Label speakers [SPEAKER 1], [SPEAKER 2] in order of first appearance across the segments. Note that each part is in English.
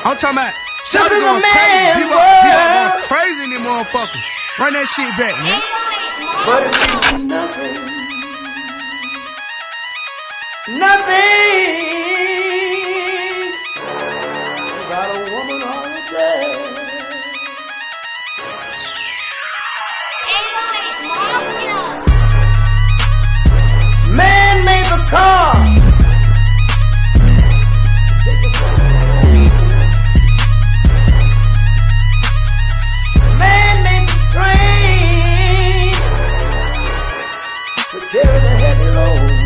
[SPEAKER 1] I'm talking about shots going crazy. People are going crazy in these motherfuckers. Run that shit back, man.
[SPEAKER 2] But it means nothing. Nothing about a woman on a day. Man made the car. Man made the train to carry the heavy load.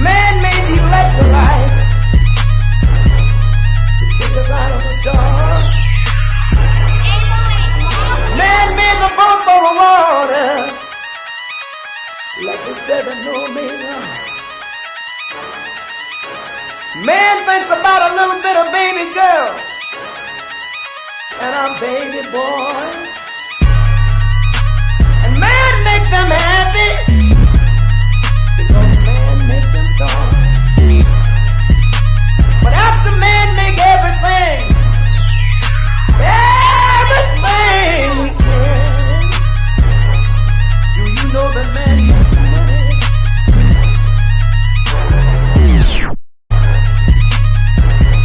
[SPEAKER 2] Man made the electrolyte to take us out of the dark. Man made the boat for the water. Like the seven no meter. Man thinks about a little bit of baby girl and a baby boy. And man makes them happy because man makes them joy. But after man make everything we can, do you know that man makes money?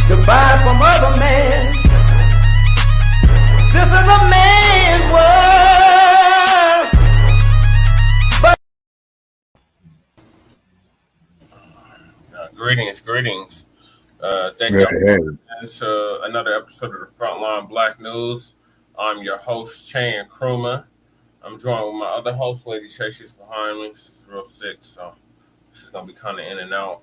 [SPEAKER 2] To buy from other men. This is a man's world. But
[SPEAKER 3] greetings. Thank you for listening to another episode of the Frontline Black News. I'm your host, Chan Kruma. I'm joined with my other host, Lady Shay. She's behind me. She's real sick, so she's going to be kind of in and out.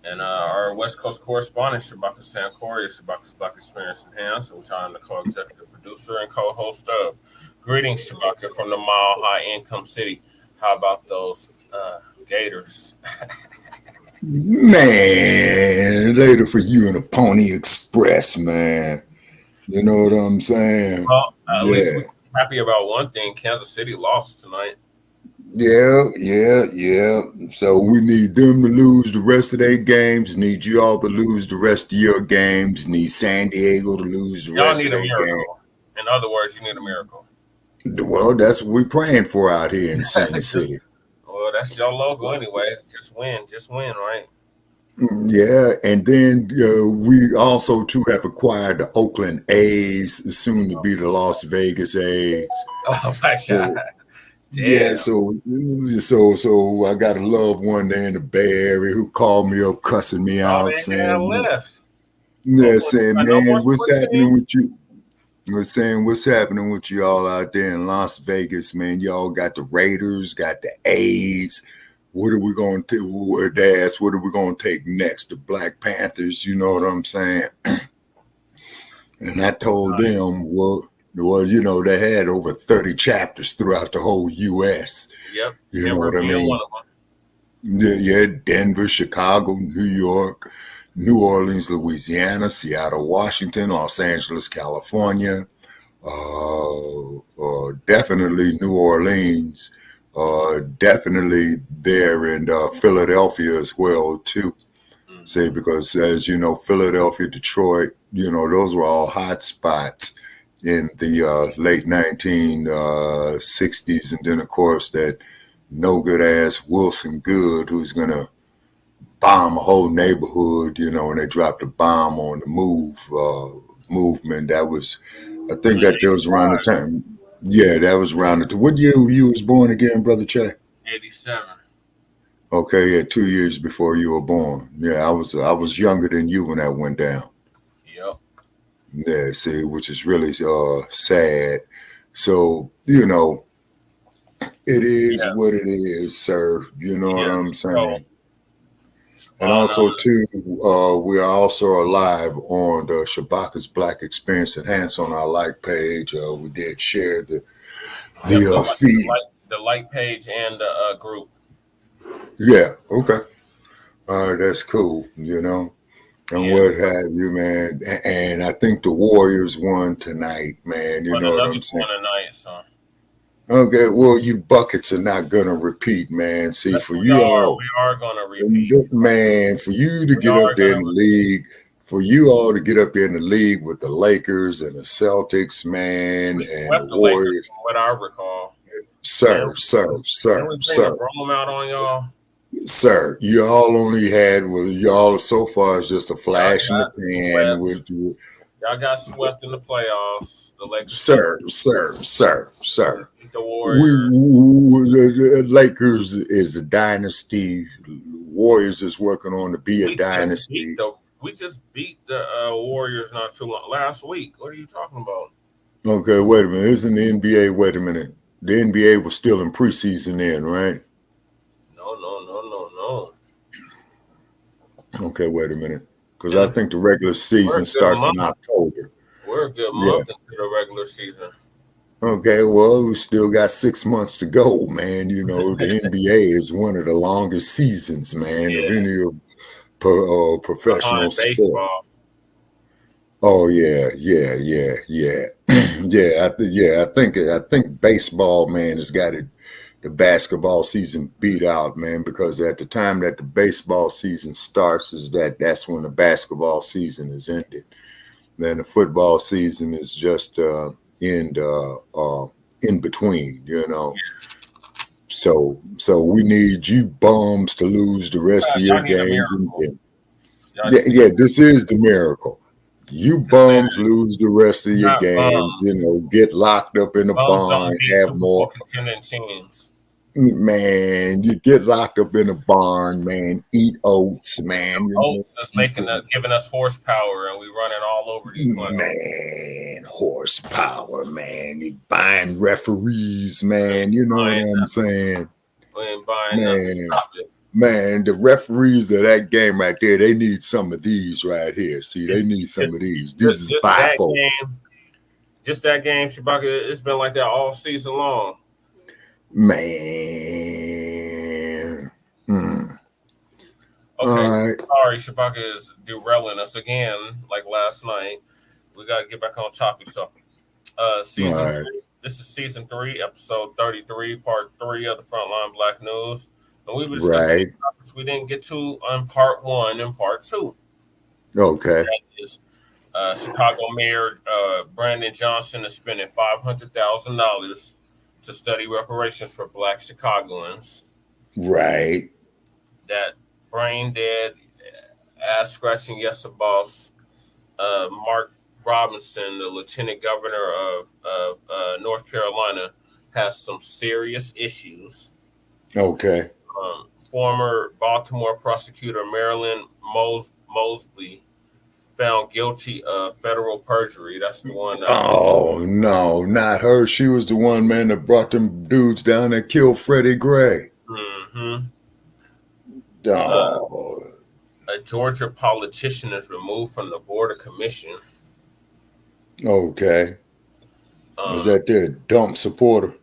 [SPEAKER 3] And our West Coast correspondent, Shabaka Sankori, is Shabaka's Black Experience Enhanced, which I am the co-executive producer and co-host of. Greetings, Shabaka, from the Mile High Income City. How about those Gators?
[SPEAKER 4] Man, later for you in a Pony Express, man. You know what I'm saying?
[SPEAKER 3] Well, at least we're happy about one thing. Kansas City lost tonight.
[SPEAKER 4] Yeah. So we need them to lose the rest of their games. Need you all to lose the rest of your games. Need San Diego to lose the rest of their games.
[SPEAKER 3] In other words, you need a miracle.
[SPEAKER 4] Well, that's what we're praying for out here in Sin City.
[SPEAKER 3] Well, that's your logo anyway. Just win, right?
[SPEAKER 4] Yeah, and then we also too have acquired the Oakland A's, soon to be the Las Vegas A's.
[SPEAKER 3] Oh my God! Damn.
[SPEAKER 4] Yeah, so I got a loved one there in the Bay Area who called me up, cussing me out, saying, "Man, what's happening with you?" Was saying, what's happening with you all out there in Las Vegas, man? Y'all got the Raiders, got the A's. What are we going to do? They asked, what are we going to take next? The Black Panthers, you know what I'm saying? And I told them, well, you know, they had over 30 chapters throughout the whole U.S.
[SPEAKER 3] Yep.
[SPEAKER 4] You know what I mean? Yeah, Denver, Chicago, New York, New Orleans, Louisiana, Seattle, Washington, Los Angeles, California, definitely New Orleans, definitely there in Philadelphia as well, too. Say, because as you know, Philadelphia, Detroit, you know, those were all hot spots in the late 1960s. And then, of course, that no good ass Wilson Good, who's going to bomb a whole neighborhood, you know, and they dropped a bomb on the movement. That was, I think that was around the time. Yeah, that was around the. What year you was born again, Brother Che?
[SPEAKER 3] 87.
[SPEAKER 4] Okay, yeah, 2 years before you were born. Yeah, I was younger than you when that went down.
[SPEAKER 3] Yep.
[SPEAKER 4] Yeah, see, which is really sad. So, you know, it is what it is, sir. You know what I'm saying? And also, too, we are also alive on the Shabaka's Black Experience Enhanced on our like page. We did share the feed.
[SPEAKER 3] The like page and the group.
[SPEAKER 4] Yeah, okay. All right, that's cool, you know, and what have you, man. And I think the Warriors won tonight, man. You know what I'm saying?
[SPEAKER 3] Tonight, so.
[SPEAKER 4] Okay, well, you buckets are not gonna repeat, man. See,
[SPEAKER 3] Yes,
[SPEAKER 4] for
[SPEAKER 3] we
[SPEAKER 4] you
[SPEAKER 3] are.
[SPEAKER 4] all,
[SPEAKER 3] We are gonna repeat.
[SPEAKER 4] man, for you to
[SPEAKER 3] We
[SPEAKER 4] get up
[SPEAKER 3] are
[SPEAKER 4] there
[SPEAKER 3] gonna
[SPEAKER 4] in the league, for you all to get up there in the league with the Lakers and the Celtics, man,
[SPEAKER 3] We
[SPEAKER 4] and the
[SPEAKER 3] swept the Lakers
[SPEAKER 4] Warriors,
[SPEAKER 3] from what I recall.
[SPEAKER 4] sir,
[SPEAKER 3] Then we bring the broom out on y'all.
[SPEAKER 4] sir, y'all only had y'all so far is just a
[SPEAKER 3] Y'all
[SPEAKER 4] flash in the
[SPEAKER 3] got
[SPEAKER 4] pan
[SPEAKER 3] swept.
[SPEAKER 4] with you.
[SPEAKER 3] Y'all got swept in the playoffs. The Lakers
[SPEAKER 4] Sir.
[SPEAKER 3] beat the Warriors.
[SPEAKER 4] The Lakers is a dynasty. Warriors is working on to be a dynasty.
[SPEAKER 3] We just beat the Warriors not too long last week. What are you talking about?
[SPEAKER 4] Okay, wait a minute. Isn't the NBA? Wait a minute. The NBA was still in preseason then, right?
[SPEAKER 3] No.
[SPEAKER 4] Okay, wait a minute. Because I think the regular season starts in October.
[SPEAKER 3] We're a good month into the regular season.
[SPEAKER 4] Okay, well, we still got 6 months to go, man. You know, the NBA is one of the longest seasons, man, of any professional sport. Oh yeah. I think baseball, man, has got the basketball season beat out, man, because at the time that the baseball season starts that's when the basketball season is ended. Then the football season is just in between, you know. So we need you bums to lose the rest of your games. This is the miracle. You bums lose the rest of your games, you know, get locked up in a barn, have more
[SPEAKER 3] contending teams.
[SPEAKER 4] Man, you get locked up in a barn, man. Eat oats, man.
[SPEAKER 3] Oats is giving us horsepower, and we running all over these playoffs.
[SPEAKER 4] Man, horsepower, man. You buying referees, man. You know what I'm saying?
[SPEAKER 3] We ain't buying nothing.
[SPEAKER 4] Man, the referees of that game right there, they need some of these right here. See, they need some of these. This is bifocal.
[SPEAKER 3] Just that game, Shabaka, it's been like that all season long.
[SPEAKER 4] Man.
[SPEAKER 3] Okay, sorry, Shabaka is derailing us again, like last night. We got to get back on topic. So, this is season 3, episode 33, part 3 of the Frontline Black News. And we were discussing topics we didn't get to on part 1 and part 2.
[SPEAKER 4] Okay.
[SPEAKER 3] That is Chicago Mayor Brandon Johnson is spending $500,000 to study reparations for Black Chicagoans.
[SPEAKER 4] Right.
[SPEAKER 3] That brain dead, ass scratching yes boss, Mark Robinson, the Lieutenant Governor of North Carolina, has some serious issues.
[SPEAKER 4] Okay.
[SPEAKER 3] Former Baltimore Prosecutor Marilyn Mosby found guilty of federal perjury. That's the one.
[SPEAKER 4] Oh, no, not her. She was the one, man, that brought them dudes down that killed Freddie Gray.
[SPEAKER 3] Mm-hmm.
[SPEAKER 4] Oh.
[SPEAKER 3] A Georgia politician is removed from the Board of Commission.
[SPEAKER 4] Okay. Is that their dump supporter?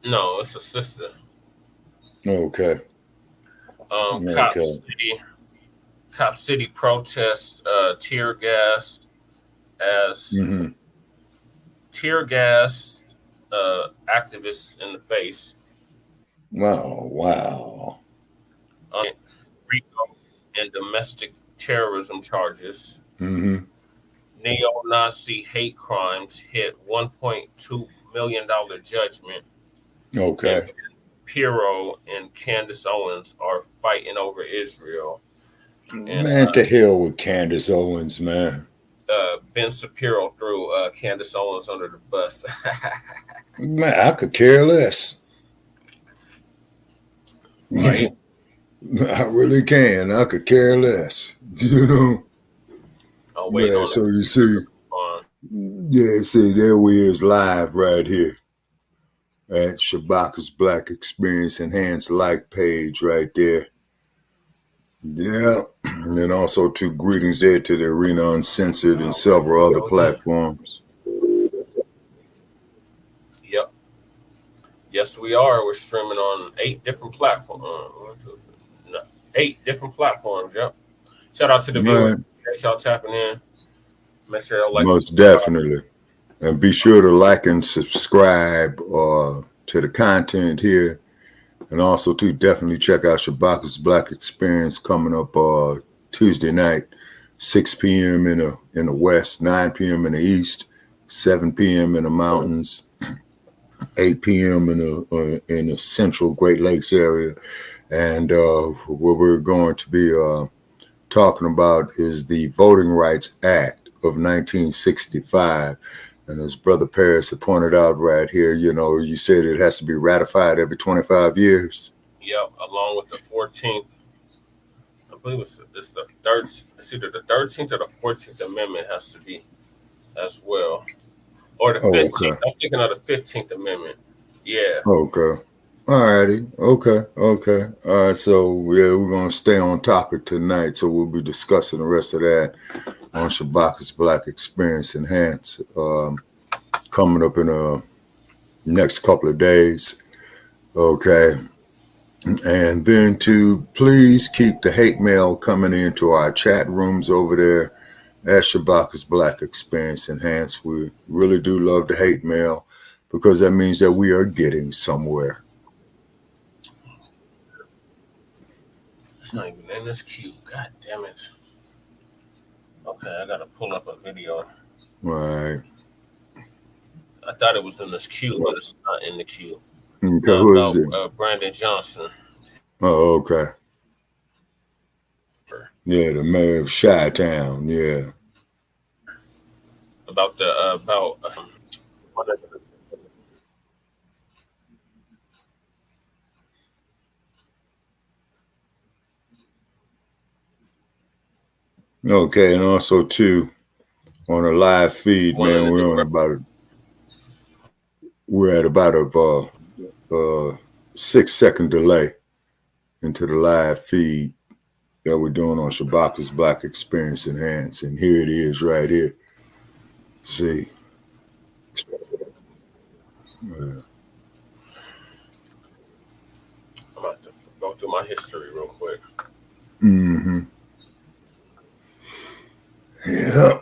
[SPEAKER 3] No, it's a sister.
[SPEAKER 4] Okay.
[SPEAKER 3] Cop City protests tear gassed activists in the face.
[SPEAKER 4] Wow.
[SPEAKER 3] RICO and domestic terrorism charges.
[SPEAKER 4] Mm-hmm.
[SPEAKER 3] Neo-Nazi hate crimes hit $1.2 million judgment.
[SPEAKER 4] Okay.
[SPEAKER 3] And Shapiro and Candace Owens are fighting over Israel. And,
[SPEAKER 4] man, to hell with Candace Owens, man.
[SPEAKER 3] Ben Shapiro threw Candace Owens under the bus.
[SPEAKER 4] Man, I could care less.
[SPEAKER 3] Right.
[SPEAKER 4] I really can. I could care less. You know?
[SPEAKER 3] Yeah,
[SPEAKER 4] so you see. See, there we is live right here at Shabaka's Black Experience Enhanced Like page right there. Yeah. And also 2 greetings there to the Arena Uncensored and several other platforms.
[SPEAKER 3] Yep. Yes, we are. We're streaming on 8 different platforms. 8 different platforms, yep. Shout out to the viewers. Y'all tapping in. Make sure y'all like.
[SPEAKER 4] Most definitely. And be sure to like and subscribe to to the content here. And also, to definitely check out Shabaka's Black Experience coming up Tuesday night, 6 p.m. in the West, 9 p.m. in the East, 7 p.m. in the mountains, 8 p.m. in the central Great Lakes area. And what we're going to be talking about is the Voting Rights Act of 1965. And as Brother Paris had pointed out right here, you said it has to be ratified every 25 years.
[SPEAKER 3] Yep, along with the 14th. I believe it's the third. It's either the 13th or the 14th Amendment has to be as well, or the 15th. Okay. I'm thinking of the 15th Amendment. Yeah.
[SPEAKER 4] Okay. All righty. Okay. All right. So we're gonna stay on topic tonight. So we'll be discussing the rest of that on Shabaka's Black Experience Enhanced, coming up in the next couple of days. Okay. And then to please keep the hate mail coming into our chat rooms over there at Shabaka's Black Experience Enhanced. We really do love the hate mail because that means that we are getting somewhere.
[SPEAKER 3] It's not even in this queue. God damn it. Okay, I gotta pull up a video.
[SPEAKER 4] Right.
[SPEAKER 3] I thought it was in this queue, but it's not in the queue.
[SPEAKER 4] Okay, who is it?
[SPEAKER 3] Brandon Johnson.
[SPEAKER 4] Oh, okay. Yeah, the mayor of Chi-Town. Yeah.
[SPEAKER 3] About
[SPEAKER 4] Okay, and also too on a live feed, man, we're at about a 6-second delay into the live feed that we're doing on Shabaka's Black Experience Enhanced. And here it is right here. See.
[SPEAKER 3] I'm about to go through my history real quick.
[SPEAKER 4] Mm-hmm. Yeah.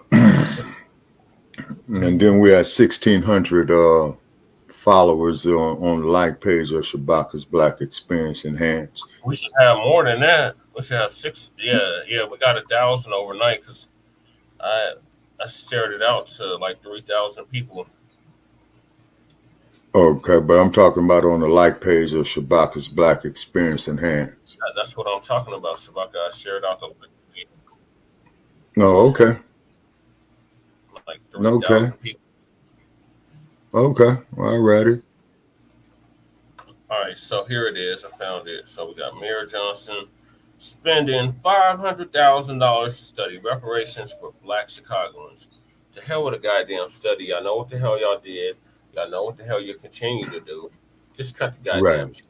[SPEAKER 4] And then we have 1,600 followers on the like page of Shabaka's Black Experience Enhanced.
[SPEAKER 3] We should have more than that. We should have 6. Yeah. We got 1,000 overnight because I shared it out to like 3,000 people.
[SPEAKER 4] Okay, but I'm talking about on the like page of Shabaka's Black Experience Enhanced.
[SPEAKER 3] That's what I'm talking about, Shabaka. I shared out the link.
[SPEAKER 4] Oh, okay.
[SPEAKER 3] Like 3,000 people.
[SPEAKER 4] Okay, all righty.
[SPEAKER 3] All right, so here it is. I found it. So we got Mayor Johnson spending $500,000 to study reparations for Black Chicagoans. To hell with a goddamn study. Y'all know what the hell y'all did. Y'all know what the hell you continue to do. Just cut the goddamn.
[SPEAKER 4] Right.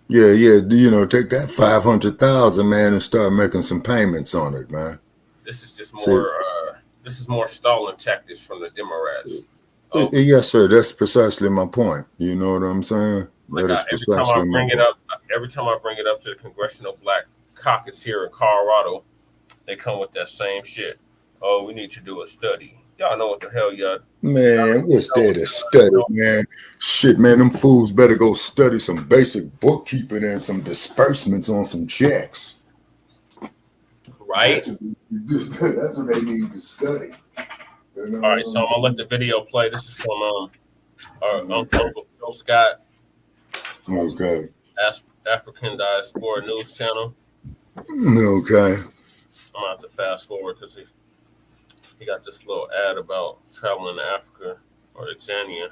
[SPEAKER 4] Yeah. Take that $500,000, man, and start making some payments on it, man.
[SPEAKER 3] This is just more. This is more stalling tactics from the Democrats.
[SPEAKER 4] Yes, sir. That's precisely my point. You know what I'm saying?
[SPEAKER 3] Like every time I bring it up to the Congressional Black Caucus here in Colorado, they come with that same shit. Oh, we need to do a study. Y'all know what the hell y'all.
[SPEAKER 4] Man, what's there to study, man? Shit, man, them fools better go study some basic bookkeeping and some disbursements on some checks.
[SPEAKER 3] Right?
[SPEAKER 4] That's what they need to study.
[SPEAKER 3] You know, all right, so I'm gonna let the video play. This is from Uncle Phil Scott.
[SPEAKER 4] Okay.
[SPEAKER 3] African Diaspora News Channel.
[SPEAKER 4] Okay.
[SPEAKER 3] I'm gonna have to fast forward because he got this little ad about traveling to Africa or Tanzania.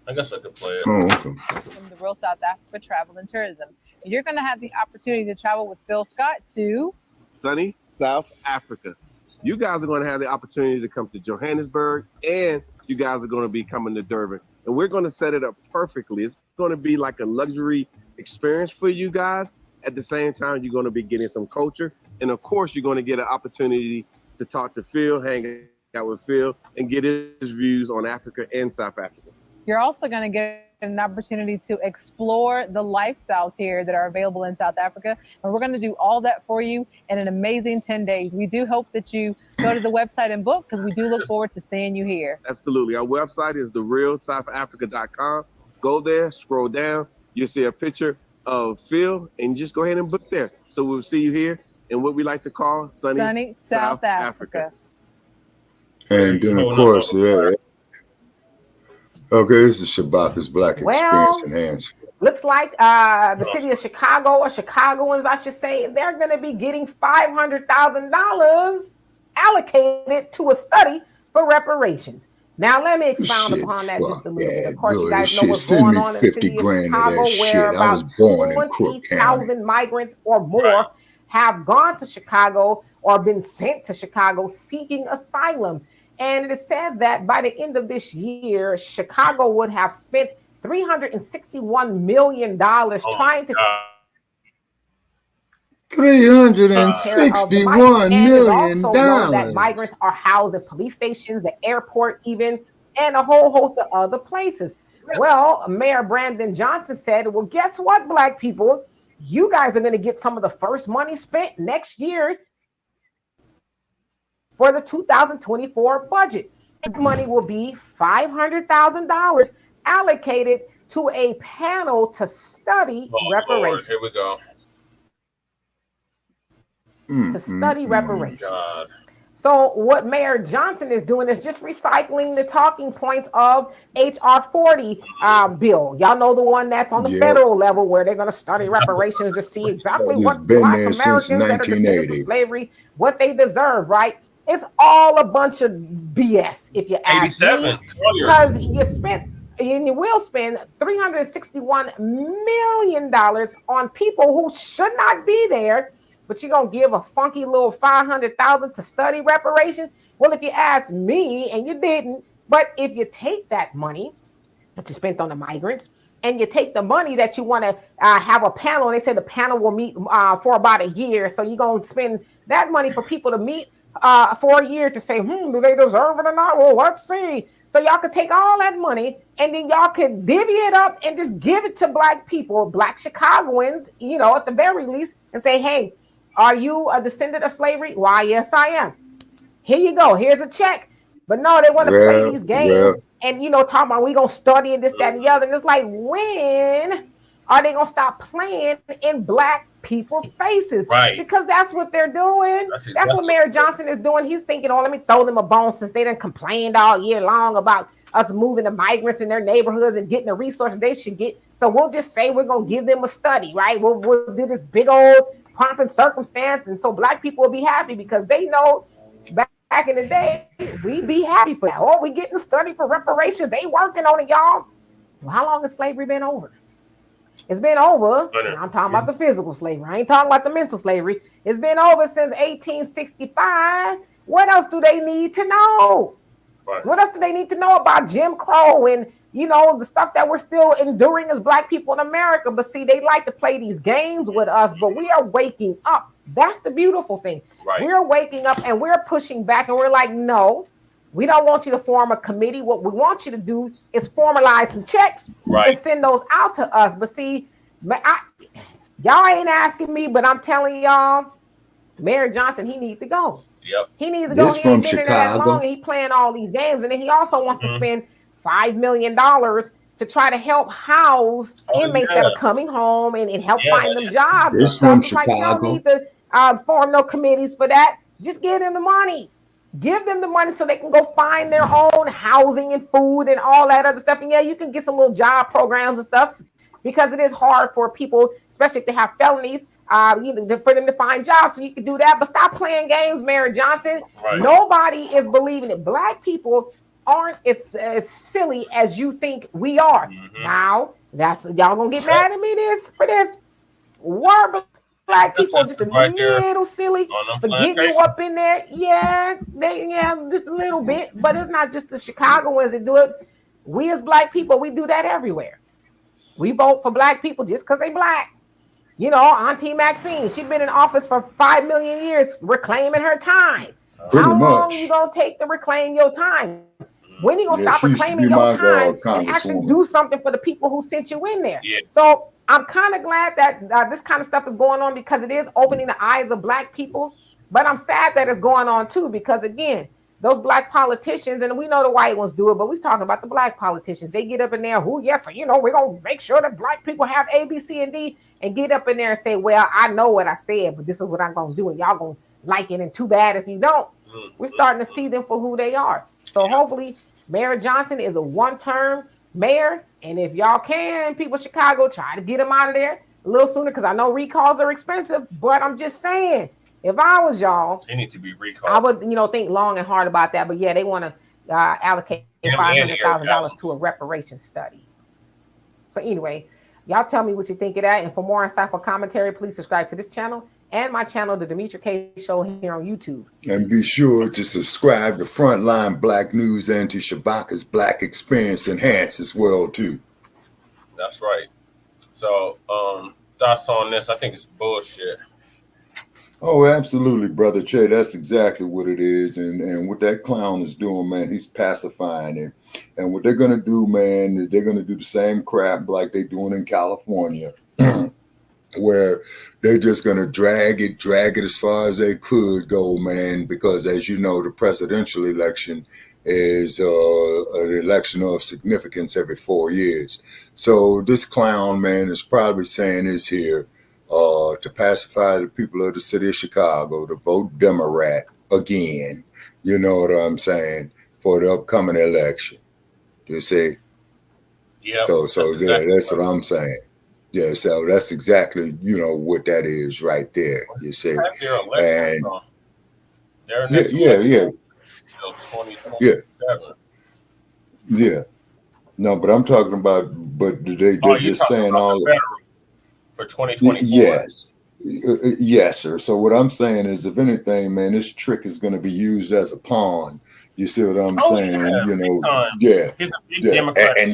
[SPEAKER 3] I guess I could play it.
[SPEAKER 4] Oh, okay.
[SPEAKER 5] From the Real South Africa Travel and Tourism. You're going to have the opportunity to travel with Phil Scott to
[SPEAKER 6] sunny South Africa. You guys are going to have the opportunity to come to Johannesburg, and you guys are going to be coming to Durban. And we're going to set it up perfectly. It's going to be like a luxury experience for you guys. At the same time, you're going to be getting some culture. And of course, you're going to get an opportunity to talk to Phil, hang out with Phil, and get his views on Africa and South Africa.
[SPEAKER 5] You're also going to get an opportunity to explore the lifestyles here that are available in South Africa. And we're going to do all that for you in an amazing 10 days. We do hope that you go to the website and book because we do look forward to seeing you here.
[SPEAKER 6] Absolutely. Our website is therealsouthafrica.com. Go there, scroll down, you'll see a picture of Phil, and just go ahead and book there. So we'll see you here in what we like to call sunny South Africa.
[SPEAKER 4] And then, of course, okay, this is Shabaka's Black Experience Enhanced.
[SPEAKER 7] Looks like the city of Chicago, or Chicagoans, I should say, they're going to be getting $500,000 allocated to a study for reparations. Now, let me expound upon that just a little bit. Of course, you guys know what's going on in the city of Chicago, where about 20,000 migrants or more have gone to Chicago or been sent to Chicago seeking asylum. And it is said that by the end of this year, Chicago would have spent $361 million trying to
[SPEAKER 4] $361 million.
[SPEAKER 7] That migrants are housed at police stations, the airport, even, and a whole host of other places. Well, Mayor Brandon Johnson said, well, guess what, Black people? You guys are going to get some of the first money spent next year for the 2024 budget. The money will be $500,000 allocated to a panel to study reparations.
[SPEAKER 3] Lord, here we go.
[SPEAKER 7] To study reparations. God. So what Mayor Johnson is doing is just recycling the talking points of HR 40 bill. Y'all know the one that's on the federal level where they're going to study reparations to see exactly what Black Americans that are descendants of slavery, what they deserve, right? It's all a bunch of BS, if you ask me. Because you will spend $361 million on people who should not be there, but you're going to give a funky little $500,000 to study reparations? Well, if you ask me, and you didn't, but if you take that money that you spent on the migrants, and you take the money that you want to have a panel, and they said the panel will meet for about a year, so you're going to spend that money for people to meet for a year to say, do they deserve it or not? Well, let's see. So y'all could take all that money and then y'all could divvy it up and just give it to Black people, Black Chicagoans, at the very least, and say, hey, are you a descendant of slavery? Why, yes, I am. Here you go. Here's a check. But no, they want to play these games and, talking about we going to study and this, that, and the other. And it's like, when are they going to stop playing in Black people's faces?
[SPEAKER 3] Right.
[SPEAKER 7] Because that's what they're doing. That's what Mayor Johnson is doing. He's thinking, let me throw them a bone since they done complained all year long about us moving the migrants in their neighborhoods and getting the resources they should get. So we'll just say we're going to give them a study, right? We'll do this big old pomp and circumstance. And so Black people will be happy because they know back in the day, we'd be happy for that. Oh, we getting a study for reparations. They working on it, y'all. Well, how long has slavery been over? It's been over. I'm talking about the physical slavery. I ain't talking about the mental slavery. It's been over since 1865. What else do they need to know? Right. What else do they need to know about Jim Crow and, the stuff that we're still enduring as Black people in America? But see, they like to play these games with us, but we are waking up. That's the beautiful thing. Right. We're waking up and we're pushing back and we're like, no, we don't want you to form a committee. What we want you to do is formalize some checks and send those out to us. But see, y'all ain't asking me, but I'm telling y'all, Mayor Johnson, he needs to go.
[SPEAKER 3] Yep.
[SPEAKER 7] He needs to go. He ain't been there that long and he playing all these games. And then he also wants to spend $5 million to try to help house inmates that are coming home and help find them jobs.
[SPEAKER 4] It's from
[SPEAKER 7] Chicago.
[SPEAKER 4] Chicago.
[SPEAKER 7] You don't need to form no committees for that. Just give them the money. Give them the money so they can go find their own housing and food and all that other stuff. And yeah, you can get some little job programs and stuff because it is hard for people, especially if they have felonies, for them to find jobs. So you can do that. But stop playing games, Mayor Johnson. Right. Nobody is believing it. Black people aren't as silly as you think we are. Now, y'all gonna get mad at me for this. We're Black people just a little silly for getting you up in there. Yeah, just a little bit. But it's not just the Chicagoans that do it. We as Black people, we do that everywhere. We vote for Black people just because they Black. Auntie Maxine, she's been in office for 5 million years reclaiming her time. How long you gonna take to reclaim your time? When you gonna stop reclaiming your time and actually do something for the people who sent you in there? Yeah. So I'm kind of glad that this kind of stuff is going on because it is opening the eyes of Black people. But I'm sad that it's going on too because again, those black politicians, and we know the white ones do it, but we're talking about the black politicians. They get up in there, yes, we're going to make sure that black people have A, B, C, and D, and get up in there and say, well, I know what I said, but this is what I'm going to do, and y'all going to like it, and too bad if you don't. We're starting to see them for who they are. So hopefully Mayor Johnson is a one-term mayor, and if y'all can, people of Chicago, try to get him out of there a little sooner, because I know recalls are expensive, but I'm just saying, if I was y'all,
[SPEAKER 3] they need to be recalled.
[SPEAKER 7] I would, think long and hard about that. But yeah, they want to allocate $500,000 to a reparations study. So anyway, y'all tell me what you think of that. And for more insightful commentary, please subscribe to this channel and my channel, The Demetri K Show, here on YouTube.
[SPEAKER 4] And be sure to subscribe to Frontline Black News and to Shabaka's Black Experience Enhanced as well, too.
[SPEAKER 3] That's right. So, thoughts on this? I think it's bullshit.
[SPEAKER 4] Oh, absolutely, Brother Che. That's exactly what it is. And what that clown is doing, man, he's pacifying it. And what they're going to do, man, they're going to do the same crap like they're doing in California, where they're just going to drag it as far as they could go, man, because as you know, the presidential election is an election of significance every 4 years. So this clown, man, is probably saying is here to pacify the people of the city of Chicago to vote Democrat again, you know what I'm saying, for the upcoming election. You see?
[SPEAKER 3] Yeah.
[SPEAKER 4] So that's what I'm saying. Yeah, so that's exactly, what that is right there, you see. And
[SPEAKER 3] they're next election, 2027.
[SPEAKER 4] Yeah. No, but I'm talking about, they're just saying all
[SPEAKER 3] for 2024.
[SPEAKER 4] Yes, sir. So what I'm saying is, if anything, man, this trick is going to be used as a pawn. You see what I'm saying?
[SPEAKER 3] Yeah. He's a big Democratic.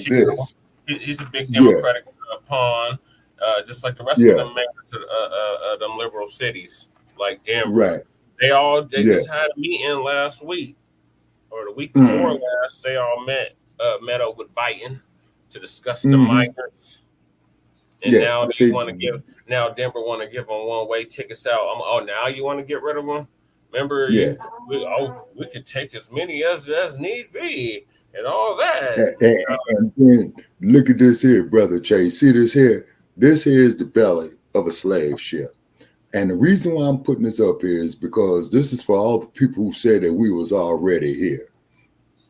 [SPEAKER 3] He's a big Democratic pawn, just like the rest of them members of them liberal cities, like Denver.
[SPEAKER 4] Right.
[SPEAKER 3] They just had a meeting last week, or the week before last. They all met up with Biden to discuss the migrants. And now they want to give. Now Denver want to give them one-way tickets out. Now you want to get rid of them? Remember, we could take as many as need be, and all that.
[SPEAKER 4] And then look at this here, Brother Chase. See this here? This here is the belly of a slave ship. And the reason why I'm putting this up is because this is for all the people who said that we was already here.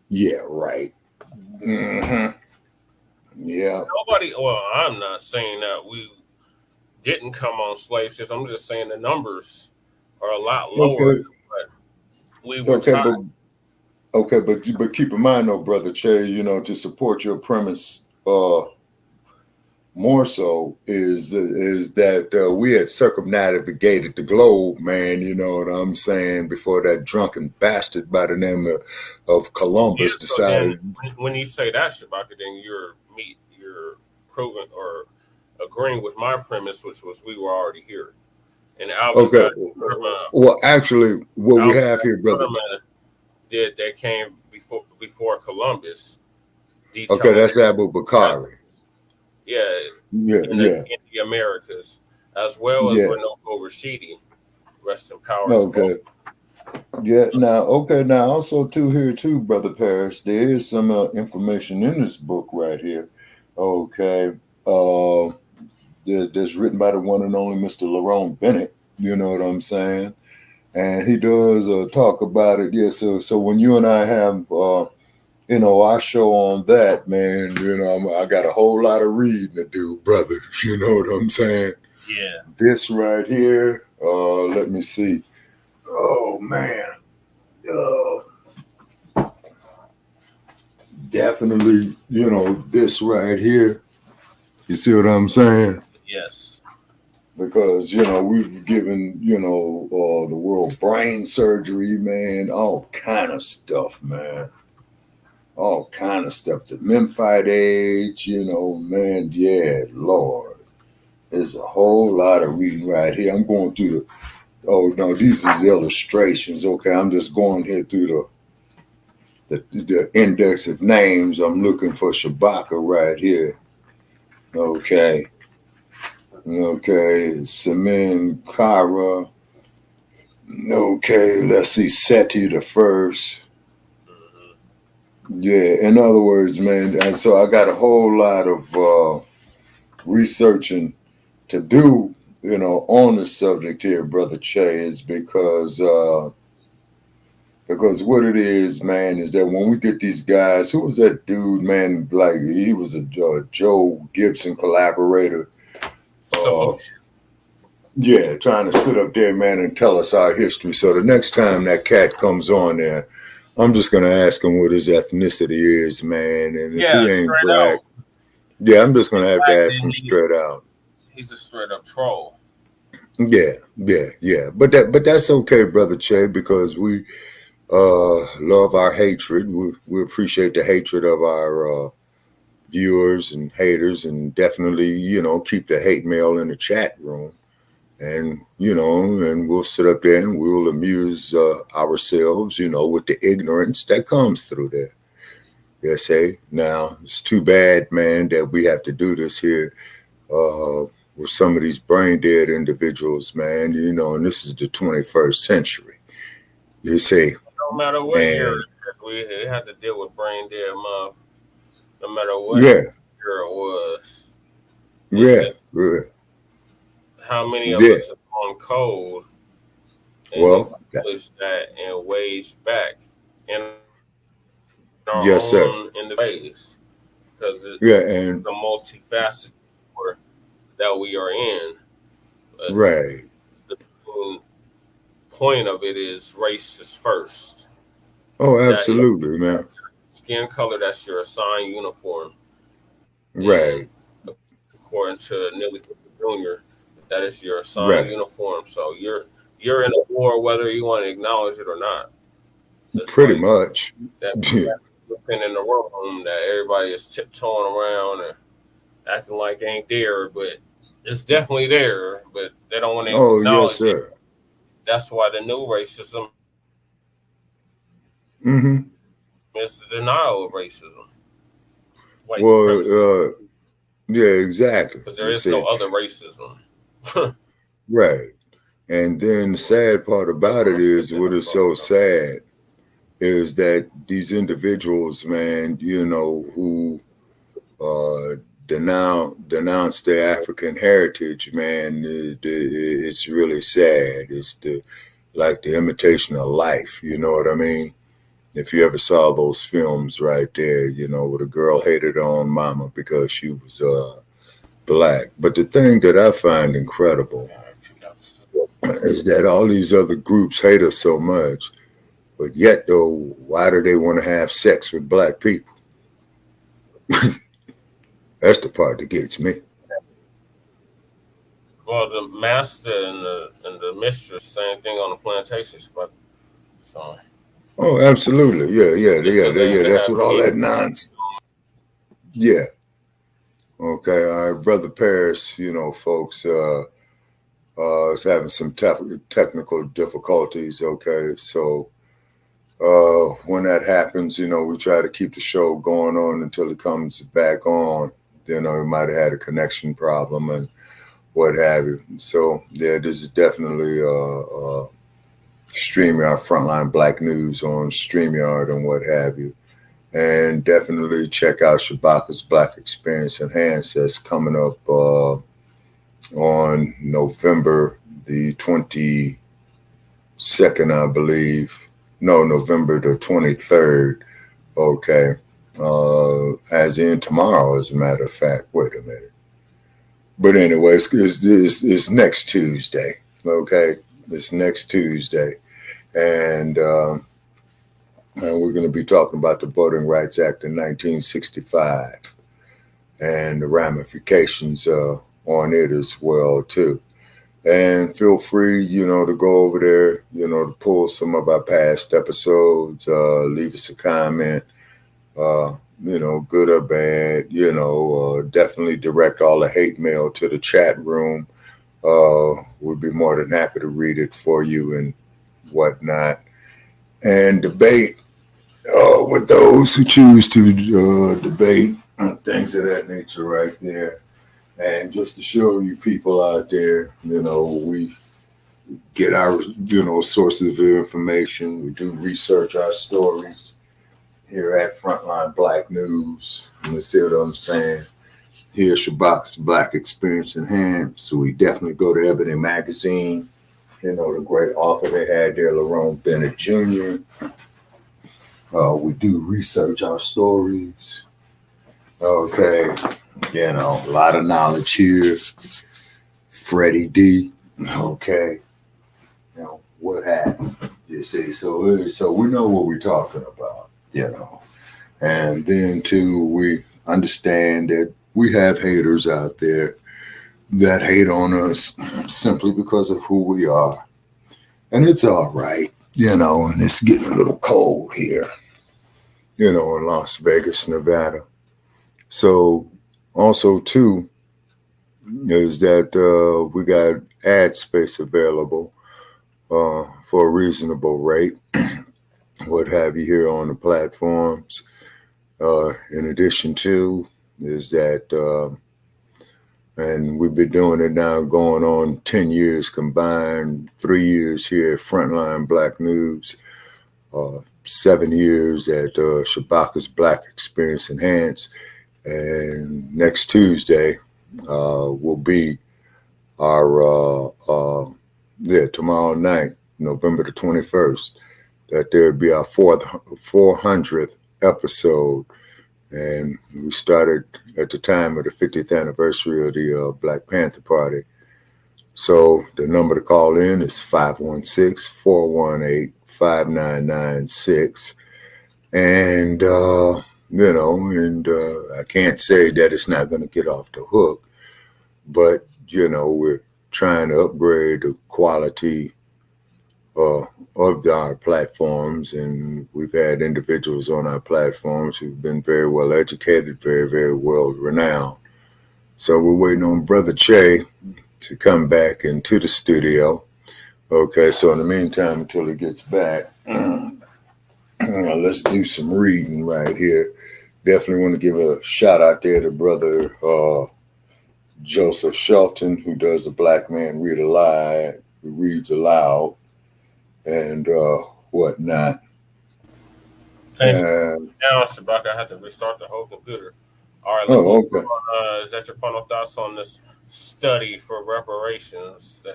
[SPEAKER 4] Yeah, right. Mm-hmm. Yeah.
[SPEAKER 3] I'm not saying that we didn't come on slave ships. I'm just saying the numbers are a lot lower than what we were trying.
[SPEAKER 4] But keep in mind though, Brother Che, to support your premise more so is that we had circumnavigated the globe, man, you know what I'm saying, before that drunken bastard by the name of Columbus decided.
[SPEAKER 3] When you say that, Shabaka, then you're proving or agreeing with my premise, which was we were already here. And
[SPEAKER 4] well, actually, what we have here, brother,
[SPEAKER 3] they came before Columbus.
[SPEAKER 4] Okay, that's Abu Bakari.
[SPEAKER 3] In the Americas, as well as Renoko Rashidi. Rest in power.
[SPEAKER 4] Okay. Now, also here too, Brother Paris, there is some information in this book right here. Okay. That's written by the one and only Mr. Lerone Bennett. You know what I'm saying? And he does talk about it. Yeah. So when you and I have, our show on that, man, I got a whole lot of reading to do, brother. You know what I'm saying?
[SPEAKER 3] Yeah.
[SPEAKER 4] This right here, let me see. Oh, man. Definitely, this right here. You see what I'm saying?
[SPEAKER 3] Yes.
[SPEAKER 4] Because, we've given, the world brain surgery, man, all kind of stuff, man. All kind of stuff. The Memphite age, man, yeah, Lord. There's a whole lot of reading right here. I'm going through these is the illustrations. Okay, I'm just going here through the index of names. I'm looking for Shabaka right here. Okay, Semin Kara. Okay, let's see, Seti the first. Yeah, in other words, man, and so I got a whole lot of researching to do, on the subject here, Brother Che, is because what it is, man, is that when we get these guys, who was that dude, man, like he was a Joe Gibson collaborator. Yeah, trying to sit up there, man, and tell us our history. So the next time that cat comes on there, I'm just going to ask him what his ethnicity is, man. And if he ain't black, yeah, I'm just going to have to ask him straight out.
[SPEAKER 3] He's a straight up troll.
[SPEAKER 4] Yeah. But that's okay, Brother Che, because we love our hatred. We appreciate the hatred of our viewers and haters, and definitely, keep the hate mail in the chat room. And, and we'll sit up there and we'll amuse ourselves, with the ignorance that comes through there. Yes, hey. Now, it's too bad, man, that we have to do this here with some of these brain dead individuals, man, and this is the 21st century. You see.
[SPEAKER 3] No matter what year it is, we had to deal with brain dead mob. No matter what year it was. How many of us are on code and accomplished that and waged back in our own in the ways? Because it's a multifaceted war that we are in. But the point of it is race is first.
[SPEAKER 4] Oh, absolutely, man.
[SPEAKER 3] Skin color, that's your assigned uniform.
[SPEAKER 4] Right.
[SPEAKER 3] And according to Nelly Jr., that is your assigned uniform. So you're in a war whether you want to acknowledge it or not. It's
[SPEAKER 4] pretty much.
[SPEAKER 3] That in the room that everybody is tiptoeing around and acting like ain't there, but it's definitely there, but they don't want to acknowledge it. That's why the new racism is the denial of racism.
[SPEAKER 4] Yeah, exactly.
[SPEAKER 3] Because there is no other racism.
[SPEAKER 4] Right. And then the sad part about it is, what is so sad is that these individuals, man, who denounce their African heritage, man, it's really sad. It's the imitation of life, you know what I mean? If you ever saw those films right there, where the girl hated her own mama because she was black. But the thing that I find incredible is that all these other groups hate us so much, but yet, though, why do they want to have sex with black people? That's the part that gets me.
[SPEAKER 3] Well, the master and the mistress, same thing on the plantations, but so.
[SPEAKER 4] Oh, absolutely, yeah. That's what all that nonsense. Yeah. Okay, all right, Brother Paris. Folks, is having some technical difficulties. Okay, so when that happens, we try to keep the show going on until it comes back on. We might have had a connection problem and what have you. So yeah, this is definitely StreamYard, Frontline Black News on StreamYard and what have you. And definitely check out Shabaka's Black Experience Enhanced. That's coming up on November the 22nd, I believe. No, November the 23rd. Okay. As in tomorrow, as a matter of fact. Wait a minute. But anyway, it's next Tuesday. Okay. It's next Tuesday. And we're going to be talking about the Voting Rights Act in 1965 and the ramifications on it as well, too. And feel free, to go over there, to pull some of our past episodes, leave us a comment, good or bad, definitely direct all the hate mail to the chat room. We'd be more than happy to read it for you and whatnot. And debate with those who choose to debate things of that nature right there. And just to show you people out there, we get our, sources of information. We do research our stories. here at Frontline Black News. You see what I'm saying? Here's Shabak's Black Experience in Hand. So we definitely go to Ebony Magazine. You know, the great author they had there, Lerone Bennett Jr. We do research our stories. Okay. You know, a lot of knowledge here. Freddie D. Okay. You know, what happened? You see, so we know what we're talking about, you know. And then too, we understand that we have haters out there that hate on us simply because of who we are. And it's all right, you know, and it's getting a little cold here, you know, in Las Vegas, Nevada. So also too, is that we got ad space available for a reasonable rate, what have you, here on the platforms. In addition to, is that, and we've been doing it now going on 10 years combined, 3 years here at Frontline Black News, 7 years at Shabaka's Black Experience Enhanced. And next Tuesday will be our, tomorrow night, November the 21st, that there'll be our 400th episode. And we started at the time of the 50th anniversary of the Black Panther Party. So the number to call in is 516-418-5996. And, you know, and I can't say that it's not going to get off the hook, but, you know, we're trying to upgrade the quality of our platforms, and we've had individuals on our platforms who've been very well educated, very, very well renowned. So we're waiting on Brother Che to come back into the studio. Okay, so in the meantime, until he gets back, let's do some reading right here. Definitely want to give a shout out there to Brother Joseph Shelton, who does the Black Man Read Aloud, who reads aloud, and whatnot.
[SPEAKER 3] Now, Shabaka, I have to restart the whole computer. All right, let's go. Is that your final thoughts on this study for reparations?
[SPEAKER 4] The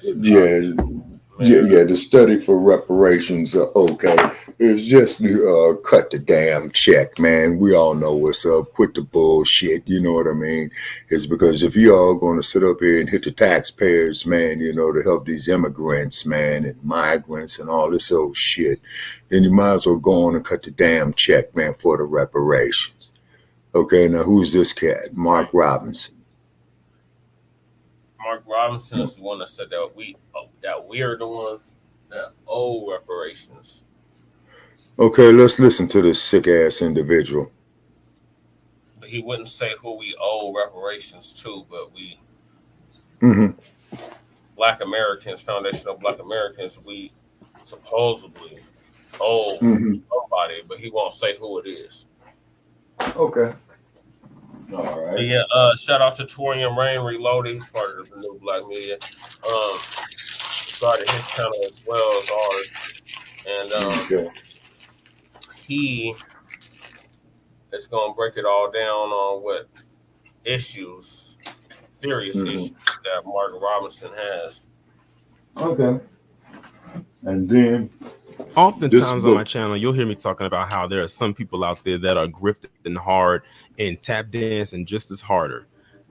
[SPEAKER 4] study for reparations. Okay, it's just cut the damn check, man. We all know what's up. Quit the bullshit. You know what I mean? It's because if you all going to sit up here and hit the taxpayers, man, you know, to help these immigrants, man, and migrants and all this old shit, then you might as well go on and cut the damn check, man, for the reparations. Okay, now who's this cat? Mark Robinson.
[SPEAKER 3] Mark Robinson is the one that said that we are the ones that owe reparations.
[SPEAKER 4] Okay, let's listen to this sick ass individual.
[SPEAKER 3] But he wouldn't say who we owe reparations to, but we Black Americans, Foundation of Black Americans, we supposedly owe somebody, but he won't say who it is.
[SPEAKER 4] Okay. All right.
[SPEAKER 3] Yeah, shout out to Torian Rain Reloaded. He's part of the new Black Media. Started his channel as well as ours. And he is going to break it all down on what issues, serious issues that Mark Robinson has.
[SPEAKER 4] Okay. And then
[SPEAKER 8] oftentimes on my channel, you'll hear me talking about how there are some people out there that are grifting hard and tap dancing just as harder.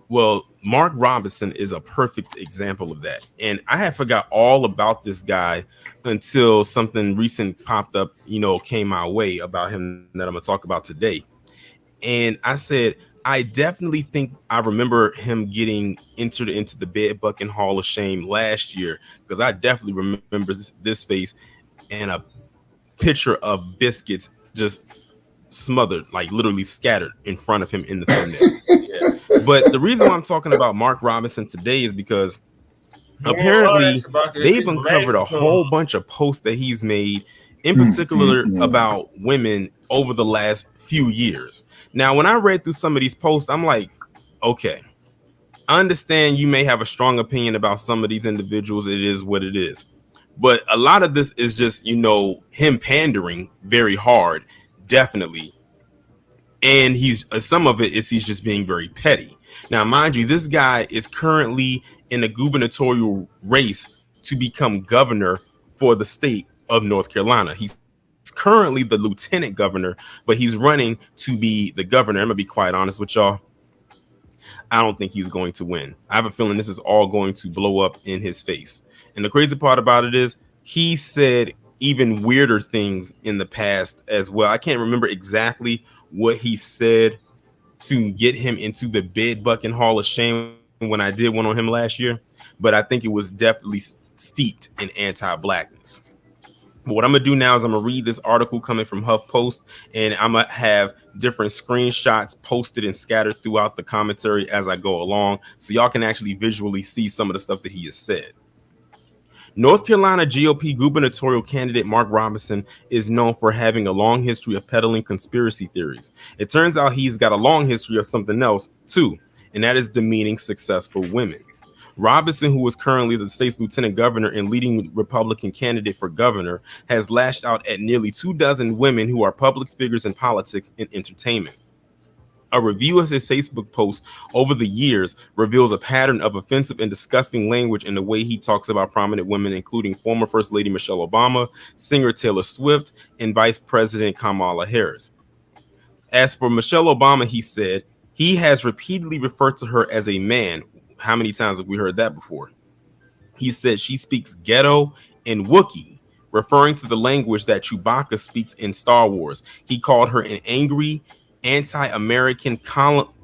[SPEAKER 8] Well, Mark Robinson is a perfect example of that. And I had forgot all about this guy until something recent popped up, you know, came my way about him that I'm going to talk about today. And I said, I definitely think I remember him getting entered into the Bed Bucking Hall of Shame last year, because I definitely remember this face and a picture of biscuits just smothered, like literally scattered in front of him in the thumbnail. But the reason why I'm talking about Mark Robinson today is because apparently they've uncovered a whole bunch of posts that he's made, in particular about women over the last few years. Now, when I read through some of these posts, I'm like, okay, I understand you may have a strong opinion about some of these individuals. It is what it is. But a lot of this is just, you know, him pandering very hard, definitely, And some of it is he's just being very petty. Now, mind you, this guy is currently in the gubernatorial race to become governor for the state of North Carolina. He's currently the lieutenant governor, but he's running to be the governor. I'm gonna be quite honest with y'all. I don't think he's going to win. I have a feeling this is all going to blow up in his face. And the crazy part about it is he said even weirder things in the past as well. I can't remember exactly what he said to get him into the bed bucking Hall of Shame when I did one on him last year, but I think it was definitely steeped in anti-blackness. But what I'm gonna do now is I'm gonna read this article coming from HuffPost, and I'm gonna have different screenshots posted and scattered throughout the commentary as I go along, so y'all can actually visually see some of the stuff that he has said. North Carolina GOP gubernatorial candidate Mark Robinson is known for having a long history of peddling conspiracy theories. It turns out he's got a long history of something else too, and that is demeaning successful women. Robinson, who is currently the state's lieutenant governor and leading Republican candidate for governor, has lashed out at nearly 24 women who are public figures in politics and entertainment. A review of his Facebook posts over the years reveals a pattern of offensive and disgusting language in the way he talks about prominent women, including former First Lady Michelle Obama, singer Taylor Swift, and Vice President Kamala Harris. As for Michelle Obama, he said he has repeatedly referred to her as a man. How many times have we heard that before? He said she speaks ghetto and Wookiee, referring to the language that Chewbacca speaks in Star Wars. He called her an angry, anti-American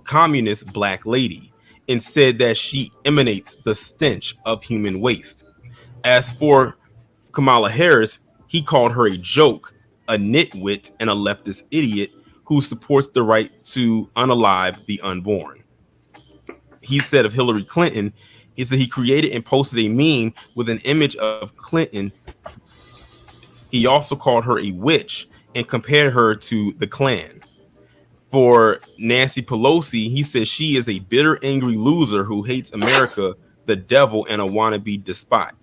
[SPEAKER 8] communist black lady and said that she emanates the stench of human waste. As for Kamala Harris, he called her a joke, a nitwit, and a leftist idiot who supports the right to unalive the unborn. He said of Hillary Clinton, he said he created and posted a meme with an image of Clinton. He also called her a witch and compared her to the Klan. For Nancy Pelosi, he says she is a bitter, angry loser who hates America, the devil, and a wannabe despot,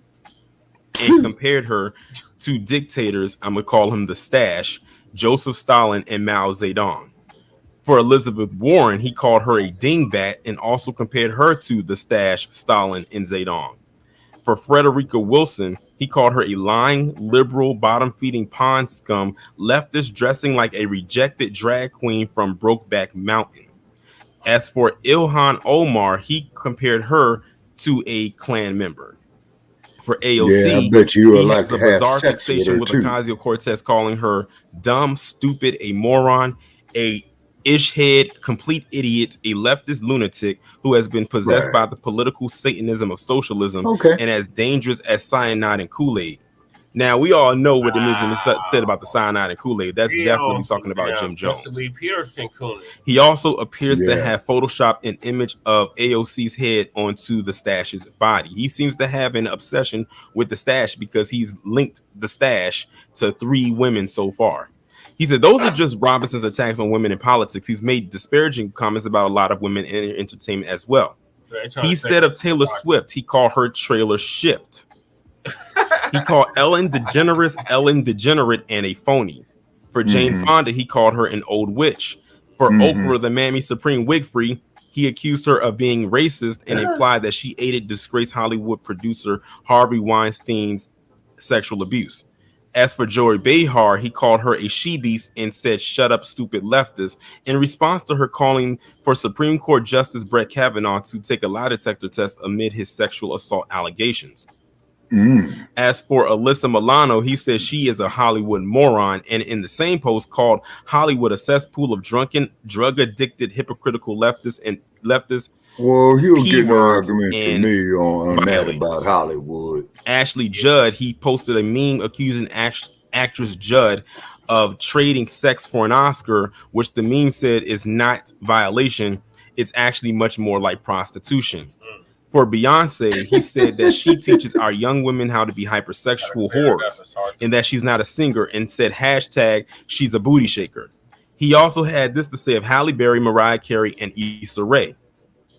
[SPEAKER 8] and compared her to dictators. I'm going to call him the Stash, Joseph Stalin, and Mao Zedong. For Elizabeth Warren, he called her a dingbat and also compared her to the Stash, Stalin, and Zedong. For Frederica Wilson, he called her a lying, liberal, bottom-feeding pond scum, leftist dressing like a rejected drag queen from Brokeback Mountain. As for Ilhan Omar, he compared her to a Klan member. For AOC,
[SPEAKER 4] I bet you would like
[SPEAKER 8] has
[SPEAKER 4] to
[SPEAKER 8] a
[SPEAKER 4] have
[SPEAKER 8] bizarre
[SPEAKER 4] sex with
[SPEAKER 8] fixation
[SPEAKER 4] her
[SPEAKER 8] with
[SPEAKER 4] too.
[SPEAKER 8] Ocasio-Cortez, calling her dumb, stupid, a moron, a ish-head, complete idiot, a leftist lunatic who has been possessed by the political Satanism of socialism and as dangerous as cyanide and Kool-Aid. Now, we all know what it means when it's said about the cyanide and Kool-Aid. That's definitely talking about Jim Jones. He also appears to have photoshopped an image of AOC's head onto the Stash's body. He seems to have an obsession with the Stash because he's linked the Stash to 3 women so far. He said those are just Robinson's attacks on women in politics. He's made disparaging comments about a lot of women in entertainment as well. He said of Taylor Swift, he called her trailer shift. He called Ellen DeGenerate and a phony. For Jane Fonda, he called her an old witch. For Oprah, the Mammy Supreme wig free, he accused her of being racist and implied that she aided disgraced Hollywood producer Harvey Weinstein's sexual abuse. As for Joy Behar, he called her a she-beast and said, "Shut up, stupid leftist," in response to her calling for Supreme Court Justice Brett Kavanaugh to take a lie detector test amid his sexual assault allegations. As for Alyssa Milano, he says she is a Hollywood moron, and in the same post called Hollywood a cesspool of drunken, drug-addicted, hypocritical leftists.
[SPEAKER 4] Well, he'll get an argument from me on that about Hollywood.
[SPEAKER 8] Ashley Judd, he posted a meme accusing actress Judd of trading sex for an Oscar, which the meme said is not violation. It's actually much more like prostitution. For Beyonce, he said that she teaches our young women how to be hypersexual whores and that she's not a singer, and said hashtag she's a booty shaker. He also had this to say of Halle Berry, Mariah Carey, and Issa Rae.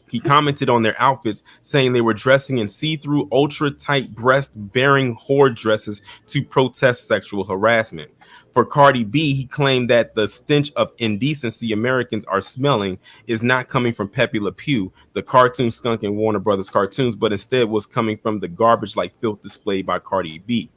[SPEAKER 8] He commented on their outfits, saying they were dressing in see-through, ultra-tight breast-bearing whore dresses to protest sexual harassment. For Cardi B, he claimed that the stench of indecency Americans are smelling is not coming from Pepe Le Pew, the cartoon skunk in Warner Brothers cartoons, but instead was coming from the garbage-like filth displayed by Cardi B.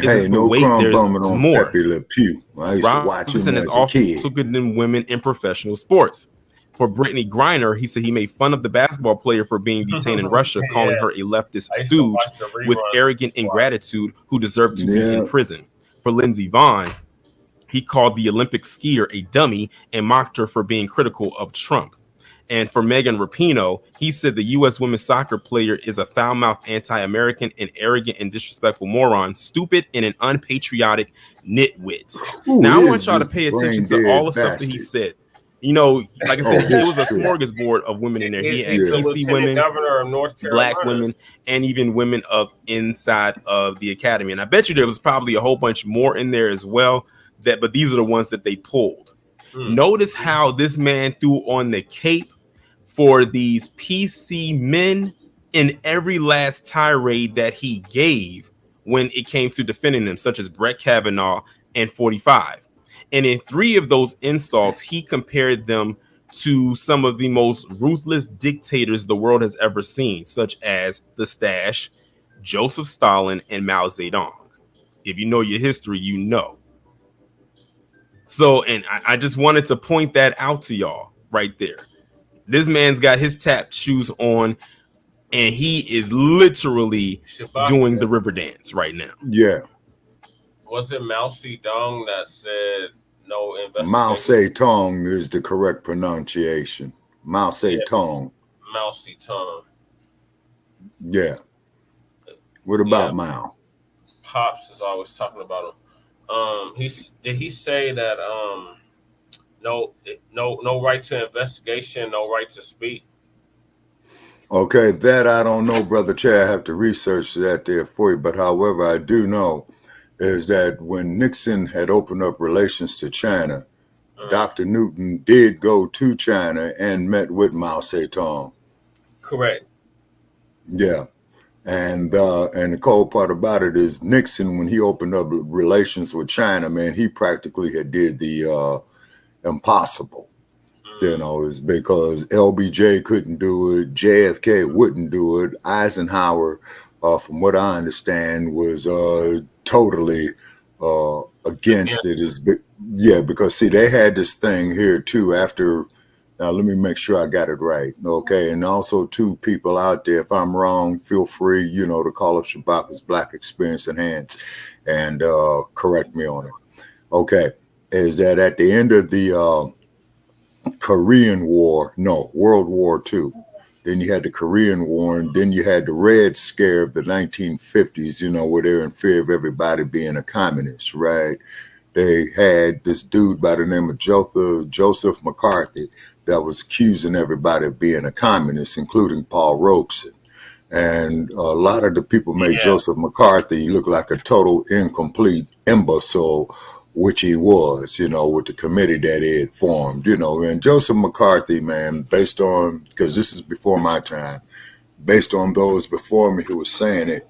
[SPEAKER 4] Hey, no crumb bumming on
[SPEAKER 8] more.
[SPEAKER 4] Pepe Le Pew. I used to watch him as a kid.
[SPEAKER 8] Also condemned women in professional sports. For Brittany Griner, he said he made fun of the basketball player for being detained in Russia, calling her a leftist stooge with arrogant ingratitude who deserved to be in prison. For Lindsey Vonn, he called the Olympic skier a dummy and mocked her for being critical of Trump. And for Megan Rapinoe, he said the U.S. women's soccer player is a foul-mouthed anti-American and arrogant and disrespectful moron, stupid and an unpatriotic nitwit. Now I want y'all to pay attention to all the stuff that he said. You know, like I said, it was a smorgasbord of women in there. He had DC women, governor of North Carolina, Black women, and even women of inside of the academy. And I bet you there was probably a whole bunch more in there as well. But these are the ones that they pulled. Notice how this man threw on the cape for these PC men in every last tirade that he gave when it came to defending them, such as Brett Kavanaugh and 45. And in 3 of those insults, he compared them to some of the most ruthless dictators the world has ever seen, such as the Stash, Joseph Stalin, and Mao Zedong. If you know your history, you know. So, and I just wanted to point that out to y'all right there. This man's got his tap shoes on, and he is literally doing the river dance right now.
[SPEAKER 4] Yeah.
[SPEAKER 3] Was it Mao Zedong that said no investigation?
[SPEAKER 4] Mao Zedong is the correct pronunciation. Mao Zedong.
[SPEAKER 3] Yeah. Mao Zedong.
[SPEAKER 4] Yeah. What about Mao?
[SPEAKER 3] Pops is always talking about him. Did he say that no right to investigation, no right to speak?
[SPEAKER 4] Okay, that I don't know, Brother Chad. I have to research that there for you. But however, I do know is that when Nixon had opened up relations to China, Dr. Newton did go to China and met with Mao Zedong.
[SPEAKER 3] Correct.
[SPEAKER 4] Yeah. And the cold part about it is Nixon, when he opened up relations with China, man, he practically had did the impossible. You know, is because LBJ couldn't do it, JFK wouldn't do it, Eisenhower, from what I understand, was totally against it. Because see, they had this thing here too after. Now, let me make sure I got it right. Okay. And also, two people out there, if I'm wrong, feel free, to call up Shabaka's Black Experience Enhanced and correct me on it. Okay. Is that at the end of the Korean War, World War II, then you had the Korean War, and then you had the Red Scare of the 1950s, where they're in fear of everybody being a communist, right? They had this dude by the name of Joseph McCarthy that was accusing everybody of being a communist, including Paul Robeson. And a lot of the people made Joseph McCarthy look like a total incomplete imbecile, which he was, with the committee that he had formed, And Joseph McCarthy, man, based on, because this is before my time, based on those before me who was saying it,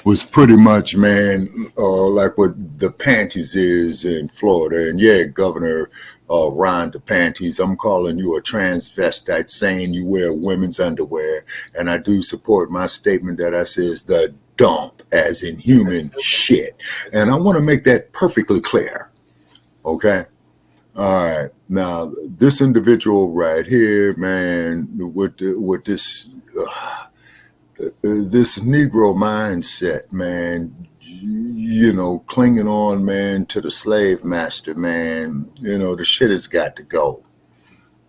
[SPEAKER 4] was pretty much, man, like what the panties is in Florida. And Governor Ron DeSantis, I'm calling you a transvestite saying you wear women's underwear. And I do support my statement that I says the dump as in human shit. And I want to make that perfectly clear. Okay. All right. Now, this individual right here, man, with this Negro mindset, man, clinging on, man, to the slave master, man, the shit has got to go.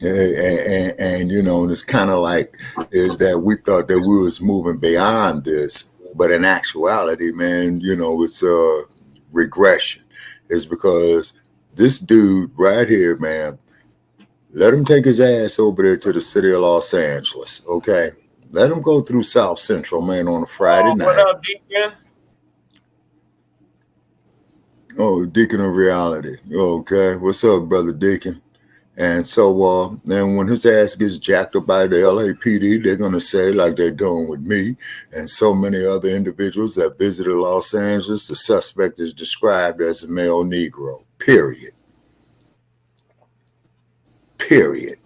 [SPEAKER 4] And it's kind of like is that we thought that we was moving beyond this, but in actuality, man, it's a regression. It's because this dude right here, man, let him take his ass over there to the city of Los Angeles, okay? Let him go through South Central, man, on a Friday night.
[SPEAKER 3] What up, Deacon?
[SPEAKER 4] Oh, Deacon of Reality. Okay. What's up, Brother Deacon? And so, and when his ass gets jacked up by the LAPD, they're going to say, like they're doing with me and so many other individuals that visited Los Angeles, the suspect is described as a male Negro, period. Period.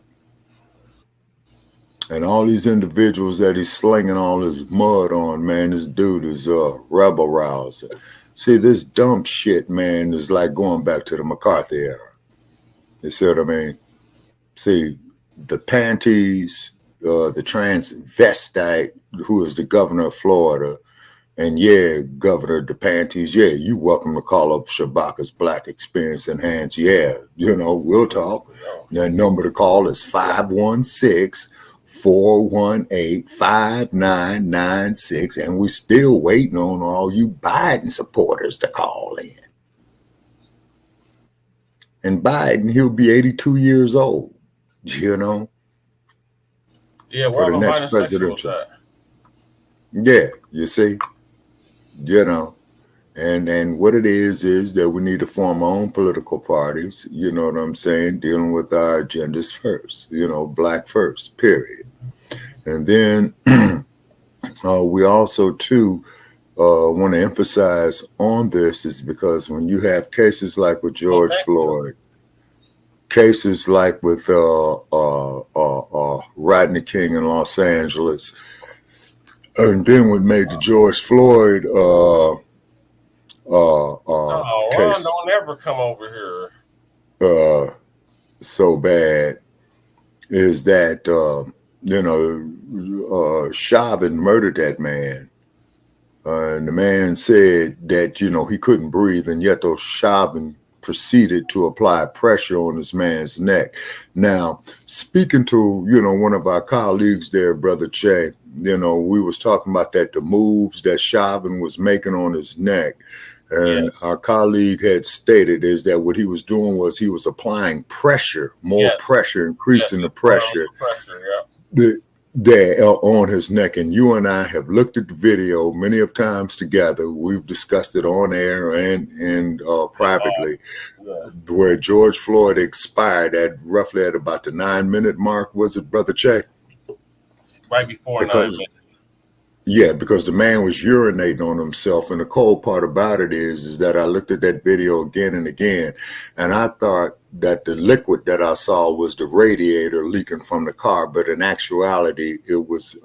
[SPEAKER 4] And all these individuals that he's slinging all his mud on, man, this dude is a rebel rouser. See, this dumb shit, man, is like going back to the McCarthy era. You see what I mean? See, the panties, the transvestite, who is the governor of Florida, and yeah, Governor the panties, yeah, you welcome to call up Shabaka's Black Experience Enhanced. Yeah, you know, we'll talk. The number to call is 516-418-5996, and we're still waiting on all you Biden supporters to call in. And Biden, he'll be 82 years old, you know?
[SPEAKER 3] Yeah,
[SPEAKER 4] for the next presidential. Yeah, you see? You know, and what it is that we need to form our own political parties, you know what I'm saying, dealing with our agendas first, you know, Black first, period. And then we also, too, want to emphasize on this is because when you have cases like with George Floyd, cases like with Rodney King in Los Angeles, and then what made the George Floyd case
[SPEAKER 3] don't ever come over here.
[SPEAKER 4] So bad is that Chauvin murdered that man, and the man said that he couldn't breathe, and yet those Chauvin proceeded to apply pressure on this man's neck. Now, speaking to one of our colleagues there, Brother Che, we was talking about that the moves that Chauvin was making on his neck, and yes, our colleague had stated is that what he was doing was he was applying pressure, more pressure, increasing the pressure. There on his neck. And you and I have looked at the video many of times together. We've discussed it on air and privately, where George Floyd expired at roughly at about the 9-minute mark. Was it, Brother Che?
[SPEAKER 3] Right before 9 minutes.
[SPEAKER 4] Yeah, because the man was urinating on himself. And the cold part about it is that I looked at that video again and again, and I thought that the liquid that I saw was the radiator leaking from the car, but in actuality, it was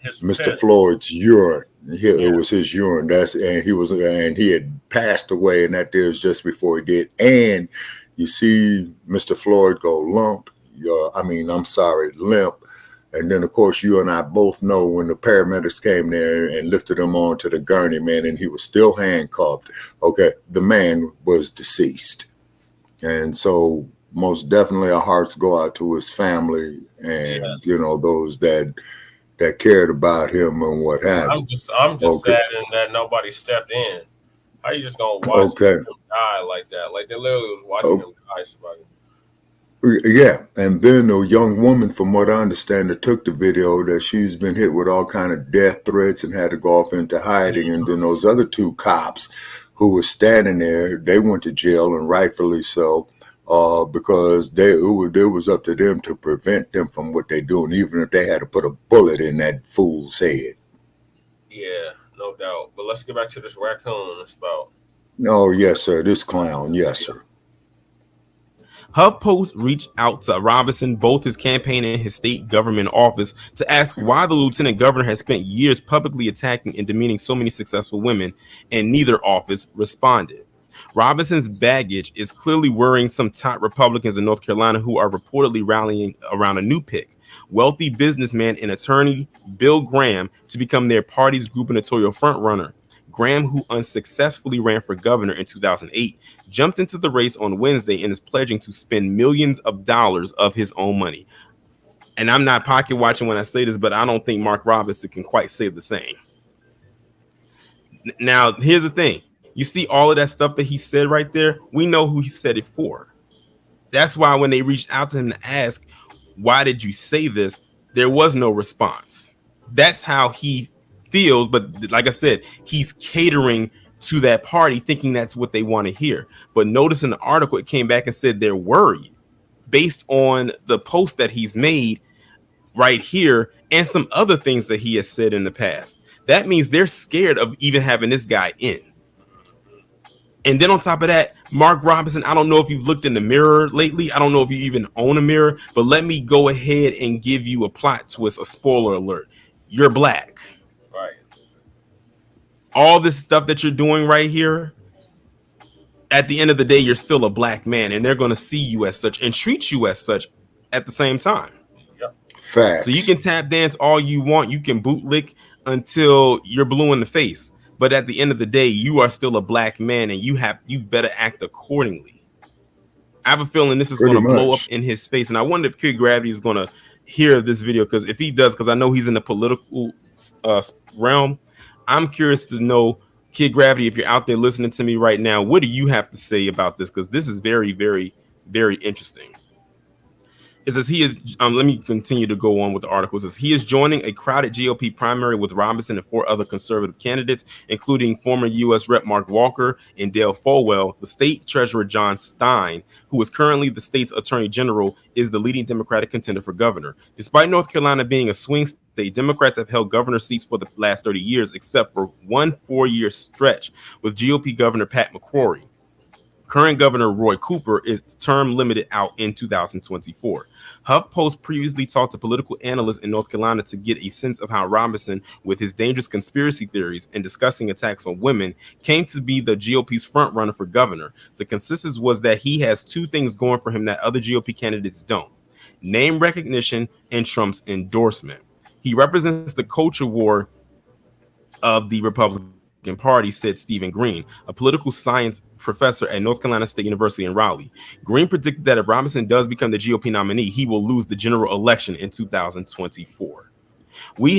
[SPEAKER 4] Mr. Floyd's urine. It was his urine. And he had passed away, and that was just before he did. And you see Mr. Floyd go limp. And then, of course, you and I both know when the paramedics came there and lifted him onto the gurney, man, and he was still handcuffed. Okay, the man was deceased. And so most definitely our hearts go out to his family and, those that cared about him and what have you.
[SPEAKER 3] I'm just saddened that nobody stepped in. How you just going to watch him die like that? Like they literally was watching him die, somebody.
[SPEAKER 4] Yeah, and then a young woman, from what I understand, that took the video, that she's been hit with all kind of death threats and had to go off into hiding. And then those other two cops who were standing there, they went to jail, and rightfully so, because it was up to them to prevent them from what they're doing, even if they had to put a bullet in that fool's head.
[SPEAKER 3] Yeah, no doubt. But let's get back to this raccoon and spout.
[SPEAKER 4] Oh, yes, sir. This clown. Yes, sir.
[SPEAKER 8] HuffPost reached out to Robinson, both his campaign and his state government office, to ask why the lieutenant governor has spent years publicly attacking and demeaning so many successful women, and neither office responded. Robinson's baggage is clearly worrying some top Republicans in North Carolina who are reportedly rallying around a new pick, wealthy businessman and attorney Bill Graham, to become their party's gubernatorial frontrunner. Graham, who unsuccessfully ran for governor in 2008, jumped into the race on Wednesday and is pledging to spend millions of dollars of his own money. And I'm not pocket watching when I say this, but I don't think Mark Robinson can quite say the same. Now, here's the thing. You see all of that stuff that he said right there? We know who he said it for. That's why when they reached out to him to ask, why did you say this? There was no response. That's how he feels, but like I said, he's catering to that party, thinking that's what they want to hear. But notice in the article, it came back and said they're worried. based on the post that he's made right here and some other things that he has said in the past. That means they're scared of even having this guy in. And then on top of that, Mark Robinson, I don't know if you've looked in the mirror lately. I don't know if you even own a mirror, but let me go ahead and give you a plot twist, a spoiler alert. You're black.
[SPEAKER 3] Right.
[SPEAKER 8] All this stuff that you're doing right here, at the end of the day, you're still a black man, and they're going to see you as such and treat you as such at the same time.
[SPEAKER 3] Yep.
[SPEAKER 4] Facts.
[SPEAKER 8] So you can tap dance all you want. You can bootlick until you're blue in the face. But at the end of the day, you are still a black man, and you better act accordingly. I have a feeling this is going to blow up in his face, and I wonder if Kid Gravity is going to hear this video, because if he does, because I know he's in the political realm, I'm curious to know, Kid Gravity, if you're out there listening to me right now, what do you have to say about this? Because this is very, very, very interesting. It says he is, let me continue to go on with the article. It says he is joining a crowded GOP primary with Robinson and 4 other conservative candidates, including former U.S. Rep. Mark Walker and Dale Folwell. The state treasurer, John Stein, who is currently the state's attorney general, is the leading Democratic contender for governor. Despite North Carolina being a swing state, Democrats have held governor seats for the last 30 years, except for one 4-year stretch with GOP Governor Pat McCrory. Current Governor Roy Cooper is term limited out in 2024. HuffPost previously talked to political analysts in North Carolina to get a sense of how Robinson, with his dangerous conspiracy theories and discussing attacks on women, came to be the GOP's frontrunner for governor. The consensus was that he has 2 things going for him that other GOP candidates don't: name recognition and Trump's endorsement. He represents the culture war of the Republican Party, said Stephen Green, a political science professor at North Carolina State University in Raleigh. Green predicted that if Robinson does become the GOP nominee, he will lose the general election in 2024. We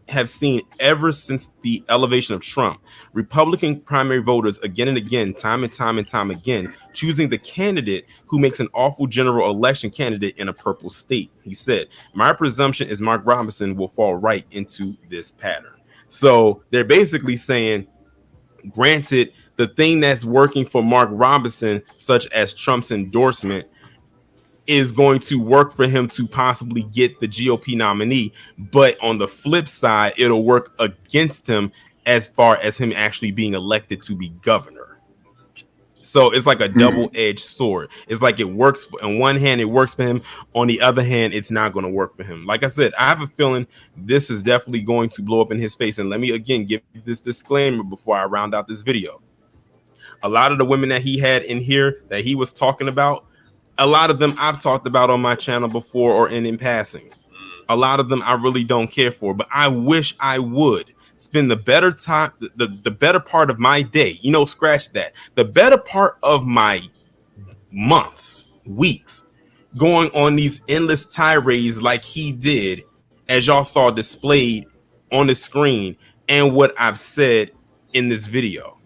[SPEAKER 8] have seen ever since the elevation of Trump, Republican primary voters again and again, time and time again, choosing the candidate who makes an awful general election candidate in a purple state. He said, "My presumption is Mark Robinson will fall right into this pattern." So they're basically saying, granted, the thing that's working for Mark Robinson, such as Trump's endorsement, is going to work for him to possibly get the GOP nominee. But on the flip side, it'll work against him as far as him actually being elected to be governor. So it's like a double-edged sword. It's like it works on one hand, it works for him. On the other hand, it's not going to work for him. Like I said, I have a feeling this is definitely going to blow up in his face. And let me again give this disclaimer before I round out this video. A lot of the women that he had in here that he was talking about, a lot of them I've talked about on my channel before or in passing. A lot of them I really don't care for, but I wish I would spend the better time, the better part of my day, scratch that, the better part of my months, weeks, going on these endless tirades like he did, as y'all saw displayed on the screen, and what I've said in this video.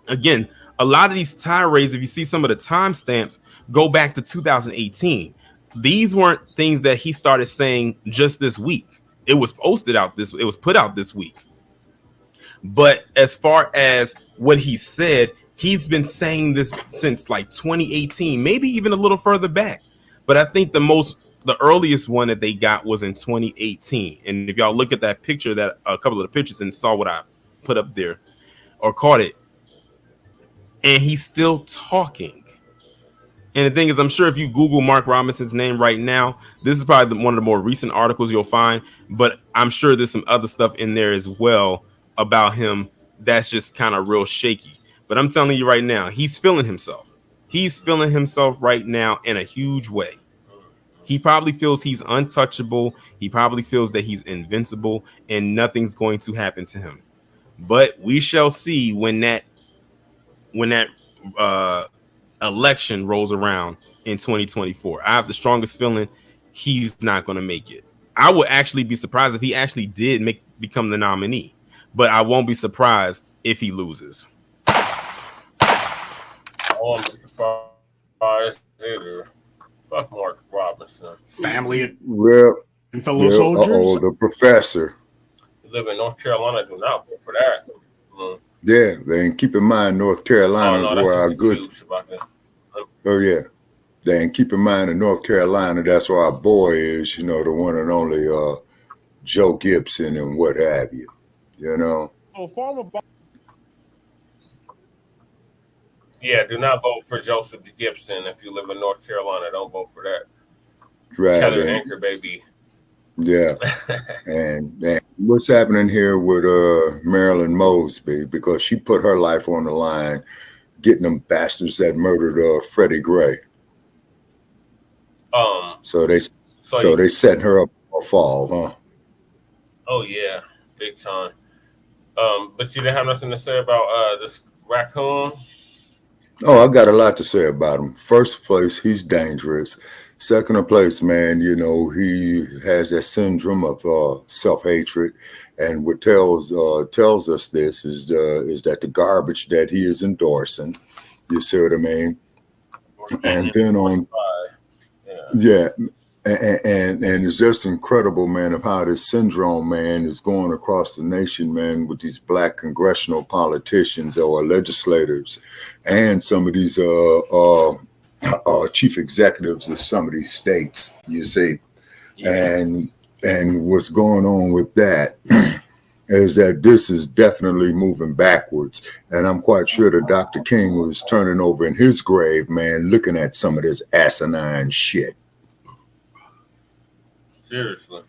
[SPEAKER 8] Again, a lot of these tirades, if you see some of the timestamps, go back to 2018. These weren't things that he started saying just this week. It was put out this week. But as far as what he said, he's been saying this since like 2018, maybe even a little further back. But I think the earliest one that they got was in 2018. And if y'all look at that picture, that a couple of the pictures, and saw what I put up there or caught it, and he's still talking. And the thing is, I'm sure if you Google Mark Robinson's name right now, this is probably one of the more recent articles you'll find, but I'm sure there's some other stuff in there as well about him that's just kind of real shaky. But I'm telling you right now, he's feeling himself. He's feeling himself right now in a huge way. He probably feels he's untouchable. He probably feels that he's invincible and nothing's going to happen to him. But we shall see when that election rolls around in 2024. I have the strongest feeling he's not going to make it. I would actually be surprised if he actually did become the nominee, but I won't be surprised if he loses.
[SPEAKER 3] I won't be surprised either. Fuck Mark Robinson.
[SPEAKER 9] Family
[SPEAKER 4] and
[SPEAKER 9] fellow soldiers.
[SPEAKER 4] The professor.
[SPEAKER 3] You live in North Carolina, do not vote for that.
[SPEAKER 4] Yeah, and keep in mind, North Carolina is where our good. Oh yeah, Then keep in mind in North Carolina, that's where our boy is, the one and only Joe Gibson and what have you,
[SPEAKER 9] So former.
[SPEAKER 3] Yeah, do not vote for Joseph Gibson if you live in North Carolina. Don't vote for that.
[SPEAKER 4] Right.
[SPEAKER 3] Cheddar Anchor, baby.
[SPEAKER 4] Yeah. and what's happening here with Marilyn Mosby, because she put her life on the line getting them bastards that murdered Freddie Gray. So they setting her up for a fall, huh?
[SPEAKER 3] Oh yeah, big time. But you didn't have nothing to say about this raccoon?
[SPEAKER 4] Oh, I got a lot to say about him. First place, he's dangerous. Second place, man, he has that syndrome of self-hatred, and what tells us this is that the garbage that he is endorsing, you see what I mean? And then on, yeah. And it's just incredible, man, of how this syndrome, man, is going across the nation, man, with these black congressional politicians or legislators and some of these chief executives of some of these states, you see. Yeah. And what's going on with that is that this is definitely moving backwards. And I'm quite sure that Dr. King was turning over in his grave, man, looking at some of this asinine shit.
[SPEAKER 3] Seriously.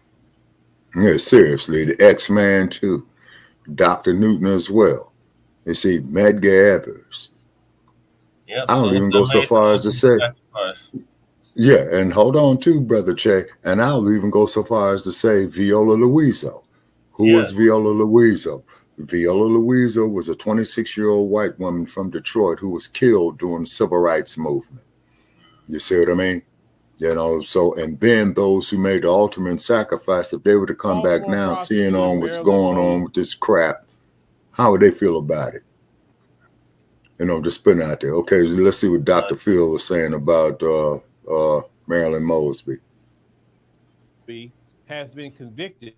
[SPEAKER 4] Yeah, seriously. The X-Man too. Dr. Newton as well. You see, Medgar Evers.
[SPEAKER 3] Yeah,
[SPEAKER 4] I don't even go so far as to say. Yeah, and hold on too, Brother Che. And I'll even go so far as to say Viola Luiso. Who was Viola Luiso? Viola Luiso was a 26-year-old white woman from Detroit who was killed during the Civil Rights Movement. You see what I mean? So, and then those who made the ultimate sacrifice, if they were to come back now, seeing on what's going on with this crap, how would they feel about it? Just putting it out there. Okay, so let's see what Dr. Phil was saying about Marilyn Mosby.
[SPEAKER 9] Has been convicted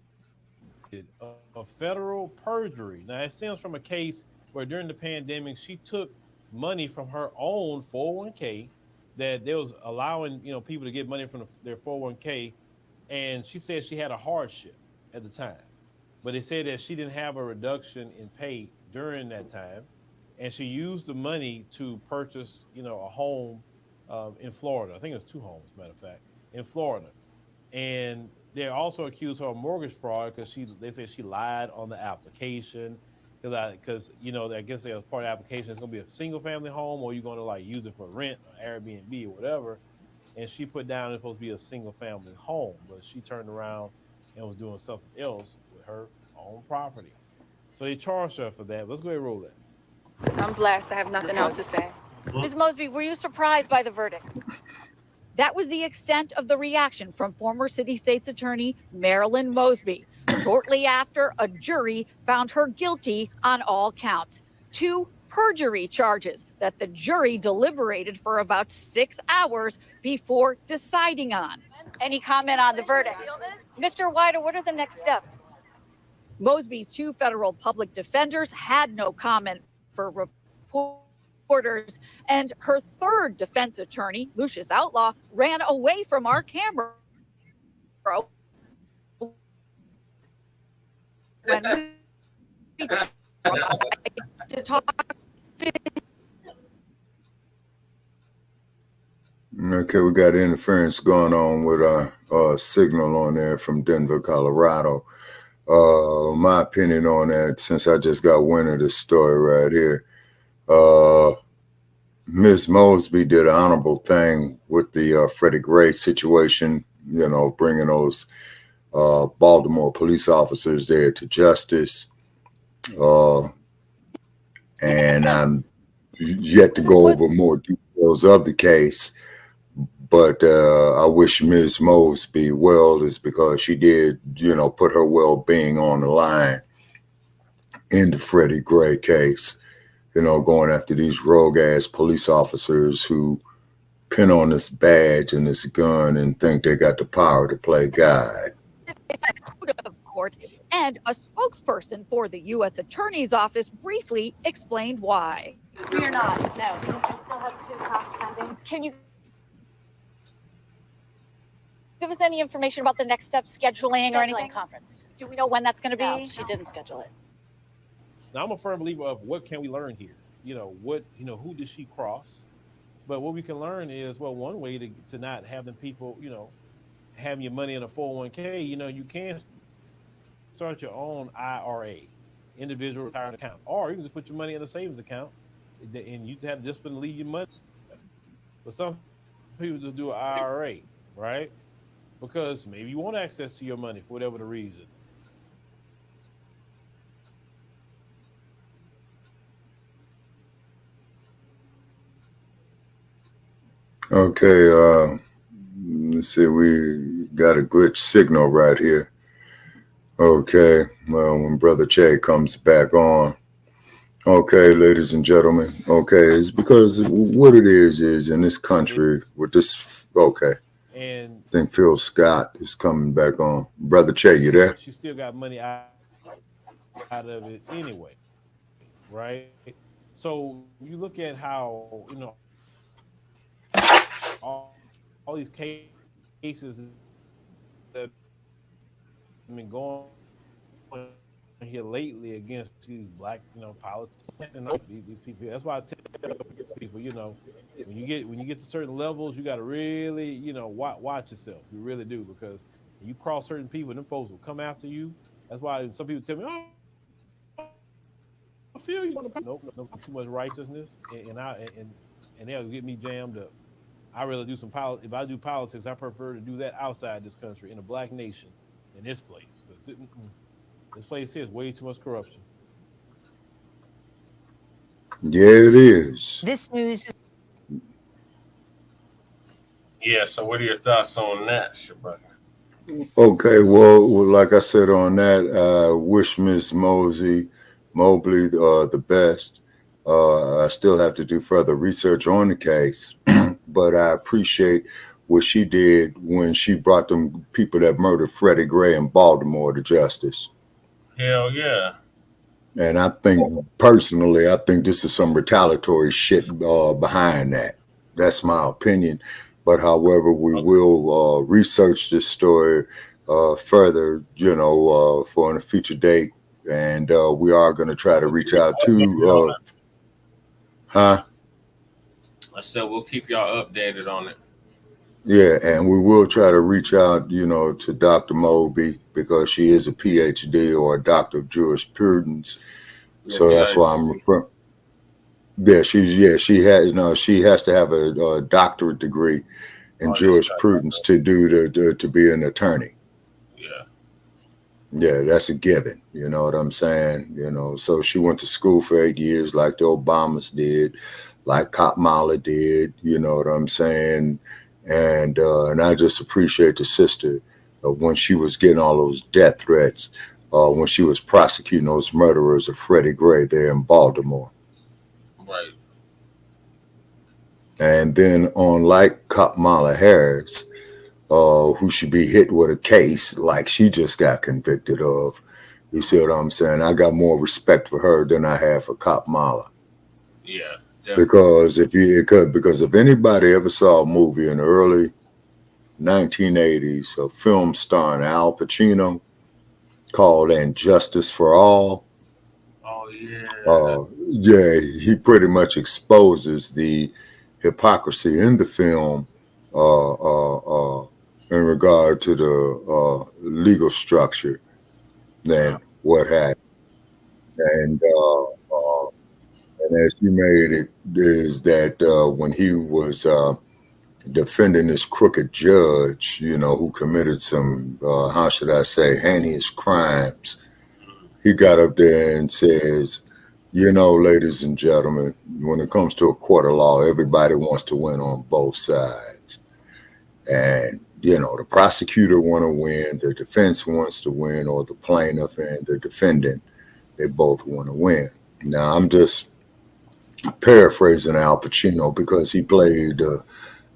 [SPEAKER 9] of federal perjury. Now, it stems from a case where during the pandemic, she took money from her own 401k that they was allowing, people to get money from their 401k. And she said she had a hardship at the time, but they said that she didn't have a reduction in pay during that time. And she used the money to purchase, a home in Florida. I think it was 2 homes, matter of fact, in Florida. And they also accused her of mortgage fraud because they said she lied on the application. Because I guess there was part of the application, it's going to be a single family home, or you're going to use it for rent or Airbnb or whatever. And she put down it's supposed to be a single family home, but she turned around and was doing something else with her own property. So they charged her for that. Let's go ahead and roll that.
[SPEAKER 10] I'm blessed. I have nothing else to say. Ms. Mosby, were you surprised by the verdict? That was the extent of the reaction from former City State's Attorney Marilyn Mosby, shortly after a jury found her guilty on all counts. 2 perjury charges that the jury deliberated for about 6 hours before deciding on. Any comment on the verdict? Mr. Wider, what are the next steps? Mosby's 2 federal public defenders had no comment for reporters, and her 3rd defense attorney, Lucius Outlaw, ran away from our camera when we to talk.
[SPEAKER 4] Okay, we got interference going on with our signal on there from Denver, Colorado. My opinion on that, since I just got wind of this story right here, Ms. Mosby did an honorable thing with the Freddie Gray situation, bringing those Baltimore police officers there to justice. And I'm yet to go over more details of the case, but I wish Ms. Mosby well, is because she did, put her well-being on the line in the Freddie Gray case, going after these rogue-ass police officers who pin on this badge and this gun and think they got the power to play God.
[SPEAKER 10] Of court, and a spokesperson for the U.S. Attorney's Office briefly explained why.
[SPEAKER 11] We are not. No, we still have 2 counts pending.
[SPEAKER 10] Can you give us any information about the next step, scheduling or anything?
[SPEAKER 11] Conference.
[SPEAKER 10] Do we know when that's going to be?
[SPEAKER 11] No, she didn't schedule it.
[SPEAKER 9] Now, I'm a firm believer of what can we learn here. Who did she cross? But what we can learn is, well, one way to not have them people, having your money in a 401k, you can start your own IRA, individual retirement account, or you can just put your money in a savings account, and you have discipline to leave your money. But some people just do an IRA, right? Because maybe you want access to your money for whatever the reason.
[SPEAKER 4] Okay, let's see, we got a glitch signal right here. Okay, well, when Brother Che comes back on. Okay, ladies and gentlemen. Okay, it's because what it is in this country with this, okay.
[SPEAKER 9] And
[SPEAKER 4] I think Phil Scott is coming back on. Brother Che, you there?
[SPEAKER 9] She still got money out of it anyway, right? So you look at how, all these cases that have been going here lately against these black, politicians and these people. That's why I tell people, when you get to certain levels, you got to really, watch yourself. You really do, because when you cross certain people, them folks will come after you. That's why some people tell me, "Oh, I feel you." Nope, too much righteousness, and they'll get me jammed up. I really do some politics. If I do politics, I prefer to do that outside this country, in a black nation, in this place. Because this place here is way too much corruption.
[SPEAKER 4] Yeah, it is.
[SPEAKER 11] This news.
[SPEAKER 3] Yeah, so what are your thoughts on that, Shabbat?
[SPEAKER 4] Okay, well, like I said on that, wish Miss Mobley the best. I still have to do further research on the case, but I appreciate what she did when she brought them people that murdered Freddie Gray in Baltimore to justice.
[SPEAKER 3] Hell yeah.
[SPEAKER 4] And I think, personally, this is some retaliatory shit behind that. That's my opinion. But however, we will research this story further, for a future date. And we are going to try to reach out to...
[SPEAKER 3] I said we'll keep y'all updated on it.
[SPEAKER 4] Yeah, and we will try to reach out, to Dr. Mosby, because she is a PhD or a doctor of jurisprudence. So that's why I'm referring. Yeah, she has to have a doctorate degree in jurisprudence to be an attorney. Yeah, that's a given. You know what I'm saying? So she went to school for 8 years, like the Obamas did, like Kamala did. You know what I'm saying? And I just appreciate the sister when she was getting all those death threats, when she was prosecuting those murderers of Freddie Gray there in Baltimore.
[SPEAKER 3] Right.
[SPEAKER 4] And then unlike Kamala Harris, who should be hit with a case like she just got convicted of. You see what I'm saying? I got more respect for her than I have for Kamala.
[SPEAKER 3] Yeah.
[SPEAKER 4] Because if anybody ever saw a movie in the early 1980s, a film starring Al Pacino called And Justice for All.
[SPEAKER 3] Oh yeah.
[SPEAKER 4] He pretty much exposes the hypocrisy in the film in regard to the legal structure than what happened. And as he made it, is that when he was defending this crooked judge, who committed some, how should I say, heinous crimes, he got up there and says, ladies and gentlemen, when it comes to a court of law, everybody wants to win on both sides. And, the prosecutor want to win, the defense wants to win, or the plaintiff and the defendant, they both want to win. Now, I'm just paraphrasing Al Pacino because he played the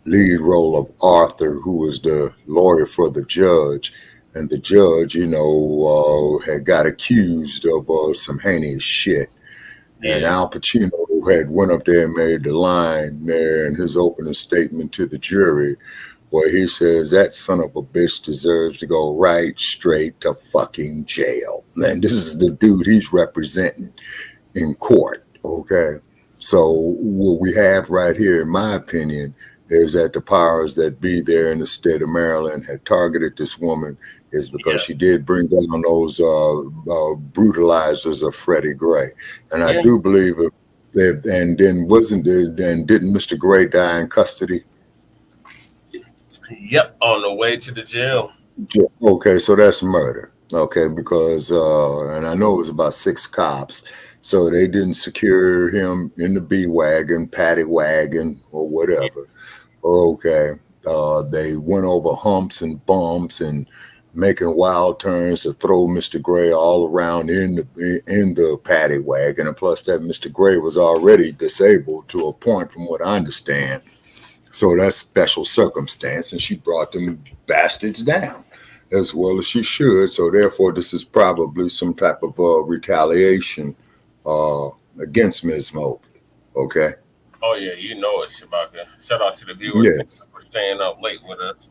[SPEAKER 4] lead role of Arthur, who was the lawyer for the judge. And the judge, had got accused of some heinous shit. Yeah. And Al Pacino had went up there and made the line there in his opening statement to the jury where he says that son of a bitch deserves to go right straight to fucking jail. And this is the dude he's representing in court, okay? So what we have right here, in my opinion, is that the powers that be there in the state of Maryland had targeted this woman is because she did bring down those brutalizers of Freddie Gray. And I do believe and then didn't Mr. Gray die in custody?
[SPEAKER 3] Yep, on the way to the jail.
[SPEAKER 4] Okay, so that's murder. Okay, because and I know it was about 6 cops, so they didn't secure him in the B wagon, paddy wagon, or whatever. Okay, they went over humps and bumps and making wild turns to throw Mr. Gray all around in the paddy wagon, and plus that Mr. Gray was already disabled to a point, from what I understand. So that's special circumstance, and she brought them bastards down as well as she should. So therefore, this is probably some type of retaliation against Ms. Mobley. Okay.
[SPEAKER 3] Oh yeah, you know it, Shabaka. Shout out to the viewers for staying up late with us.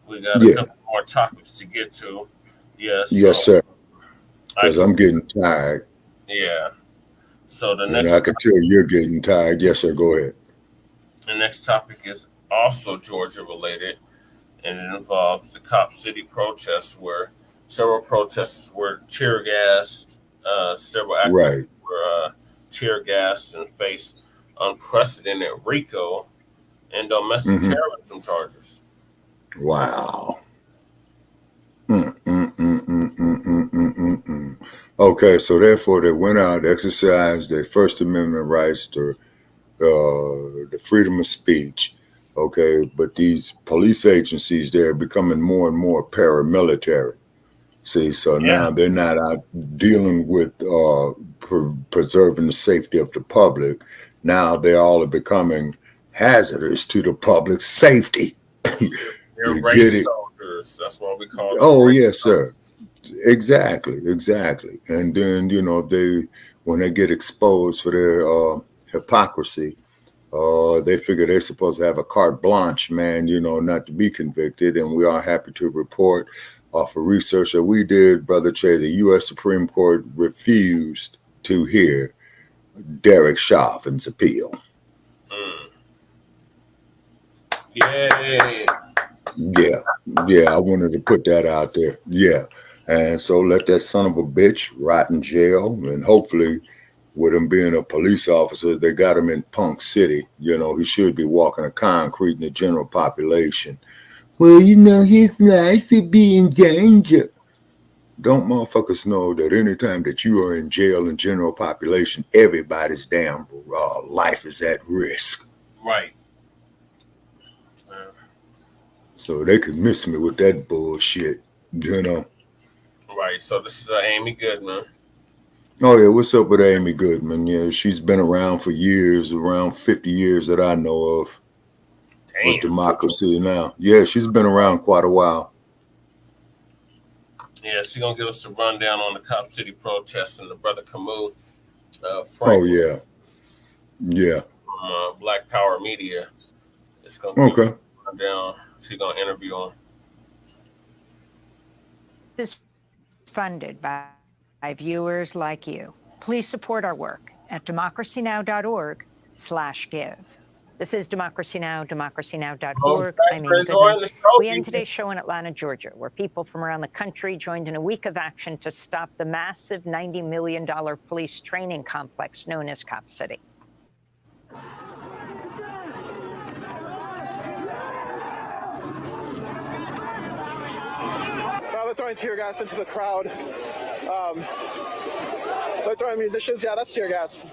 [SPEAKER 3] We got a couple more topics to get to. Yes.
[SPEAKER 4] Yes, sir. Because I'm getting tired.
[SPEAKER 3] Yeah. So the
[SPEAKER 4] next, and I can tell you're getting tired. Yes, sir. Go ahead.
[SPEAKER 3] The next topic is also Georgia related, and it involves the Cop City protests, where several protesters were tear gassed, several activists were tear gassed and faced unprecedented RICO and domestic terrorism charges.
[SPEAKER 4] Wow. Okay, so therefore they went out, exercised their First Amendment rights to the freedom of speech. Okay, but these police agencies, they're becoming more and more paramilitary. See, so now they're not out dealing with preserving the safety of the public. Now they all are becoming hazardous to the public's safety.
[SPEAKER 3] They're race soldiers. That's what we call them.
[SPEAKER 4] Oh, yes, sir. Exactly. And then, when they get exposed for their hypocrisy, they figure they're supposed to have a carte blanche, man, not to be convicted. And we are happy to report off of research that we did, Brother Che, the U.S. Supreme Court refused to hear Derek Chauvin's appeal.
[SPEAKER 3] Yay.
[SPEAKER 4] Yeah, I wanted to put that out there. Yeah. And so let that son of a bitch rot in jail, and hopefully with him being a police officer, they got him in Punk City. He should be walking a concrete in the general population. Well, his life would be in danger. Don't motherfuckers know that anytime that you are in jail in general population, everybody's damn life is at risk.
[SPEAKER 3] Right.
[SPEAKER 4] So they could miss me with that bullshit,
[SPEAKER 3] Right. So this is Amy Goodman.
[SPEAKER 4] Oh, yeah. What's up with Amy Goodman? Yeah, she's been around for years, around 50 years that I know of.
[SPEAKER 3] Damn.
[SPEAKER 4] With democracy now. Yeah, she's been around quite a while.
[SPEAKER 3] Yeah, she's going to give us a rundown on the Cop City protests and the Brother Camus.
[SPEAKER 4] Oh, yeah. Yeah.
[SPEAKER 3] From Black Power Media. It's going to give us a rundown. She's going to interview him.
[SPEAKER 11] This is funded by viewers like you. Please support our work at democracynow.org/give. This is Democracy Now!, democracynow.org. I'm Elizabeth. We end today's show in Atlanta, Georgia, where people from around the country joined in a week of action to stop the massive $90 million police training complex known as Cop City.
[SPEAKER 12] They're throwing tear gas into the crowd. They're throwing munitions. Yeah, that's tear gas.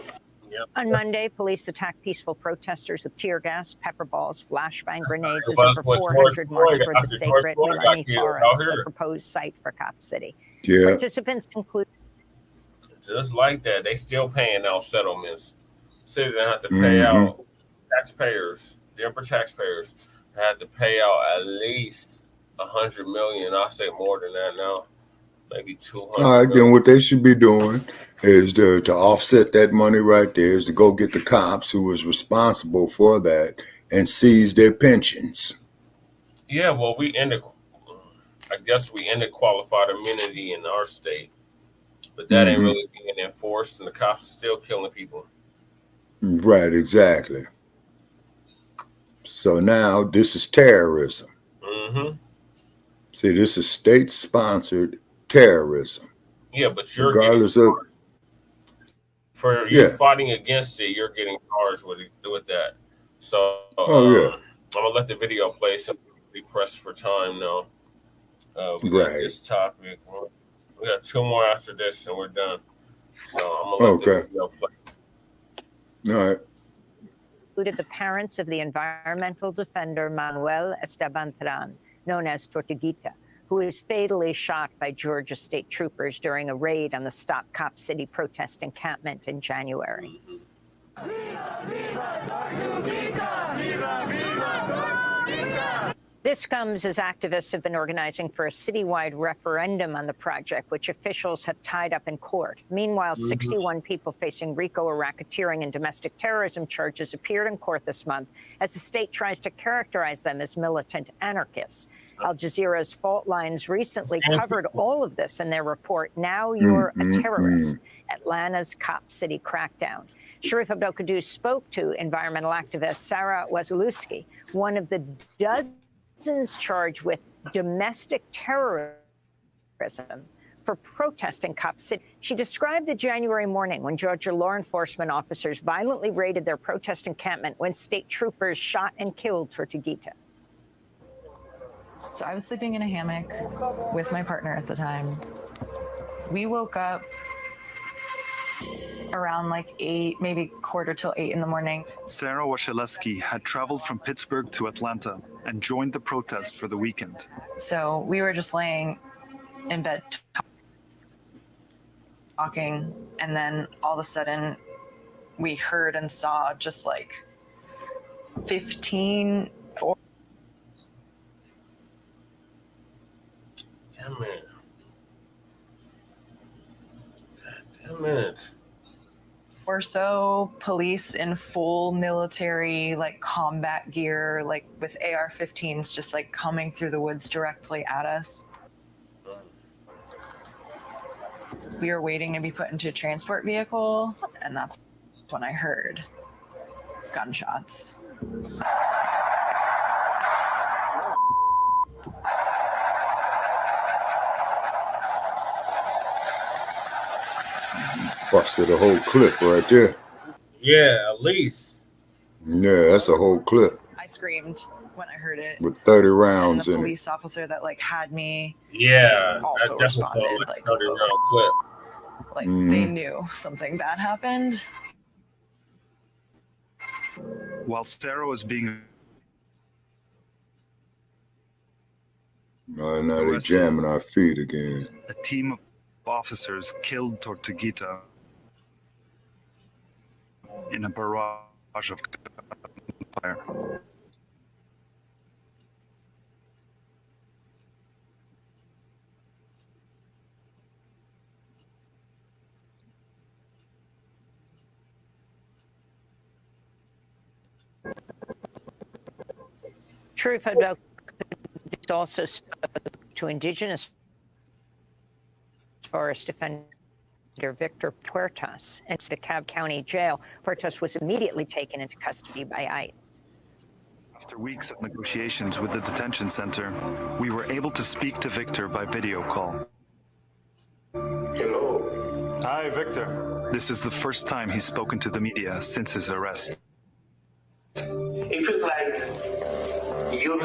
[SPEAKER 11] Yep. On Monday, police attacked peaceful protesters with tear gas, pepper balls, flashbang grenades as over 400 marched toward the sacred Milani Forest, the proposed site for Cop City.
[SPEAKER 4] Yeah.
[SPEAKER 11] Participants concluded.
[SPEAKER 3] Just like that, they still paying out settlements. City didn't have to pay out taxpayers, Denver taxpayers, had to pay out at least $100 million. I say more than that now, maybe 200.
[SPEAKER 4] All right, then what they should be doing is to offset that money right there is to go get the cops who was responsible for that and seize their pensions.
[SPEAKER 3] Yeah, well, I guess we ended qualified immunity in our state, but that ain't really being enforced, and the cops are still killing people.
[SPEAKER 4] Right, exactly. So now this is terrorism. See, this is state-sponsored terrorism.
[SPEAKER 3] Yeah, but you're
[SPEAKER 4] regardless
[SPEAKER 3] getting
[SPEAKER 4] of
[SPEAKER 3] for you fighting against it, you're getting charged with that. So I'm gonna let the video play. So we pressed for time now. We got this topic. We got 2 more after this, and we're done. So I'm gonna let the video play.
[SPEAKER 4] All right.
[SPEAKER 11] Included the parents of the environmental defender Manuel Esteban Terán, known as Tortuguita, who was fatally shot by Georgia state troopers during a raid on the Stop Cop City protest encampment in January. This comes as activists have been organizing for a citywide referendum on the project, which officials have tied up in court. Meanwhile, 61 people facing RICO or racketeering and domestic terrorism charges appeared in court this month as the state tries to characterize them as militant anarchists. Al Jazeera's Fault Lines recently covered all of this in their report, Now You're a Terrorist, Atlanta's Cop City Crackdown. Sharif Abdel-Qaddous spoke to environmental activist Sarah Wasilewski, one of the dozens charged with domestic terrorism for protesting Cop City. She described the January morning when Georgia law enforcement officers violently raided their protest encampment when state troopers shot and killed Tortuguita.
[SPEAKER 13] So I was sleeping in a hammock with my partner at the time. We woke up around like 8, maybe 7:45 in the morning.
[SPEAKER 14] Sarah Wasilewski had traveled from Pittsburgh to Atlanta and joined the protest for the weekend.
[SPEAKER 13] So we were just laying in bed talking, and then all of a sudden we heard and saw just like 15 or
[SPEAKER 3] 10 minutes.
[SPEAKER 13] Or so police in full military, like combat gear, like with AR-15s, just like coming through the woods directly at us. We were waiting to be put into a transport vehicle, and that's when I heard gunshots.
[SPEAKER 4] Busted a whole clip right there.
[SPEAKER 3] Yeah, at least.
[SPEAKER 4] Yeah, that's a whole clip.
[SPEAKER 13] I screamed when I heard it.
[SPEAKER 4] With 30 rounds
[SPEAKER 13] and the
[SPEAKER 4] in
[SPEAKER 13] police officer that like had me.
[SPEAKER 3] Yeah,
[SPEAKER 13] also
[SPEAKER 3] that definitely
[SPEAKER 13] responded
[SPEAKER 3] like 30 round clip.
[SPEAKER 13] Like they knew something bad happened.
[SPEAKER 14] While Sarah was being
[SPEAKER 4] now they're jamming our feet again.
[SPEAKER 14] A team of officers killed Tortuguita in a barrage of gunfire.
[SPEAKER 11] Sharif Abdel-Qaddous also spoke to Indigenous forest defender Victor Puertas in DeKalb County Jail. Puertas was immediately taken into custody by ICE.
[SPEAKER 14] After weeks of negotiations with the detention center, we were able to speak to Victor by video call.
[SPEAKER 12] Hello.
[SPEAKER 14] Hi, Victor. This is the first time he's spoken to the media since his arrest.
[SPEAKER 12] It feels like you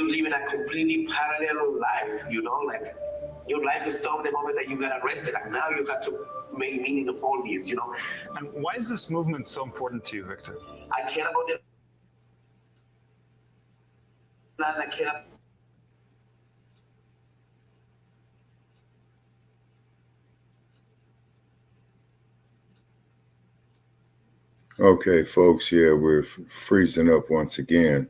[SPEAKER 12] live in a completely parallel life, you know, like your life is stopped the moment that you got arrested, and now you have to make meaning of all this, you know.
[SPEAKER 14] And why is this movement so important to you, Victor?
[SPEAKER 12] I care about the land, I care.
[SPEAKER 4] Okay, folks, yeah, we're freezing up once again.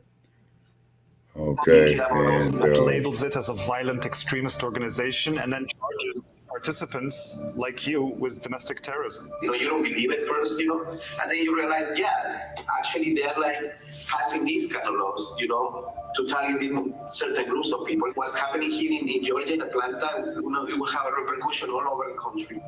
[SPEAKER 4] Okay, and
[SPEAKER 14] labels it as a violent extremist organization and then charges participants like you with domestic terrorism.
[SPEAKER 12] You don't believe it first, and then you realize, yeah, actually they're like passing these kind of laws, to target certain groups of people. What's happening here in Georgia, in Atlanta, it will have a repercussion all over the country.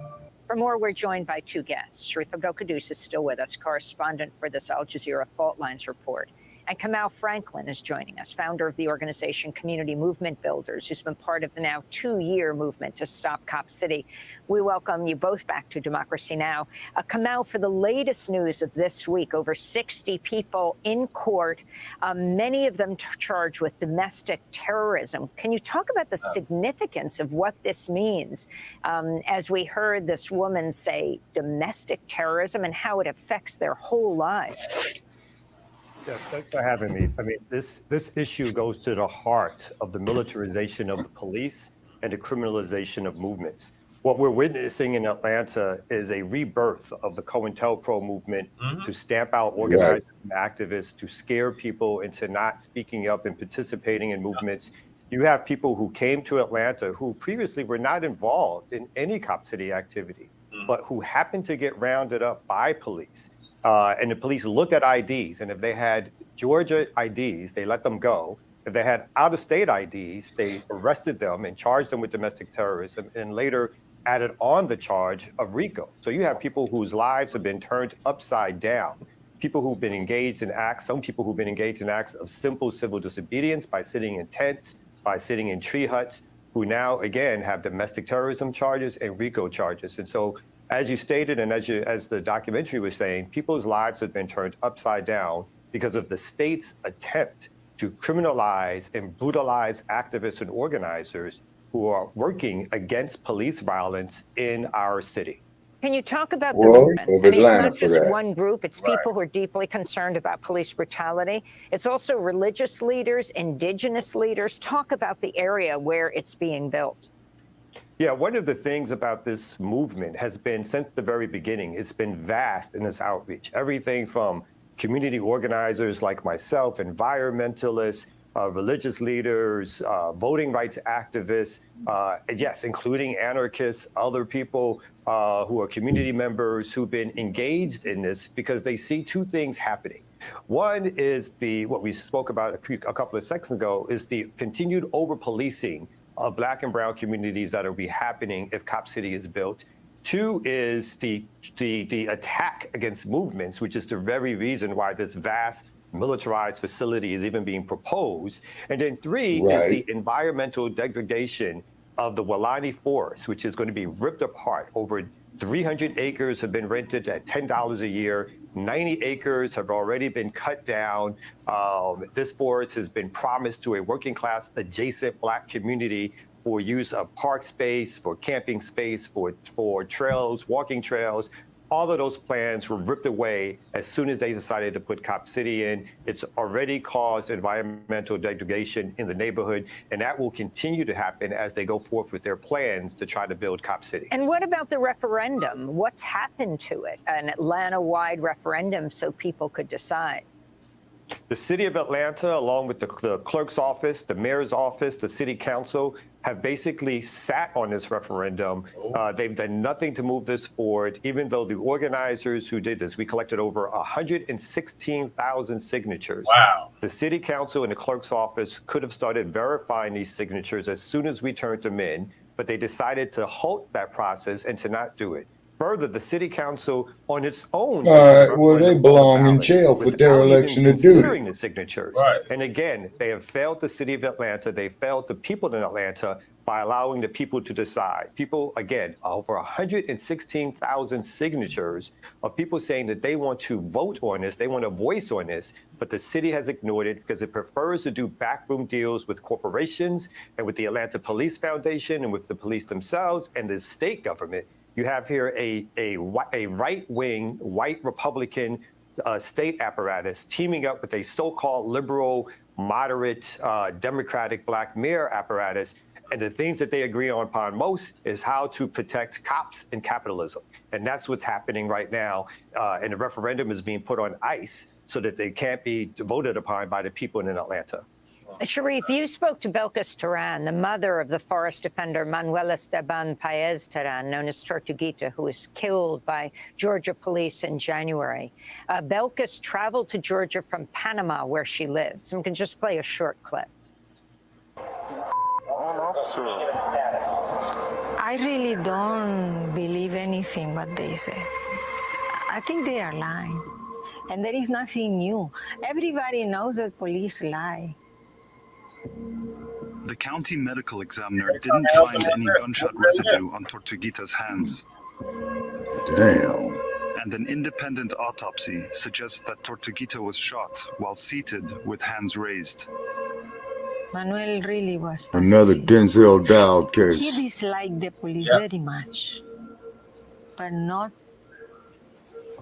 [SPEAKER 11] For more, we're joined by two guests. Sharifa Gokadous is still with us, correspondent for this Al Jazeera Fault Lines report. And Kamau Franklin is joining us, founder of the organization Community Movement Builders, who's been part of the now 2-year movement to stop Cop City. We welcome you both back to Democracy Now! Kamau, for the latest news of this week, over 60 people in court, many of them charged with domestic terrorism. Can you talk about the significance of what this means? As we heard this woman say, domestic terrorism and how it affects their whole lives.
[SPEAKER 15] Yeah, thanks for having me. I mean, this issue goes to the heart of the militarization of the police and the criminalization of movements. What we're witnessing in Atlanta is a rebirth of the COINTELPRO movement to stamp out organizers and activists, to scare people into not speaking up and participating in movements. You have people who came to Atlanta who previously were not involved in any Cop City activity, but who happened to get rounded up by police. And the police looked at IDs, and if they had Georgia IDs, they let them go. If they had out-of-state IDs, they arrested them and charged them with domestic terrorism, and later added on the charge of RICO. So you have people whose lives have been turned upside down, people who've been engaged in acts, some people who've been engaged in acts of simple civil disobedience by sitting in tents, by sitting in tree huts, who now, again, have domestic terrorism charges and RICO charges. And so, as you stated, and as the documentary was saying, people's lives have been turned upside down because of the state's attempt to criminalize and brutalize activists and organizers who are working against police violence in our city.
[SPEAKER 11] Can you talk about the movement? I mean, it's not just one group. It's
[SPEAKER 15] Right.
[SPEAKER 11] people who are deeply concerned about police brutality. It's also religious leaders, indigenous leaders. Talk about the area where it's being built.
[SPEAKER 15] Yeah, one of the things about this movement has been, since the very beginning, it's been vast in its outreach. Everything from community organizers like myself, environmentalists, religious leaders, voting rights activists, yes, including anarchists, other people who are community members who've been engaged in this because they see two things happening. One is what we spoke about a couple of seconds ago, is the continued over-policing of Black and brown communities that will be happening if Cop City is built. Two is the attack against movements, which is the very reason why this vast militarized facility is even being proposed. And then three is the environmental degradation of the Walani Forest, which is going to be ripped apart. Over 300 acres have been rented at $10 a year. 90 acres have already been cut down. This forest has been promised to a working class adjacent Black community for use of park space, for camping space, for trails, walking trails. All of those plans were ripped away as soon as they decided to put Cop City in. It's already caused environmental degradation in the neighborhood, and that will continue to happen as they go forth with their plans to try to build Cop City.
[SPEAKER 11] And what about the referendum? What's happened to it? An Atlanta-wide referendum so people could decide.
[SPEAKER 15] The city of Atlanta, along with the clerk's office, the mayor's office, the city council, have basically sat on this referendum. They've done nothing to move this forward, even though the organizers who did this, we collected over 116,000 signatures.
[SPEAKER 3] Wow.
[SPEAKER 15] The city council and the clerk's office could have started verifying these signatures as soon as we turned them in, but they decided to halt that process and to not do it. Further, the city council on its own.
[SPEAKER 4] All right, well, they belong in jail for dereliction of duty.
[SPEAKER 15] Considering the signatures.
[SPEAKER 3] Right.
[SPEAKER 15] And again, they have failed the city of Atlanta. They failed the people in Atlanta by allowing the people to decide. People, again, over 116,000 signatures of people saying that they want to vote on this, they want a voice on this, but the city has ignored it because it prefers to do backroom deals with corporations and with the Atlanta Police Foundation and with the police themselves and the state government. You have here a right-wing, white Republican state apparatus teaming up with a so-called liberal, moderate, Democratic Black mayor apparatus. And the things that they agree upon most is how to protect cops and capitalism. And that's what's happening right now. And the referendum is being put on ice so that they can't be voted upon by the people in Atlanta.
[SPEAKER 11] Sharif, you spoke to Belkis Tehran, the mother of the forest defender Manuel Esteban Paez Tehran, known as Tortuguita, who was killed by Georgia police in January. Belkis traveled to Georgia from Panama, where she lives. And we can just play a short clip.
[SPEAKER 16] I really don't believe anything what they say. I think they are lying. And there is nothing new. Everybody knows that police lie.
[SPEAKER 14] The county medical examiner didn't find any gunshot residue on Tortuguita's hands.
[SPEAKER 4] Damn.
[SPEAKER 14] And an independent autopsy suggests that Tortuguita was shot while seated with hands raised.
[SPEAKER 16] Manuel really was passive.
[SPEAKER 4] Another Denzel Dowd
[SPEAKER 16] He
[SPEAKER 4] case.
[SPEAKER 16] disliked the police very much, but not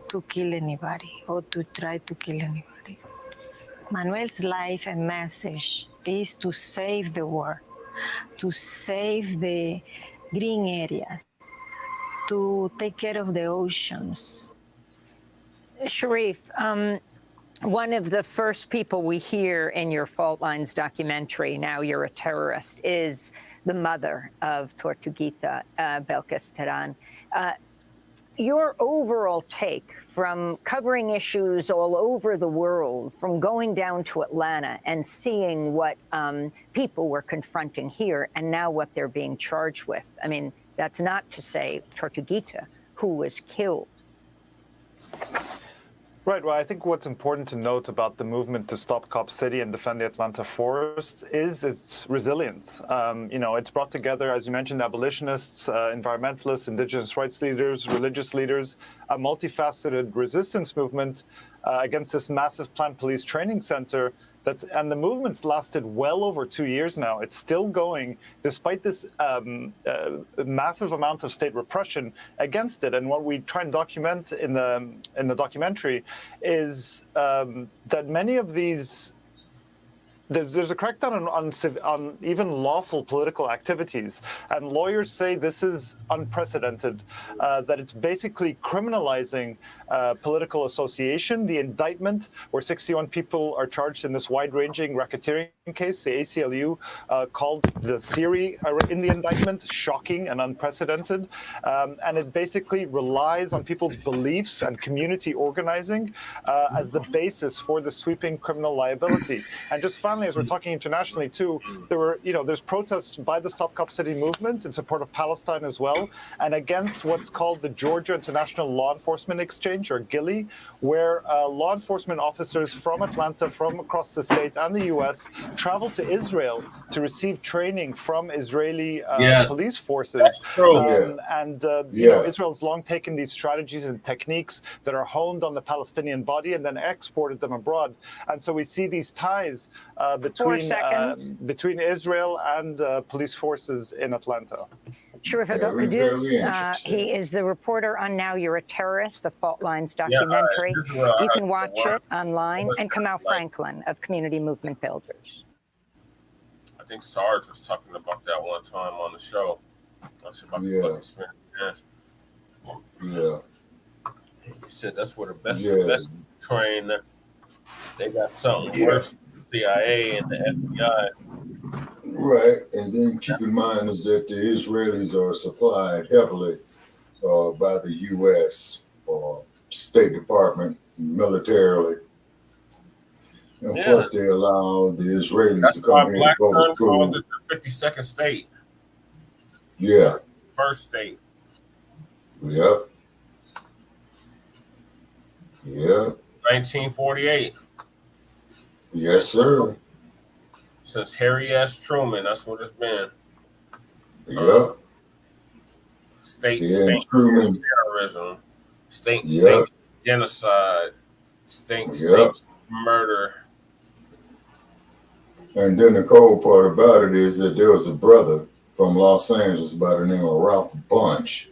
[SPEAKER 16] to kill anybody or to try to kill anybody. Manuel's life and message is to save the world, to save the green areas, to take care of the oceans.
[SPEAKER 11] Sharif, one of the first people we hear in your Fault Lines documentary, Now You're a Terrorist, is the mother of Tortuguita, Belkis Tehran. Your overall take from covering issues all over the world, from going down to Atlanta and seeing what people were confronting here and now what they're being charged with. I mean, that's not to say Tortuguita, who was killed.
[SPEAKER 17] Right. Well, I think what's important to note about the movement to stop Cop City and defend the Atlanta forest is its resilience. It's brought together, as you mentioned, abolitionists, environmentalists, indigenous rights leaders, religious leaders, a multifaceted resistance movement against this massive planned police training center. And the movement's lasted well over 2 years now. It's still going despite this massive amount of state repression against it. And what we try and document in the documentary is that many of these, there's a crackdown on even lawful political activities, and lawyers say this is unprecedented. That it's basically criminalizing political association. The indictment, where 61 people are charged in this wide-ranging racketeering case, the ACLU called the theory in the indictment shocking and unprecedented, and it basically relies on people's beliefs and community organizing as the basis for the sweeping criminal liability. And just finally, as we're talking internationally too, there's protests by the Stop Cop City movement in support of Palestine as well, and against what's called the Georgia International Law Enforcement Exchange, or GILEE, where law enforcement officers from Atlanta, from across the state and the U.S. travel to Israel to receive training from Israeli police forces.
[SPEAKER 3] That's true.
[SPEAKER 17] Israel's long taken these strategies and techniques that are honed on the Palestinian body and then exported them abroad. And so we see these ties between Israel and police forces in Atlanta.
[SPEAKER 11] Sharif Kudus, he is the reporter on Now You're a Terrorist, the Fault Lines documentary. You can watch it online. And Kamal Franklin of Community Movement Builders.
[SPEAKER 3] I think Sarge was talking about that one time on the show.
[SPEAKER 4] Yeah.
[SPEAKER 3] He said that's where the best train. They got something worse than the CIA and the FBI.
[SPEAKER 4] Right, and then keep in mind is that the Israelis are supplied heavily by the U.S. State Department militarily, and plus they allow the Israelis to come here and go to school.
[SPEAKER 3] That's why Black calls it the 52nd state.
[SPEAKER 4] Yeah.
[SPEAKER 3] First state.
[SPEAKER 4] Yep.
[SPEAKER 3] 1948.
[SPEAKER 4] Yes, sir.
[SPEAKER 3] Since Harry S. Truman, that's what it's been.
[SPEAKER 4] Yep.
[SPEAKER 3] State terrorism, state genocide, state murder.
[SPEAKER 4] And then the cold part about it is that there was a brother from Los Angeles by the name of Ralph Bunche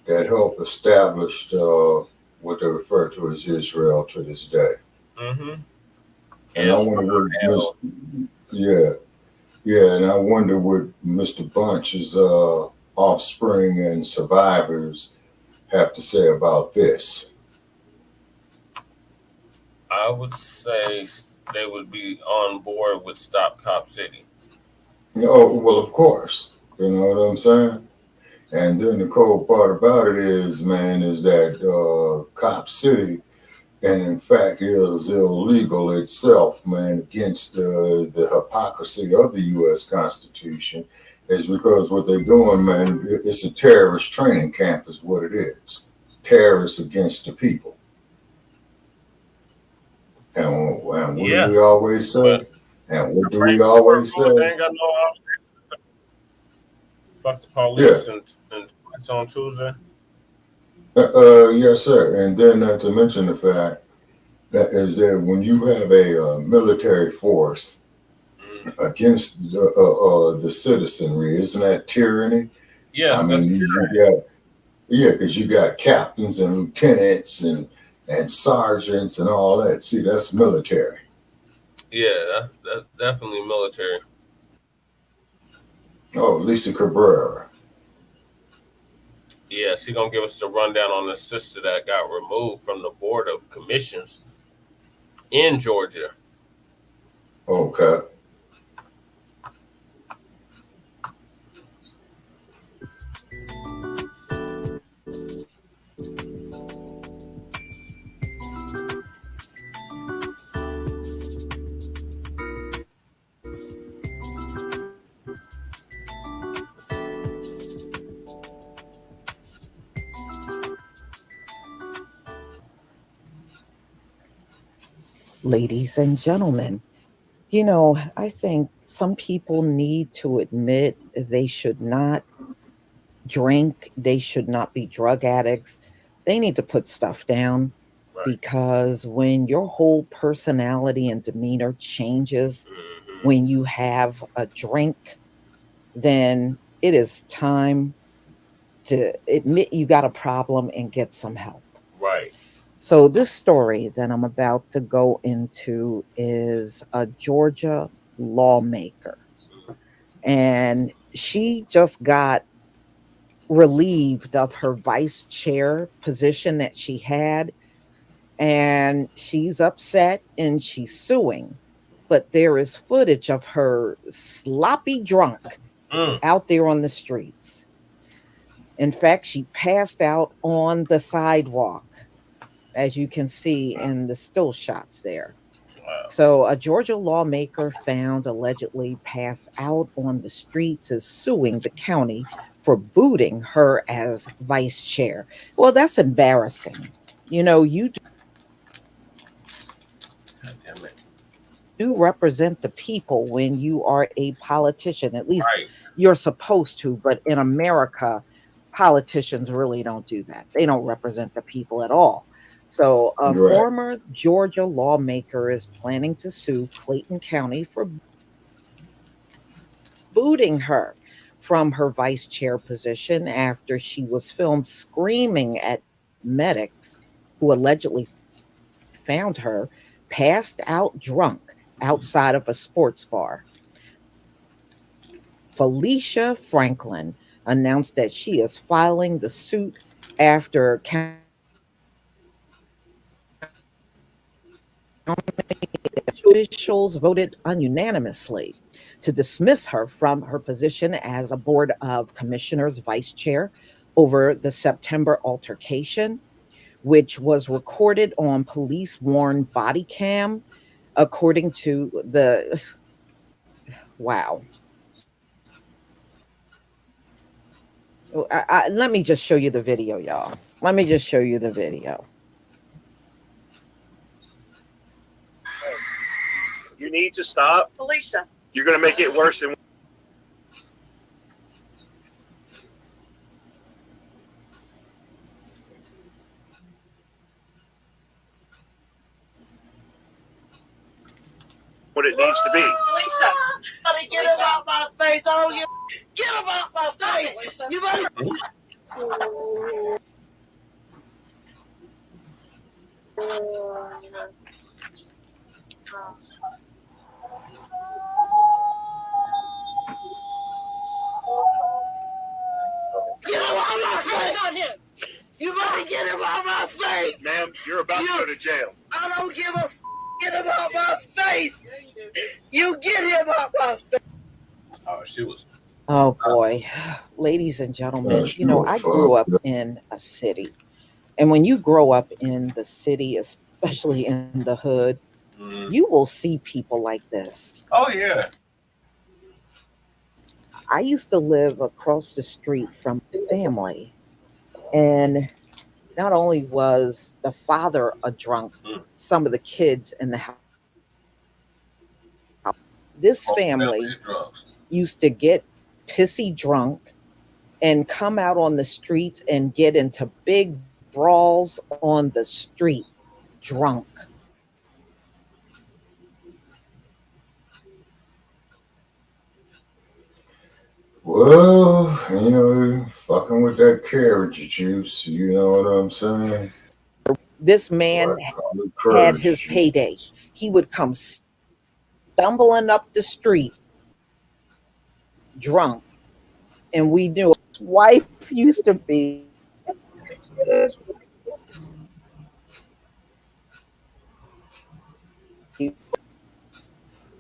[SPEAKER 4] that helped establish what they refer to as Israel to this day.
[SPEAKER 3] Mm-hmm.
[SPEAKER 4] And I wonder and I wonder what Mr. Bunche's offspring and survivors have to say about this.
[SPEAKER 3] I would say they would be on board with Stop Cop City.
[SPEAKER 4] Oh, well, of course. You know what I'm saying? And then the cold part about it is, man, is that Cop City, and in fact, is illegal itself, man, against the hypocrisy of the U.S. Constitution, is because what they're doing, man, it's a terrorist training camp is what it is. Terrorists against the people. And what do we always say? And what do we always say?
[SPEAKER 3] They ain't got no obligations. Fuck the police and it's on Tuesday.
[SPEAKER 4] Yes, sir. And then to mention the fact that is that when you have a military force against the citizenry, isn't that tyranny?
[SPEAKER 3] Yes,
[SPEAKER 4] I mean,
[SPEAKER 3] that's tyranny.
[SPEAKER 4] Because you got captains and lieutenants and sergeants and all that. See, that's military.
[SPEAKER 3] Yeah, that's definitely military.
[SPEAKER 4] Oh, Lisa Cabrera.
[SPEAKER 3] Yes, he's going to give us the rundown on the sister that got removed from the Board of Commissions in Georgia.
[SPEAKER 4] Okay.
[SPEAKER 18] Ladies and gentlemen, you know, I think some people need to admit they should not drink, they should not be drug addicts. They need to put stuff down because when your whole personality and demeanor changes when you have a drink, then it is time to admit you got a problem and get some help.
[SPEAKER 3] Right.
[SPEAKER 18] So this story that I'm about to go into is a Georgia lawmaker. And she just got relieved of her vice chair position that she had. And she's upset and she's suing. But there is footage of her sloppy drunk out there on the streets. In fact, she passed out on the sidewalk, as you can see in the still shots there.
[SPEAKER 3] Wow.
[SPEAKER 18] So a Georgia lawmaker found allegedly passed out on the streets is suing the county for booting her as vice chair. Well, that's embarrassing. You know, you do represent the people when you are a politician. At least you're supposed to, but in America, politicians really don't do that. They don't represent the people at all. So a former Georgia lawmaker is planning to sue Clayton County for booting her from her vice chair position after she was filmed screaming at medics who allegedly found her passed out drunk outside of a sports bar. Felicia Franklin announced that she is filing the suit after county officials voted unanimously to dismiss her from her position as a Board of Commissioners vice chair over the September altercation, which was recorded on police-worn body cam, according to the... Wow. Let me just show you the video, y'all. Let me just show you the video.
[SPEAKER 19] You need to stop.
[SPEAKER 20] Felicia.
[SPEAKER 19] You're going to make it worse than. What it needs to be.
[SPEAKER 20] Felicia.
[SPEAKER 2] Get him out my face. Oh, you get him out my face. You better. Get him out my face. You better get him out my face.
[SPEAKER 19] Ma'am, you're about to go to jail.
[SPEAKER 2] I don't give a Get him out my face! You get him out my face!
[SPEAKER 3] Oh, she was.
[SPEAKER 18] Oh boy, ladies and gentlemen, you know, I grew up in a city. And when you grow up in the city, especially in the hood, you will see people like this.
[SPEAKER 3] Oh, yeah.
[SPEAKER 18] I used to live across the street from family. And not only was the father a drunk, some of the kids in the house, this family used to get pissy drunk and come out on the streets and get into big brawls on the street drunk.
[SPEAKER 4] Well, you know, fucking with that carriage juice, you know what I'm saying?
[SPEAKER 18] This man had his payday. He would come stumbling up the street drunk. And we knew his wife used to be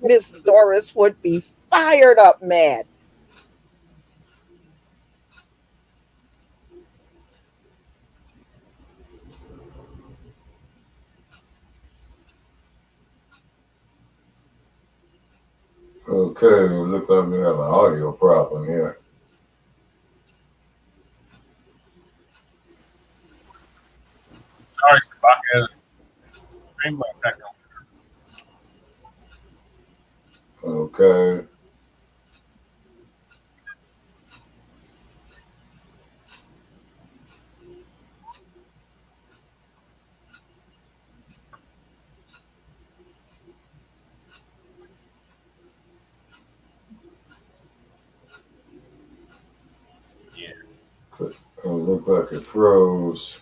[SPEAKER 18] Miss Doris would be fired up mad.
[SPEAKER 4] Okay, we look like we have an audio problem here.
[SPEAKER 3] Sorry, Shapiro.
[SPEAKER 4] Okay.
[SPEAKER 3] Yeah.
[SPEAKER 4] It looked like it froze.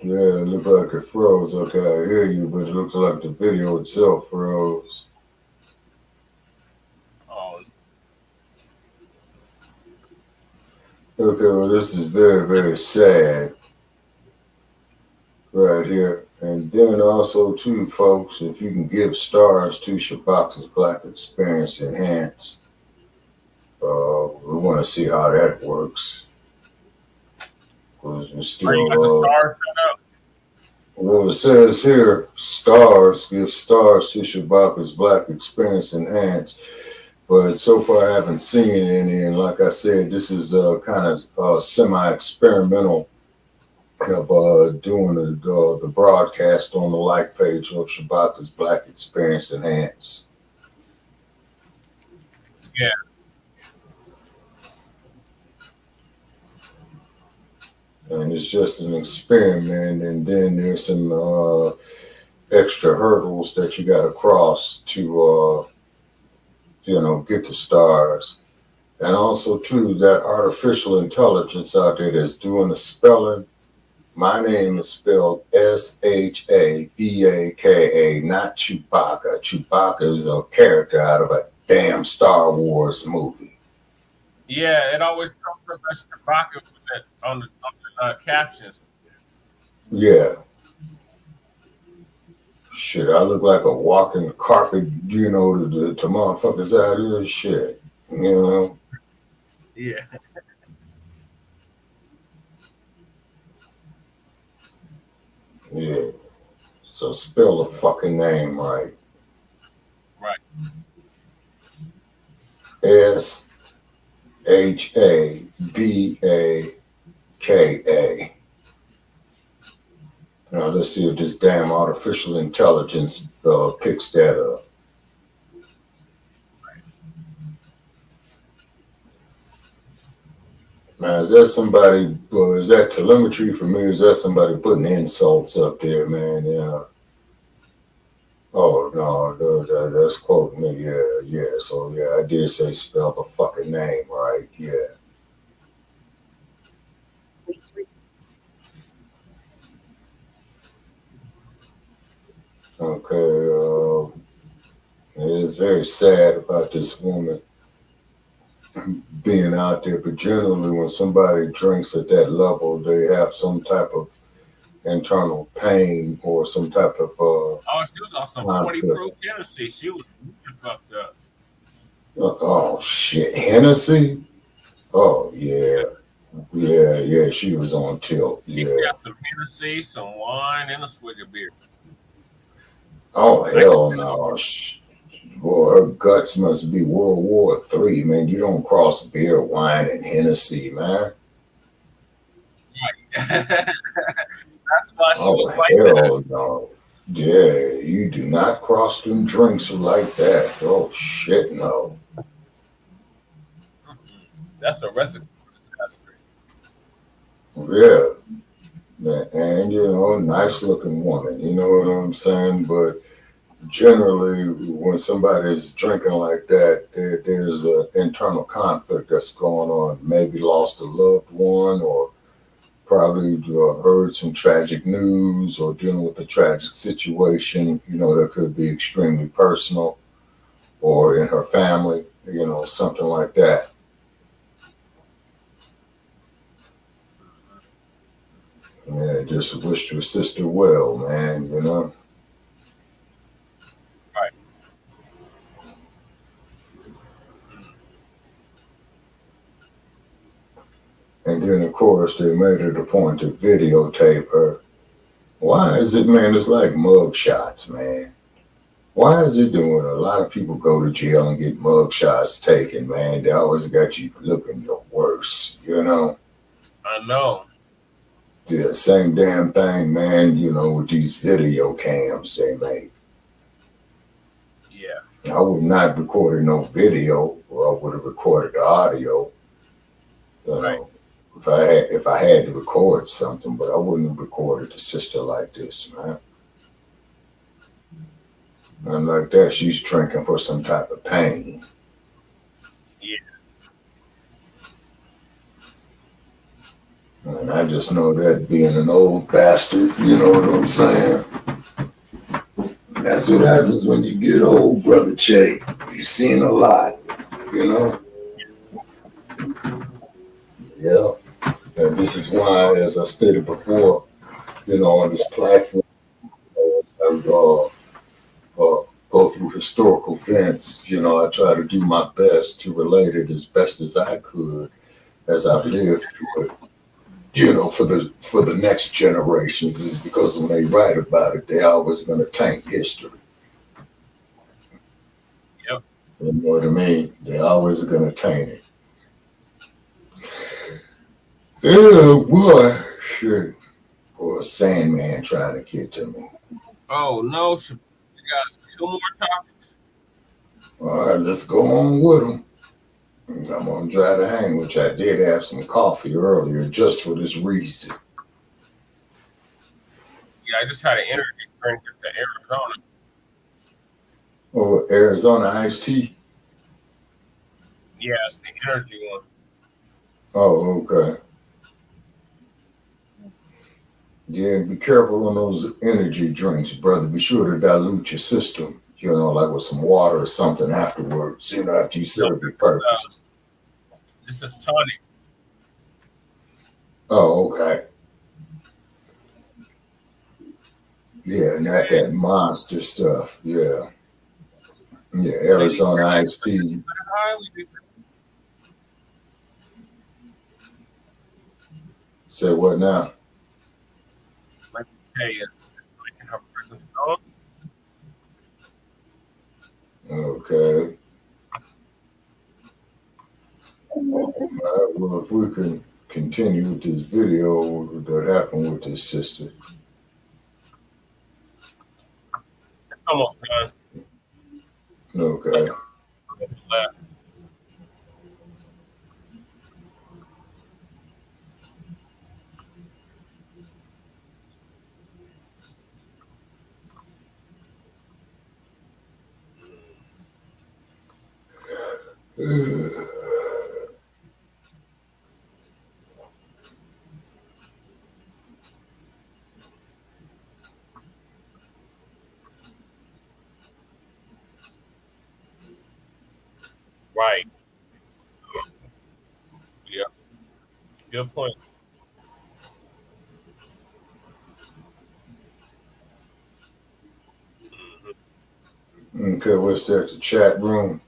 [SPEAKER 4] Yeah, it looked like it froze. Okay, I hear you, but it looks like the video itself froze.
[SPEAKER 3] Oh.
[SPEAKER 4] Okay, well, this is very, very sad right here. And then also, too, folks, if you can give stars to Shabaka's Black Experience Enhanced, we want to see how that works. Because we're still, well, it says here, stars, give stars to Shabaka's Black Experience Enhanced. But so far, I haven't seen any. And like I said, this is kind of semi-experimental of doing the broadcast on the like page of Shabaka's Black Experience Enhanced.
[SPEAKER 3] Yeah.
[SPEAKER 4] And it's just an experiment, and then there's some extra hurdles that you got to cross to, get the stars. And also, too, that artificial intelligence out there that's doing the spelling. My name is spelled Shabaka, not Chewbacca. Chewbacca is a character out of a damn Star Wars movie.
[SPEAKER 3] Yeah, it always comes up as Chewbacca with that on the captions.
[SPEAKER 4] Yeah. Shit, I look like a walking carpet, to motherfuckers out here. Shit,
[SPEAKER 3] Yeah.
[SPEAKER 4] Yeah. So spell the fucking name right.
[SPEAKER 3] Right.
[SPEAKER 4] Shabaka. Now let's see if this damn artificial intelligence picks that up. Now, is that somebody, is that telemetry for me? Is that somebody putting insults up there, man? Yeah. Oh, no, that's quoting me. Yeah. So, yeah, I did say spell the fucking name right. Yeah. Okay. It's very sad about this woman. being out there, but generally when somebody drinks at that level, they have some type of internal pain or some type of
[SPEAKER 3] oh, she was on some 40
[SPEAKER 4] conflict.
[SPEAKER 3] proof Hennessy. She was fucked up.
[SPEAKER 4] Oh shit, Hennessy? Oh yeah. Yeah, she was on tilt.
[SPEAKER 3] She
[SPEAKER 4] Yeah.
[SPEAKER 3] got some Hennessy, some wine, and a swig of beer.
[SPEAKER 4] Oh hell no. Boy, her guts must be World War III, man. You don't cross beer, wine, and Hennessy, man.
[SPEAKER 3] Right. That's why she was like
[SPEAKER 4] hell
[SPEAKER 3] that.
[SPEAKER 4] No. Yeah, you do not cross them drinks like that. Oh shit, no.
[SPEAKER 3] That's a recipe for disaster.
[SPEAKER 4] Yeah. And you know, nice looking woman, you know what I'm saying? But generally, when somebody's drinking like that, there's an internal conflict that's going on. Maybe lost a loved one, or probably heard some tragic news, or dealing with a tragic situation, you know, that could be extremely personal, or in her family, you know, something like that. Yeah, just wish your sister well, man, you know.
[SPEAKER 3] Right.
[SPEAKER 4] And then, of course, they made it a point to videotape her. Why is it, man? It's like mug shots, man. Why is it doing? A lot of people go to jail and get mug shots taken, man. They always got you looking your worst, you know?
[SPEAKER 3] I know.
[SPEAKER 4] The same damn thing, man, you know, with these video cams they make.
[SPEAKER 3] Yeah.
[SPEAKER 4] I would not have recorded no video, or I would have recorded the audio. You know, if I had to record something, but I wouldn't have recorded a sister like this, man. And like that, she's drinking for some type of pain.
[SPEAKER 3] Yeah.
[SPEAKER 4] And I just know that being an old bastard, you know what I'm saying? That's what happens when you get old, Brother Che. You've seen a lot, you know? Yeah. And this is why, as I stated before, you know, on this platform, I go through historical events. You know, I try to do my best to relate it as best as I could as I've lived through it. You know, for the next generations, is because when they write about it, they're always going to taint history.
[SPEAKER 3] Yep.
[SPEAKER 4] You know what I mean? They're always going to taint it. Yeah, boy, shit. Or a Sandman trying to get to me.
[SPEAKER 3] Oh no, we got 2 more topics.
[SPEAKER 4] All right, let's go on with them. I'm gonna try to hang, which I did have some coffee earlier just for this reason.
[SPEAKER 3] Yeah, I just had an energy drink to Arizona.
[SPEAKER 4] Oh, Arizona iced tea?
[SPEAKER 3] Yeah, it's the energy one.
[SPEAKER 4] Oh, okay. Yeah, be careful on those energy drinks, brother. Be sure to dilute your system, you know, like with some water or something afterwards, you know, after you serve your purpose.
[SPEAKER 3] This is tonic.
[SPEAKER 4] Oh, okay. Yeah, not that monster stuff. Yeah. Yeah, Arizona iced tea. Say what now?
[SPEAKER 3] Like you say, it's like in her presence dog.
[SPEAKER 4] Okay. Well, if we can continue with this video that happened with this sister.
[SPEAKER 3] It's almost done.
[SPEAKER 4] Okay.
[SPEAKER 3] Right. Good point.
[SPEAKER 4] Okay, what's that? The chat room.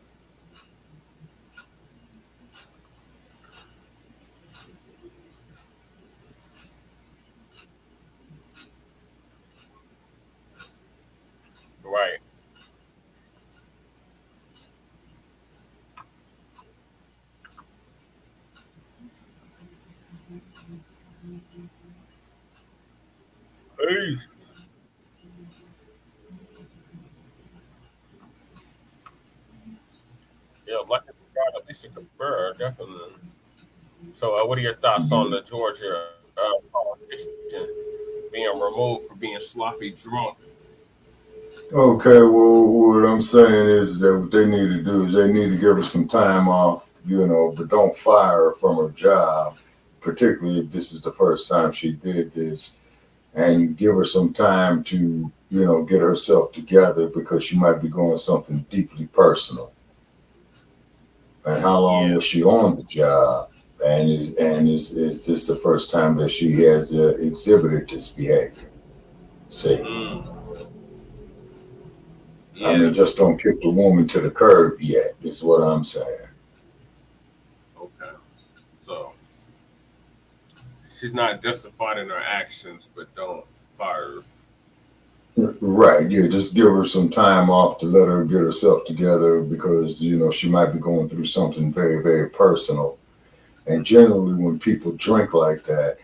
[SPEAKER 3] Right. Hey. Yeah, like at least a compare, definitely. So, what are your thoughts on the Georgia politician being removed for being sloppy drunk?
[SPEAKER 4] Okay, well, what I'm saying is that what they need to do is they need to give her some time off, but don't fire her from her job, particularly if this is the first time she did this, and give her some time to, get herself together because she might be going something deeply personal. And how long was she on the job? And is this the first time that she has exhibited this behavior? See, I mean, just don't kick the woman to the curb yet. Is what I'm saying.
[SPEAKER 3] Okay, so she's not justified in her actions, but don't fire her.
[SPEAKER 4] Right, yeah, just give her some time off to let her get herself together because, she might be going through something very, very personal. And generally when people drink like that,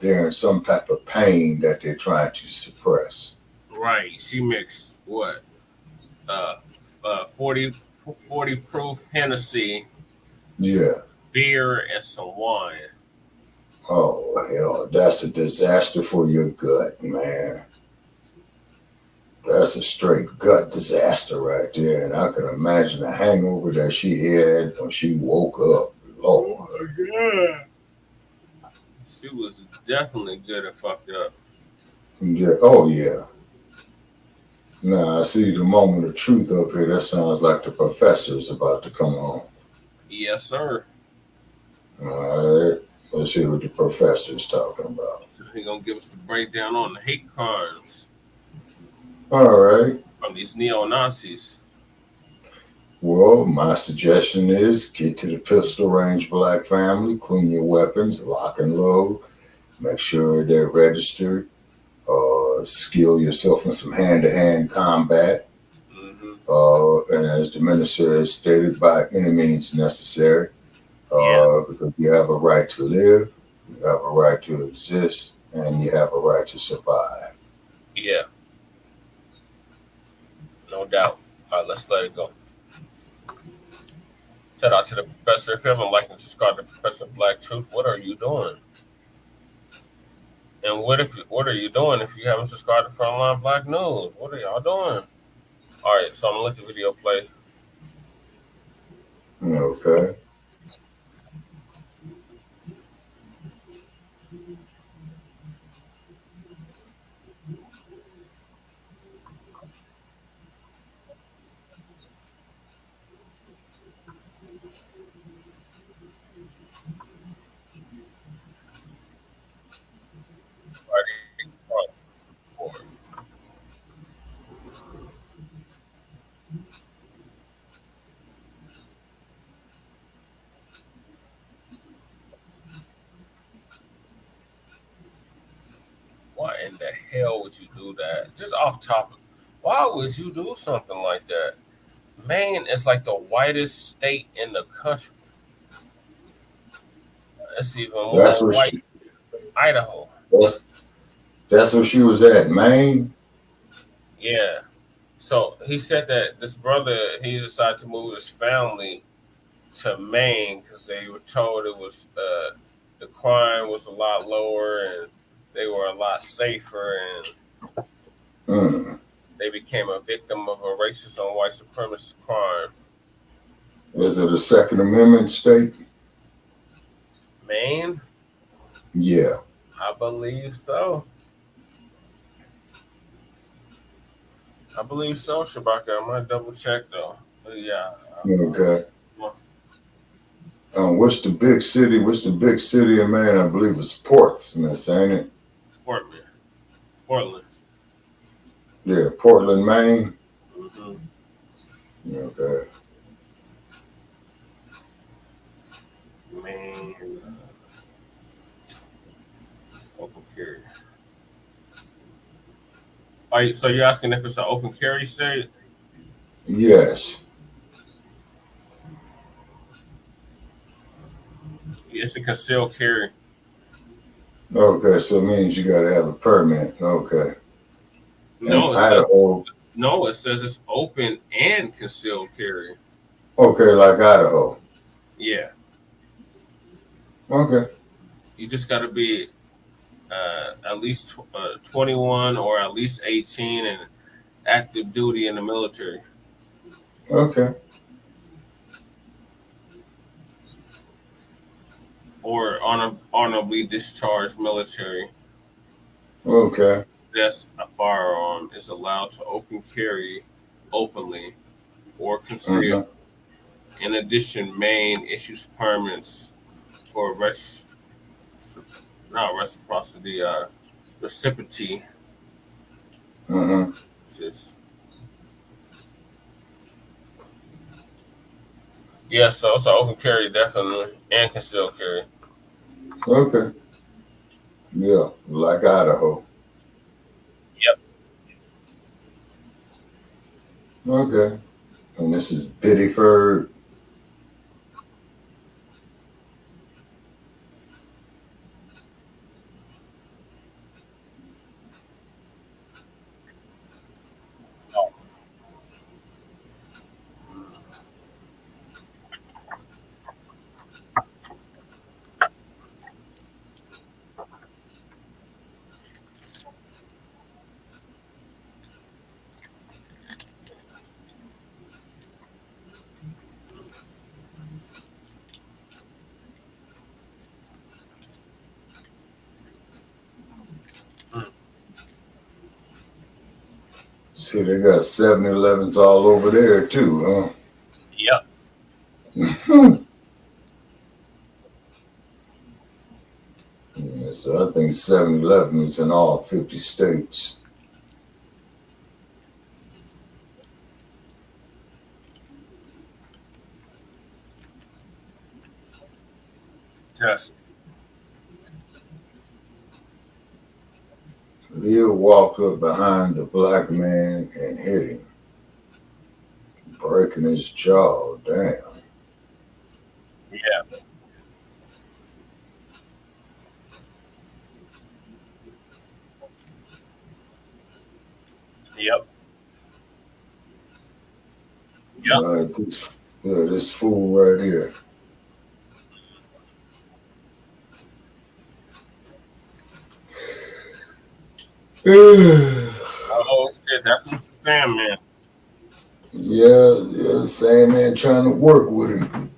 [SPEAKER 4] they're in some type of pain that they're trying to suppress.
[SPEAKER 3] Right, she mixed what? 40 proof Hennessy,
[SPEAKER 4] Yeah.
[SPEAKER 3] beer, and some wine.
[SPEAKER 4] Oh, hell, that's a disaster for your gut, man. That's a straight gut disaster right there. And I can imagine the hangover that she had when she woke up. Lord.
[SPEAKER 3] Oh, yeah. She was definitely good and fucked up.
[SPEAKER 4] Yeah. Oh, yeah. Now, I see the moment of truth up here. That sounds like the professor's about to come on.
[SPEAKER 3] Yes, sir.
[SPEAKER 4] All right. Let's hear what the professor's talking about.
[SPEAKER 3] So he's going to give us a breakdown on the hate crimes.
[SPEAKER 4] All right.
[SPEAKER 3] From these neo-Nazis.
[SPEAKER 4] Well, my suggestion is get to the pistol range, Black family, clean your weapons, lock and load, make sure they're registered, skill yourself in some hand-to-hand combat. And as the minister has stated, by any means necessary, because you have a right to live, you have a right to exist, and you have a right to survive.
[SPEAKER 3] Yeah. No doubt. All right, let's let it go. Shout out to the professor. If you haven't liked and subscribed to Professor Black Truth, what are you doing? And what are you doing if you haven't subscribed to Frontline Black News? What are y'all doing? All right, so I'm gonna let the video play.
[SPEAKER 4] Okay.
[SPEAKER 3] Why in the hell would you do that? Just off topic, why would you do something like that? Maine is like the whitest state in the country. That's even more white. Idaho.
[SPEAKER 4] That's where she was at, Maine.
[SPEAKER 3] Yeah. So he said that this brother, he decided to move his family to Maine because they were told it was the crime was a lot lower and they were a lot safer, and they became a victim of a racist and white supremacist crime.
[SPEAKER 4] Is it a Second Amendment state?
[SPEAKER 3] Maine?
[SPEAKER 4] Yeah.
[SPEAKER 3] I believe so. Shabaka. I might double check though. But yeah.
[SPEAKER 4] Okay. What's the big city? What's the big city in Maine? I believe it's Portsmouth, ain't it?
[SPEAKER 3] Portland.
[SPEAKER 4] Yeah, Portland, Maine.
[SPEAKER 3] Mm-hmm.
[SPEAKER 4] Okay.
[SPEAKER 3] Maine. Open carry. So you're asking if it's an open carry state?
[SPEAKER 4] Yes.
[SPEAKER 3] It's a concealed carry.
[SPEAKER 4] Okay, so it means you got to have a permit. Okay.
[SPEAKER 3] No,
[SPEAKER 4] Idaho.
[SPEAKER 3] No, it says it's open and concealed carry.
[SPEAKER 4] Okay, like Idaho.
[SPEAKER 3] Yeah.
[SPEAKER 4] Okay.
[SPEAKER 3] You just got to be at least 21 or at least 18 and active duty in the military.
[SPEAKER 4] Okay.
[SPEAKER 3] Or honorably discharged military.
[SPEAKER 4] Okay.
[SPEAKER 3] That's a firearm is allowed to open carry openly or conceal.
[SPEAKER 4] Mm-hmm.
[SPEAKER 3] In addition, Maine issues permits for reciprocity, reciprocity.
[SPEAKER 4] Mm-hmm.
[SPEAKER 3] Yeah, so it's an open carry definitely and concealed carry.
[SPEAKER 4] Okay. Yeah, like Idaho.
[SPEAKER 3] Yep.
[SPEAKER 4] Okay. And this is Biddeford. See, they got 7-Elevens all over there too, huh?
[SPEAKER 3] Yep.
[SPEAKER 4] Yeah, so I think 7-Eleven is in all 50 states.
[SPEAKER 3] Yes.
[SPEAKER 4] Leo walked up behind the black man and hit him, breaking his jaw. Damn.
[SPEAKER 3] Yeah. Yep.
[SPEAKER 4] Yep. This fool right here.
[SPEAKER 3] Oh shit, that's Mr. Sandman.
[SPEAKER 4] Yeah, Sandman trying to work with him.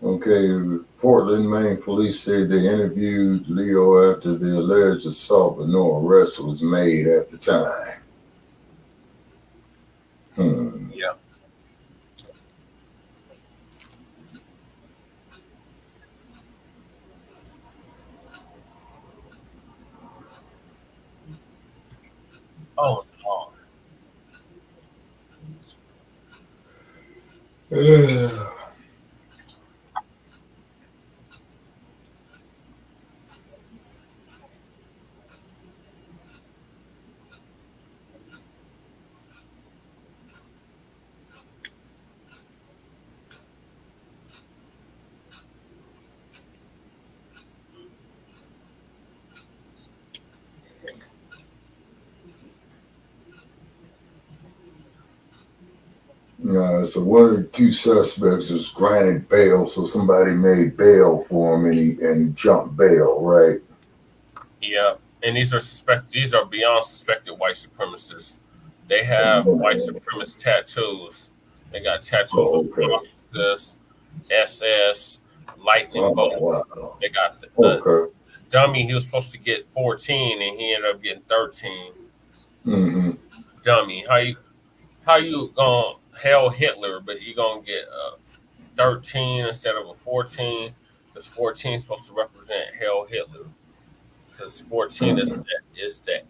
[SPEAKER 4] Okay, Portland, Maine police say they interviewed Leo after the alleged assault, but no arrest was made at the time.
[SPEAKER 3] Yeah. Oh no.
[SPEAKER 4] So one of the two suspects was granted bail, so somebody made bail for him, and he jumped bail, right?
[SPEAKER 3] Yeah, and these are beyond suspected white supremacists. They have white supremacist tattoos. They got tattoos of swastikas, SS, lightning bolts.
[SPEAKER 4] Wow.
[SPEAKER 3] They got the dummy. He was supposed to get 14, and he ended up getting 13.
[SPEAKER 4] Mm-hmm.
[SPEAKER 3] Dummy, how you gonna Hell Hitler, but you're gonna get 13 instead of a 14, because 14 is supposed to represent Hell Hitler, because 14 is the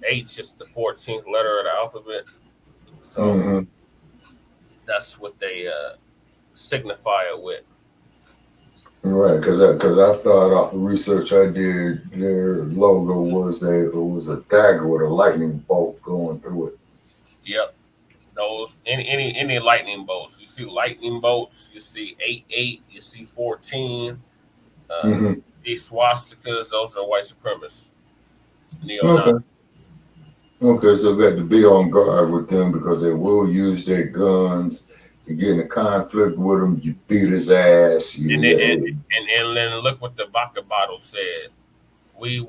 [SPEAKER 3] H is the 14th letter of the alphabet, so that's what they signify it with.
[SPEAKER 4] Right, because I thought off the research I did, their logo was it was a dagger with a lightning bolt going through it.
[SPEAKER 3] Yep. Those any lightning bolts. You see lightning bolts, you see 8-8, you see 14. These swastikas, those are white supremacists. Neo-Nazis.
[SPEAKER 4] Okay, so we got to be on guard with them because they will use their guns. You get in a conflict with them, you beat his ass.
[SPEAKER 3] And then look what the vodka bottle said. We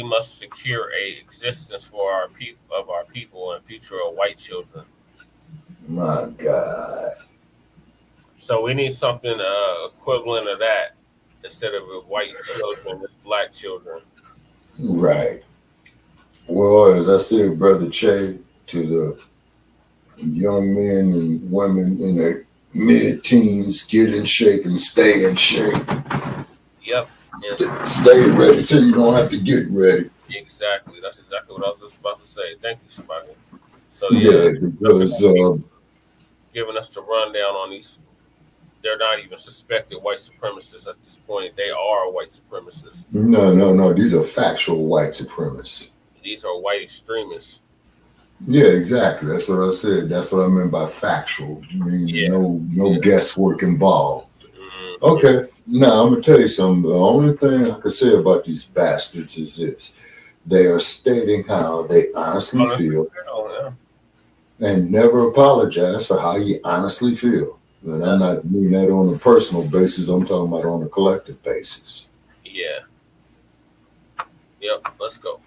[SPEAKER 3] must secure a existence for our people and future of white children.
[SPEAKER 4] My God.
[SPEAKER 3] So we need something equivalent of that instead of white children, it's black children.
[SPEAKER 4] Right. Well, as I said, Brother Che, to the young men and women in their mid-teens, get in shape and stay in shape.
[SPEAKER 3] Yep.
[SPEAKER 4] Stay ready so you don't have to get ready.
[SPEAKER 3] Exactly. That's exactly what I was just about to say. Thank you, Shapiro. So
[SPEAKER 4] because
[SPEAKER 3] giving us the rundown on these. They're not even suspected white supremacists at this point. They are white supremacists.
[SPEAKER 4] No. These are factual white supremacists.
[SPEAKER 3] These are white extremists.
[SPEAKER 4] Yeah, exactly. That's what I said. That's what I meant by factual. I mean, no guesswork involved. Okay. Now I'm gonna tell you something. The only thing I can say about these bastards is this: they are stating how they honestly feel, and never apologize for how you honestly feel. And I'm not meaning that on a personal basis. I'm talking about on a collective basis.
[SPEAKER 3] Yeah. Yep. Let's go.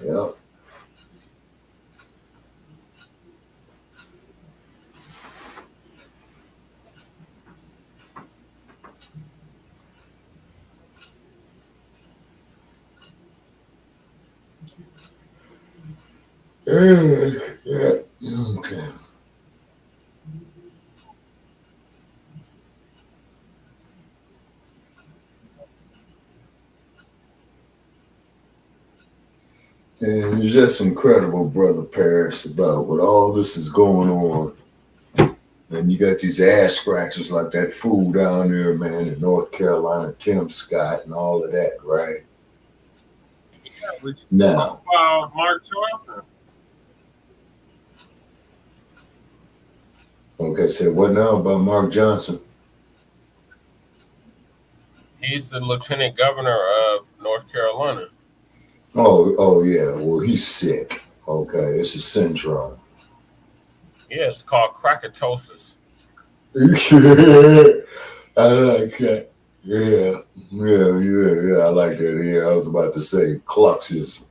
[SPEAKER 4] Yep. Yeah. Okay. And it's just incredible, Brother Paris, about what all this is going on. And you got these ass scratchers like that fool down there, man, in North Carolina, Tim Scott, and all of that, right?
[SPEAKER 3] Yeah,
[SPEAKER 4] now,
[SPEAKER 3] Mark Johnson.
[SPEAKER 4] Okay, so what now about Mark Johnson?
[SPEAKER 3] He's the lieutenant governor of North Carolina.
[SPEAKER 4] Oh yeah. Well, he's sick. Okay, it's a syndrome.
[SPEAKER 3] Yeah, it's called crackatosis.
[SPEAKER 4] I like that. Yeah. I like that. Yeah, I was about to say cluxism.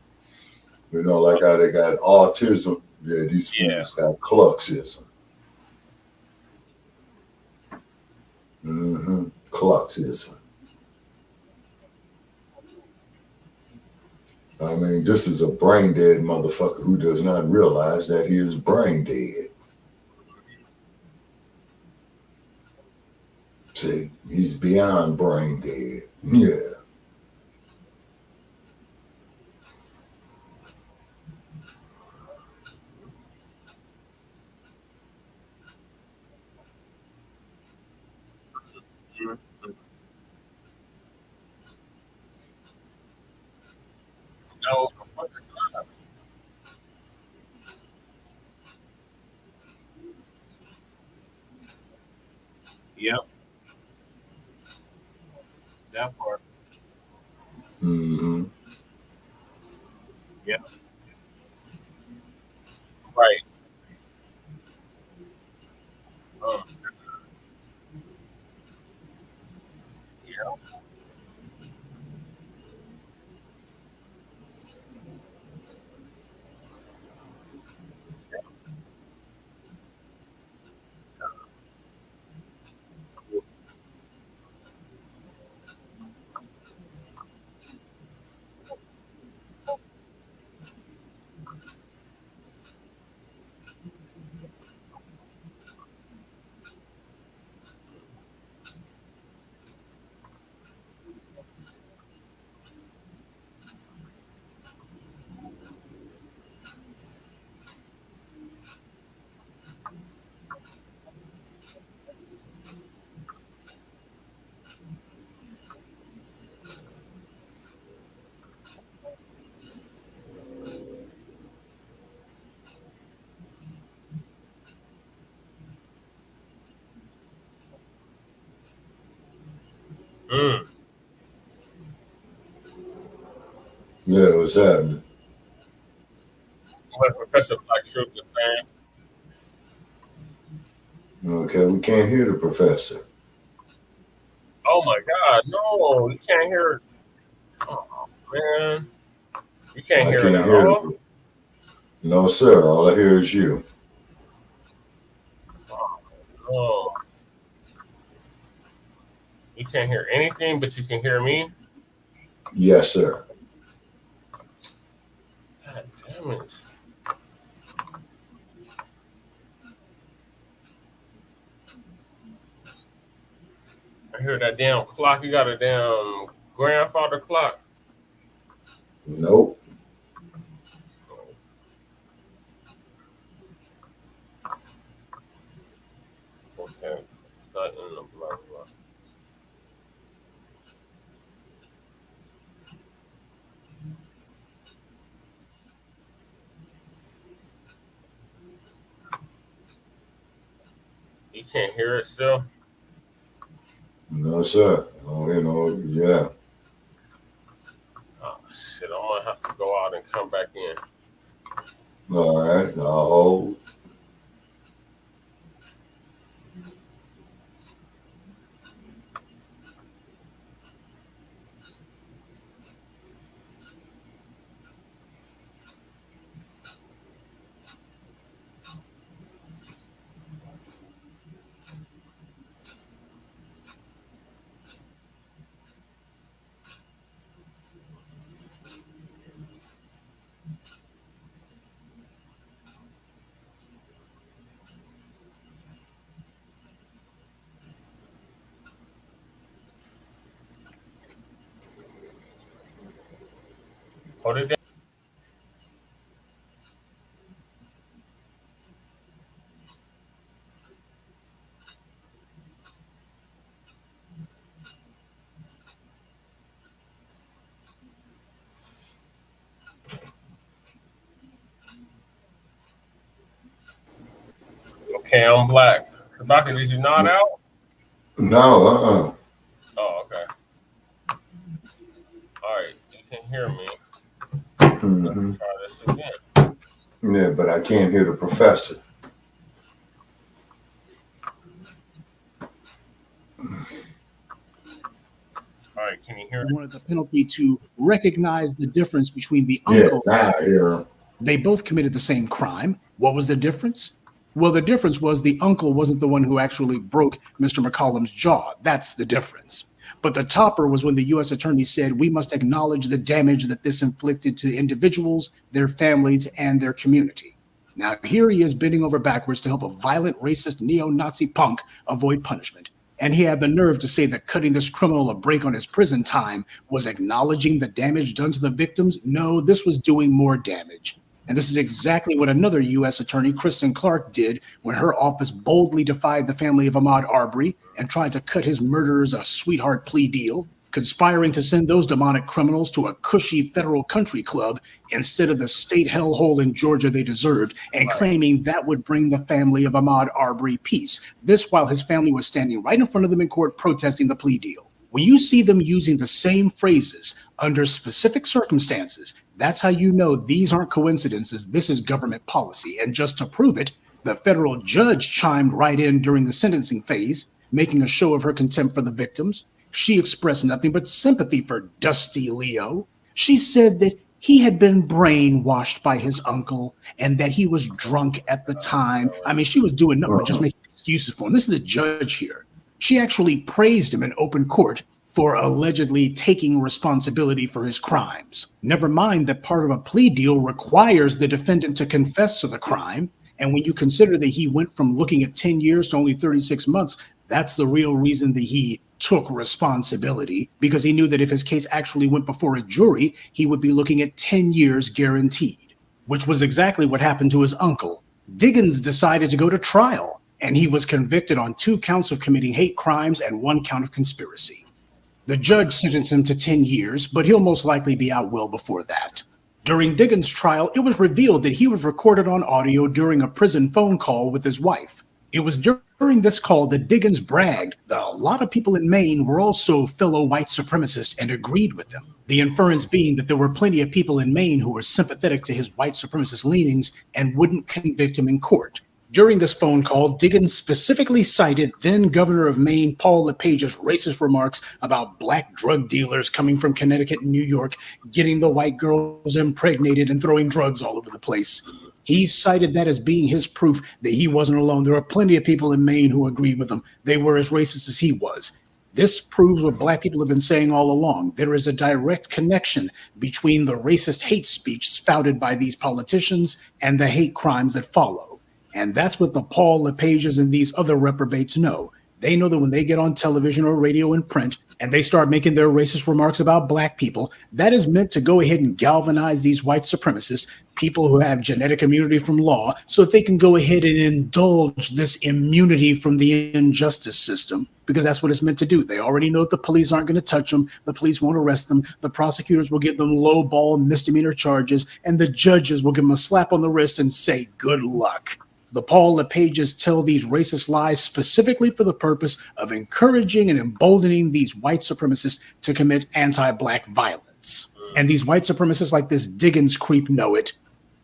[SPEAKER 4] You know, like how they got autism. Yeah, these fools got cluxism. Cluxism. I mean, this is a brain dead motherfucker who does not realize that he is brain dead. See, he's beyond brain dead. Yeah.
[SPEAKER 3] No, yep. That part. Yep. Right. Yeah.
[SPEAKER 4] Yeah, what's happening?
[SPEAKER 3] What Professor Black Truth is saying.
[SPEAKER 4] Okay, we can't hear the professor.
[SPEAKER 3] Oh my God, no, you can't hear it. Oh man, you can't hear it at all.
[SPEAKER 4] No, sir. All I hear is you.
[SPEAKER 3] Oh, you can't hear anything, but you can hear me.
[SPEAKER 4] Yes, sir.
[SPEAKER 3] God damn it. I hear that damn clock. You got a damn grandfather clock.
[SPEAKER 4] Nope.
[SPEAKER 3] Okay. Sutton, blah, blah. You can't hear it still?
[SPEAKER 4] No, sir. Oh, you know, yeah.
[SPEAKER 3] Oh, shit. I'm going to have to go out and come back in.
[SPEAKER 4] All right. I'll hold.
[SPEAKER 3] Hold it down. Okay, I'm Black. Doctor, is you not out?
[SPEAKER 4] No,
[SPEAKER 3] Oh, okay. All right, you can hear me.
[SPEAKER 4] Mm-hmm.
[SPEAKER 3] Let's try this again.
[SPEAKER 4] Yeah, but I can't hear the professor.
[SPEAKER 3] All right, can you hear
[SPEAKER 20] me? Wanted the penalty to recognize the difference between the uncle.
[SPEAKER 4] Yeah, I hear him.
[SPEAKER 20] They both committed the same crime. What was the difference? Well, the difference was the uncle wasn't the one who actually broke Mr. McCollum's jaw. That's the difference. But the topper was when the U.S. attorney said, we must acknowledge the damage that this inflicted to individuals, their families, and their community. Now, here he is bending over backwards to help a violent, racist, neo-Nazi punk avoid punishment. And he had the nerve to say that cutting this criminal a break on his prison time was acknowledging the damage done to the victims. No, this was doing more damage. And this is exactly what another U.S. attorney, Kristen Clark, did when her office boldly defied the family of Ahmaud Arbery and tried to cut his murderers a sweetheart plea deal, conspiring to send those demonic criminals to a cushy federal country club instead of the state hellhole in Georgia they deserved, and claiming that would bring the family of Ahmaud Arbery peace. This while his family was standing right in front of them in court protesting the plea deal. When you see them using the same phrases under specific circumstances, that's how you know these aren't coincidences. This is government policy. And just to prove it, the federal judge chimed right in during the sentencing phase, making a show of her contempt for the victims. She expressed nothing but sympathy for Dusty Leo. She said that he had been brainwashed by his uncle and that he was drunk at the time. I mean, she was doing nothing but just making excuses for him. This is the judge here. She actually praised him in open court for allegedly taking responsibility for his crimes. Never mind that part of a plea deal requires the defendant to confess to the crime. And when you consider that he went from looking at 10 years to only 36 months, that's the real reason that he took responsibility, because he knew that if his case actually went before a jury, he would be looking at 10 years guaranteed, which was exactly what happened to his uncle. Diggins decided to go to trial, and he was convicted on 2 counts of committing hate crimes and 1 count of conspiracy. The judge sentenced him to 10 years, but he'll most likely be out well before that. During Diggins' trial, it was revealed that he was recorded on audio during a prison phone call with his wife. It was during this call that Diggins bragged that a lot of people in Maine were also fellow white supremacists and agreed with him. The inference being that there were plenty of people in Maine who were sympathetic to his white supremacist leanings and wouldn't convict him in court. During this phone call, Diggins specifically cited then Governor of Maine Paul LePage's racist remarks about black drug dealers coming from Connecticut and New York, getting the white girls impregnated and throwing drugs all over the place. He cited that as being his proof that he wasn't alone. There were plenty of people in Maine who agreed with him. They were as racist as he was. This proves what black people have been saying all along. There is a direct connection between the racist hate speech spouted by these politicians and the hate crimes that follow. And that's what the Paul LePages and these other reprobates know. They know that when they get on television or radio and print and they start making their racist remarks about black people, that is meant to go ahead and galvanize these white supremacists, people who have genetic immunity from law, so that they can go ahead and indulge this immunity from the injustice system, because that's what it's meant to do. They already know that the police aren't going to touch them. The police won't arrest them. The prosecutors will give them low-ball misdemeanor charges, and the judges will give them a slap on the wrist and say, good luck. The Paul LePages tell these racist lies specifically for the purpose of encouraging and emboldening these white supremacists to commit anti-black violence. And these white supremacists like this Diggins creep know it.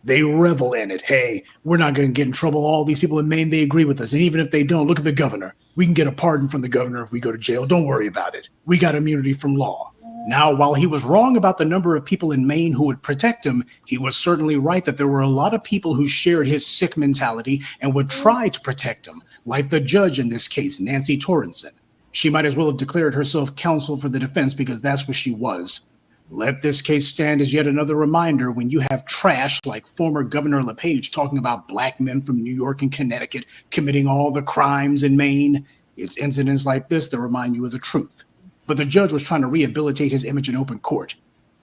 [SPEAKER 20] They revel in it. Hey, we're not going to get in trouble. All these people in Maine, they agree with us. And even if they don't, look at the governor. We can get a pardon from the governor if we go to jail. Don't worry about it. We got immunity from law. Now, while he was wrong about the number of people in Maine who would protect him, he was certainly right that there were a lot of people who shared his sick mentality and would try to protect him, like the judge in this case, Nancy Torrenson. She might as well have declared herself counsel for the defense because that's what she was. Let this case stand as yet another reminder when you have trash like former Governor LePage talking about black men from New York and Connecticut committing all the crimes in Maine. It's incidents like this that remind you of the truth. But the judge was trying to rehabilitate his image in open court.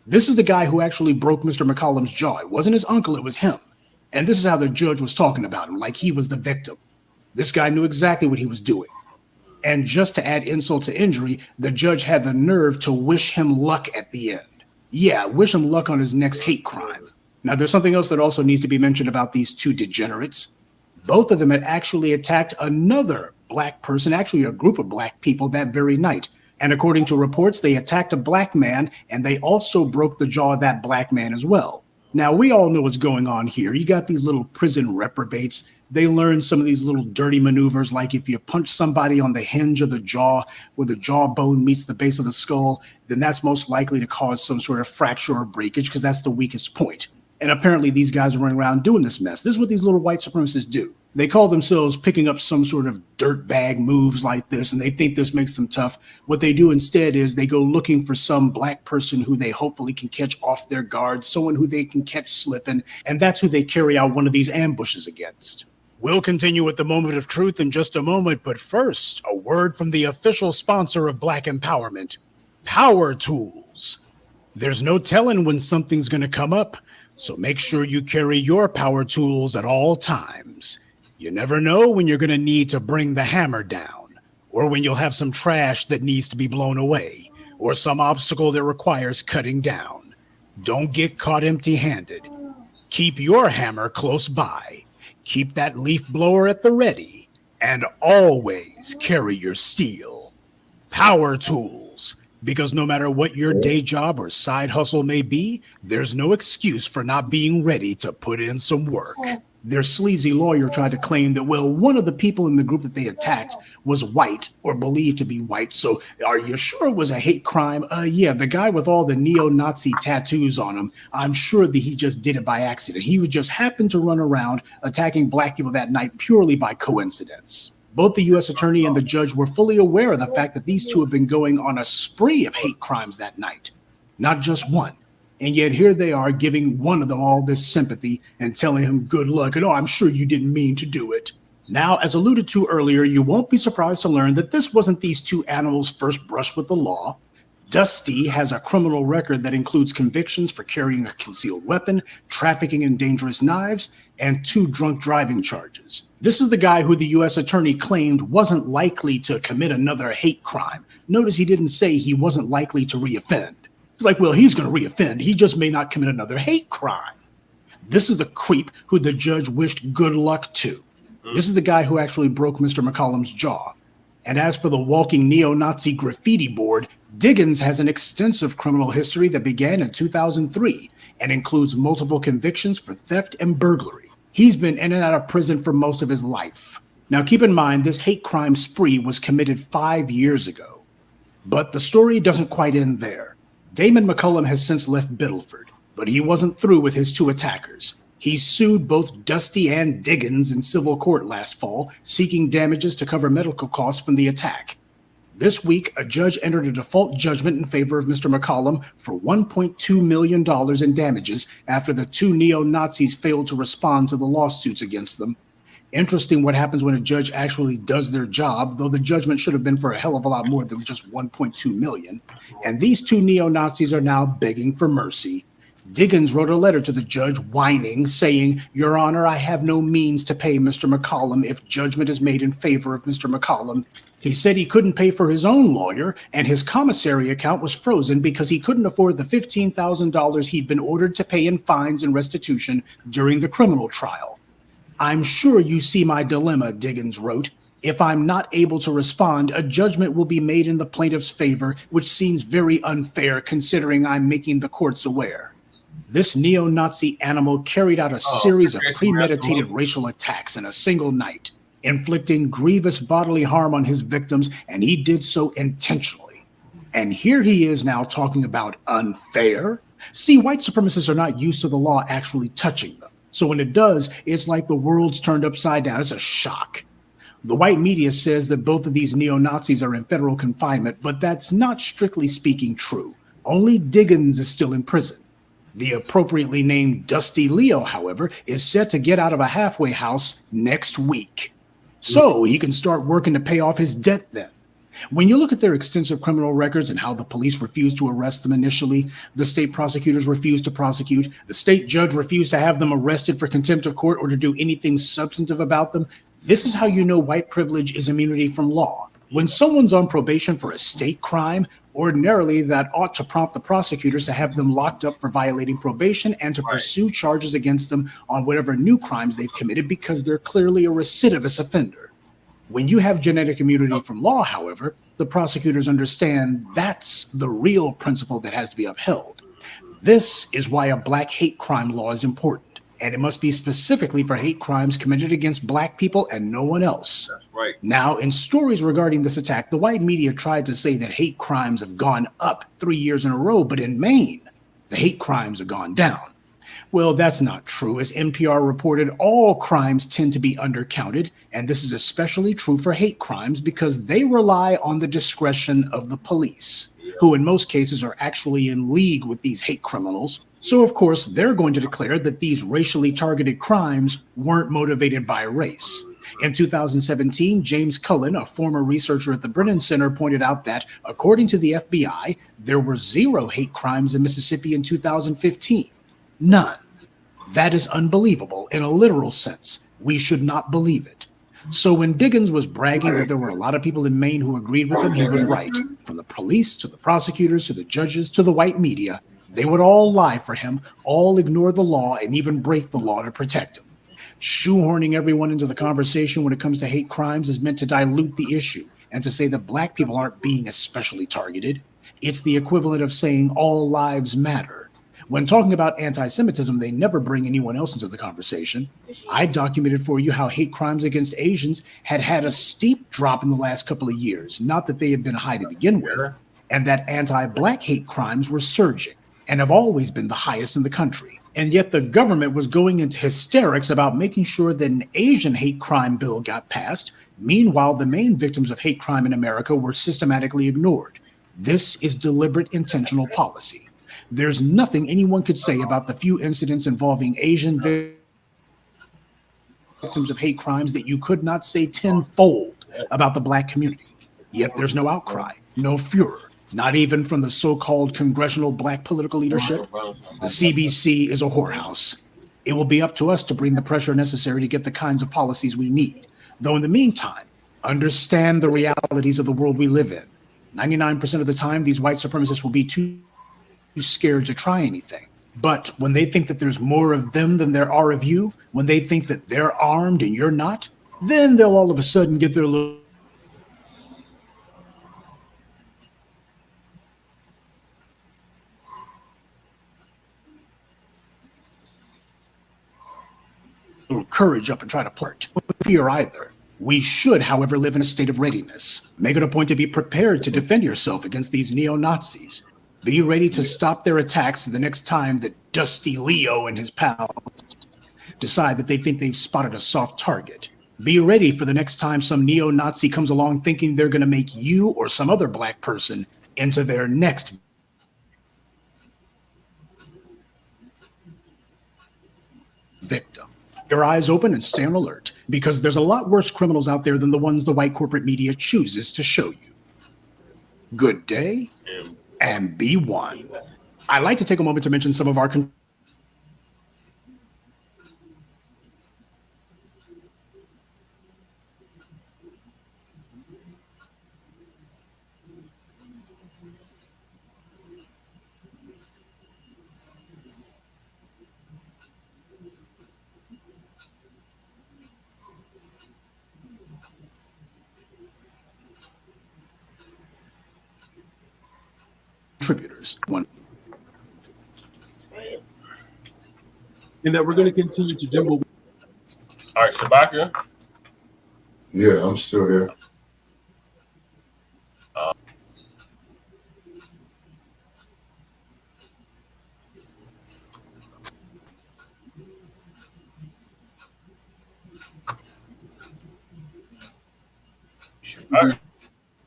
[SPEAKER 20] This is the guy who actually broke Mr. McCollum's jaw. It wasn't his uncle, it was him. And this is how the judge was talking about him, like he was the victim. This guy knew exactly what he was doing. And just to add insult to injury, the judge had the nerve to wish him luck at the end. Yeah, wish him luck on his next hate crime. Now, there's something else that also needs to be mentioned about these two degenerates. Both of them had actually attacked another black person, actually a group of black people that very night. And according to reports, they attacked a black man, and they also broke the jaw of that black man as well. Now, we all know what's going on here. You got these little prison reprobates. They learn some of these little dirty maneuvers, like if you punch somebody on the hinge of the jaw, where the jawbone meets the base of the skull, then that's most likely to cause some sort of fracture or breakage, because that's the weakest point. And apparently these guys are running around doing this mess. This is what these little white supremacists do. They call themselves picking up some sort of dirtbag moves like this, and they think this makes them tough. What they do instead is they go looking for some black person who they hopefully can catch off their guard, someone who they can catch slipping, and that's who they carry out one of these ambushes against. We'll continue with the moment of truth in just a moment, but first, a word from the official sponsor of Black Empowerment, Power Tools. There's no telling when something's going to come up, so make sure you carry your power tools at all times. You never know when you're going to need to bring the hammer down, or when you'll have some trash that needs to be blown away, or some obstacle that requires cutting down. Don't get caught empty-handed. Keep your hammer close by. Keep that leaf blower at the ready, and always carry your steel. Power Tools, because no matter what your day job or side hustle may be, there's no excuse for not being ready to put in some work. Their sleazy lawyer tried to claim that, well, one of the people in the group that they attacked was white or believed to be white. So are you sure it was a hate crime? Yeah, the guy with all the neo-Nazi tattoos on him, I'm sure that he just did it by accident. He would just happen to run around attacking black people that night purely by coincidence. Both the U.S. attorney and the judge were fully aware of the fact that these two have been going on a spree of hate crimes that night. Not just one. And yet here they are giving one of them all this sympathy and telling him good luck. And, oh, I'm sure you didn't mean to do it. Now, as alluded to earlier, you won't be surprised to learn that this wasn't these two animals' first brush with the law. Dusty has a criminal record that includes convictions for carrying a concealed weapon, trafficking in dangerous knives, and 2 drunk driving charges. This is the guy who the U.S. attorney claimed wasn't likely to commit another hate crime. Notice he didn't say he wasn't likely to reoffend. It's like, well, he's going to reoffend. He just may not commit another hate crime. This is the creep who the judge wished good luck to. This is the guy who actually broke Mr. McCollum's jaw. And as for the walking neo-Nazi graffiti board, Diggins has an extensive criminal history that began in 2003 and includes multiple convictions for theft and burglary. He's been in and out of prison for most of his life. Now keep in mind, this hate crime spree was committed 5 years ago. But the story doesn't quite end there. Damon McCollum has since left Biddleford, but he wasn't through with his two attackers. He sued both Dusty and Diggins in civil court last fall, seeking damages to cover medical costs from the attack. This week, a judge entered a default judgment in favor of Mr. McCollum for $1.2 million in damages after the two neo-Nazis failed to respond to the lawsuits against them. Interesting what happens when a judge actually does their job, though the judgment should have been for a hell of a lot more than just $1.2 million. And these two neo-Nazis are now begging for mercy. Diggins wrote a letter to the judge whining, saying, "Your Honor, I have no means to pay Mr. McCollum if judgment is made in favor of Mr. McCollum." He said he couldn't pay for his own lawyer, and his commissary account was frozen because he couldn't afford the $15,000 he'd been ordered to pay in fines and restitution during the criminal trial. "I'm sure you see my dilemma," Diggins wrote. "If I'm not able to respond, a judgment will be made in the plaintiff's favor, which seems very unfair considering I'm making the courts aware." This neo-Nazi animal carried out a series of premeditated racial attacks in a single night, inflicting grievous bodily harm on his victims, and he did so intentionally. And here he is now talking about unfair? See, white supremacists are not used to the law actually touching them. So when it does, it's like the world's turned upside down. It's a shock. The white media says that both of these neo-Nazis are in federal confinement, but that's not strictly speaking true. Only Diggins is still in prison. The appropriately named Dusty Leo, however, is set to get out of a halfway house next week. So he can start working to pay off his debt then. When you look at their extensive criminal records and how the police refused to arrest them initially, the state prosecutors refused to prosecute, the state judge refused to have them arrested for contempt of court or to do anything substantive about them, this is how you know white privilege is immunity from law. When someone's on probation for a state crime, ordinarily that ought to prompt the prosecutors to have them locked up for violating probation and to pursue charges against them on whatever new crimes they've committed because they're clearly a recidivist offender. When you have genetic immunity from law, however, the prosecutors understand that's the real principle that has to be upheld. This is why a black hate crime law is important. And it must be specifically for hate crimes committed against black people and no one else.
[SPEAKER 3] That's right.
[SPEAKER 20] Now, in stories regarding this attack, the white media tried to say that hate crimes have gone up 3 years in a row, but in Maine, the hate crimes have gone down. Well, that's not true. As NPR reported, all crimes tend to be undercounted, and this is especially true for hate crimes because they rely on the discretion of the police, who in most cases are actually in league with these hate criminals. So, of course, they're going to declare that these racially targeted crimes weren't motivated by race. In 2017, James Cullen, a former researcher at the Brennan Center, pointed out that, according to the FBI, there were 0 hate crimes in Mississippi in 2015. None. That is unbelievable in a literal sense. We should not believe it. So when Diggins was bragging that there were a lot of people in Maine who agreed with him, he was right. From the police to the prosecutors to the judges to the white media, they would all lie for him, all ignore the law, and even break the law to protect him. Shoehorning everyone into the conversation when it comes to hate crimes is meant to dilute the issue and to say that black people aren't being especially targeted. It's the equivalent of saying all lives matter. When talking about anti-Semitism, they never bring anyone else into the conversation. I documented for you how hate crimes against Asians had a steep drop in the last couple of years, not that they had been high to begin with, and that anti-black hate crimes were surging and have always been the highest in the country. And yet the government was going into hysterics about making sure that an Asian hate crime bill got passed. Meanwhile, the main victims of hate crime in America were systematically ignored. This is deliberate, intentional policy. There's nothing anyone could say about the few incidents involving Asian victims of hate crimes that you could not say tenfold about the black community. Yet there's no outcry, no furor, not even from the so-called congressional black political leadership. The CBC is a whorehouse. It will be up to us to bring the pressure necessary to get the kinds of policies we need. Though in the meantime, understand the realities of the world we live in. 99% of the time, these white supremacists will be too scared to try anything. But when they think that there's more of them than there are of you, when they think that they're armed and you're not, Then they'll all of a sudden get their little courage up and try to flirt. No fear either. We should, however, live in a state of readiness. Make it a point to be prepared to defend yourself against these neo-Nazis. Be ready to stop their attacks the next time that Dusty Leo and his pals decide that they think they've spotted a soft target. Be ready for the next time some neo-Nazi comes along thinking they're going to make you or some other black person into their next victim. Your eyes open and stay on alert, because there's a lot worse criminals out there than the ones the white corporate media chooses to show you. Good day, and be one. I'd like to take a moment to mention some of our contributors. One.
[SPEAKER 21] And that we're going to continue to do what we...
[SPEAKER 3] All right, Shabaka.
[SPEAKER 4] Yeah, I'm still here.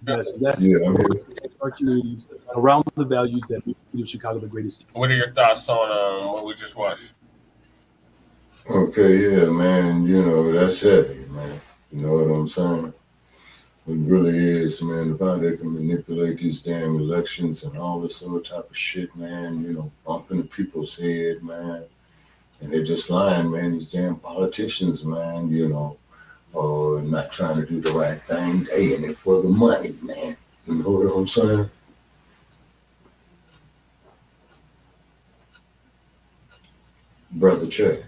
[SPEAKER 21] Yes, that's
[SPEAKER 4] I'm here.
[SPEAKER 21] our communities around the values that make the city of Chicago the greatest city.
[SPEAKER 3] What are your thoughts on what we just watched?
[SPEAKER 4] Okay, yeah, man, you know, that's heavy, man. You know what I'm saying? It really is, man, about they can manipulate these damn elections and all this other type of shit, man, you know, bumping the people's head, man. And they're just lying, man, these damn politicians, man, you know, not trying to do the right thing. They in it for the money, man. You know what I'm saying? Brother Che.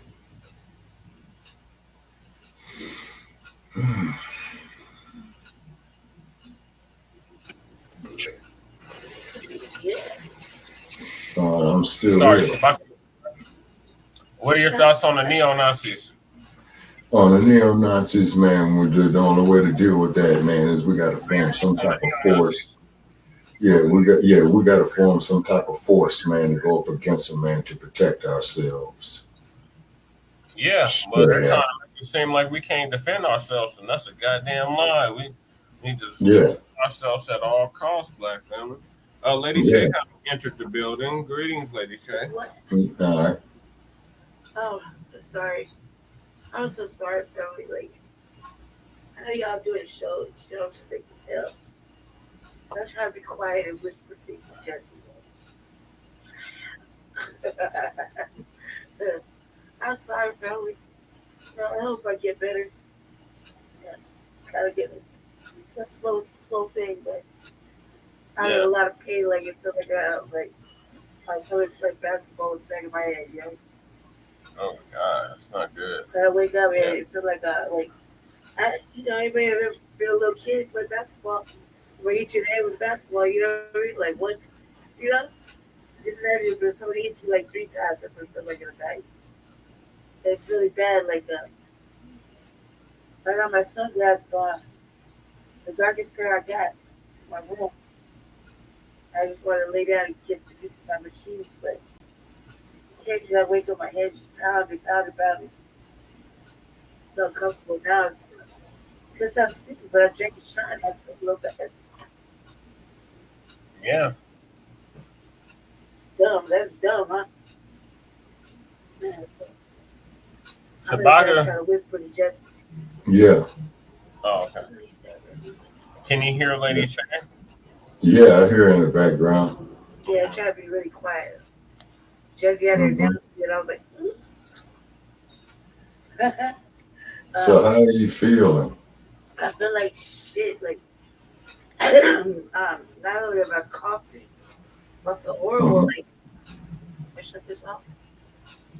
[SPEAKER 4] I'm still
[SPEAKER 3] Sorry,
[SPEAKER 4] here.
[SPEAKER 3] Shabaka. What are your thoughts on the neo-Nazis?
[SPEAKER 4] On the neo-Nazis, man, the only way to deal with that, man, is we got to form some type of force. We got to form some type of force, man, to go up against them, man, to protect ourselves.
[SPEAKER 3] Yeah, but they're trying to make it seem like we can't defend ourselves, and that's a goddamn lie. We need to defend ourselves at all costs, black family. Lady Che have entered the building. Greetings, Lady Che.
[SPEAKER 22] What?
[SPEAKER 4] All right.
[SPEAKER 22] Oh, sorry. I'm so sorry, family. Like, I know y'all doing a show. I'm sick as hell. I'm trying to be quiet and whisper things to Jesse. I'm sorry, family. I hope I get better. Yes, gotta get it. It's a slow thing, but I'm in a lot of pain. Like, it feels like somebody played basketball in the back of my head, you know?
[SPEAKER 3] Oh my God, that's not good.
[SPEAKER 22] I wake up and it feels like anybody ever been a little kid play basketball? Somebody hit you in the head with basketball, you know what I mean? Like once, you know? Just imagine if somebody hits you like 3 times, that's what it feels like in a night. It's really bad, like I got my sunglasses on, the darkest pair I got in my room. I just want to lay down and get used to my machines, but because I wake up, my head just pounding. It's uncomfortable now. It's because I'm sleeping, but I'm drinking shine. I feel a little better.
[SPEAKER 3] Yeah.
[SPEAKER 22] It's dumb. That's dumb, huh? Man, I'm
[SPEAKER 3] Shabaka.
[SPEAKER 22] trying to whisper to Jesse.
[SPEAKER 4] Yeah.
[SPEAKER 3] Oh, okay. Can you hear Lady Che?
[SPEAKER 4] Yeah, I hear in the background.
[SPEAKER 22] Yeah, I'm trying to be really quiet. Jesse had to announce me, and I was like,
[SPEAKER 4] So how are you feeling?
[SPEAKER 22] I feel like shit. Like, not only am I coughing, but I feel horrible. Like, I shut this off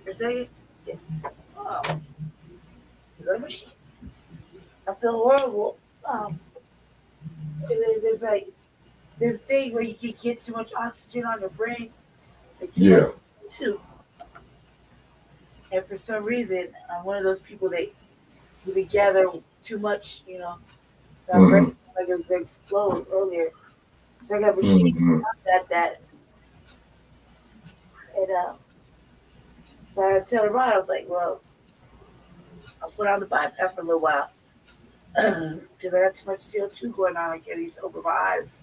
[SPEAKER 22] for a second. Yeah. Oh. Is that a machine? I feel horrible. There's there's things where you can get too much oxygen on your brain, like too much too. And for some reason, I'm one of those people that either gather too much, my brain like it's gonna explode earlier. So I got machines that, and so I tell her, I was like, well, I'll put on the BiPAP for a little while because I got too much CO2 going on. I can't even open my eyes.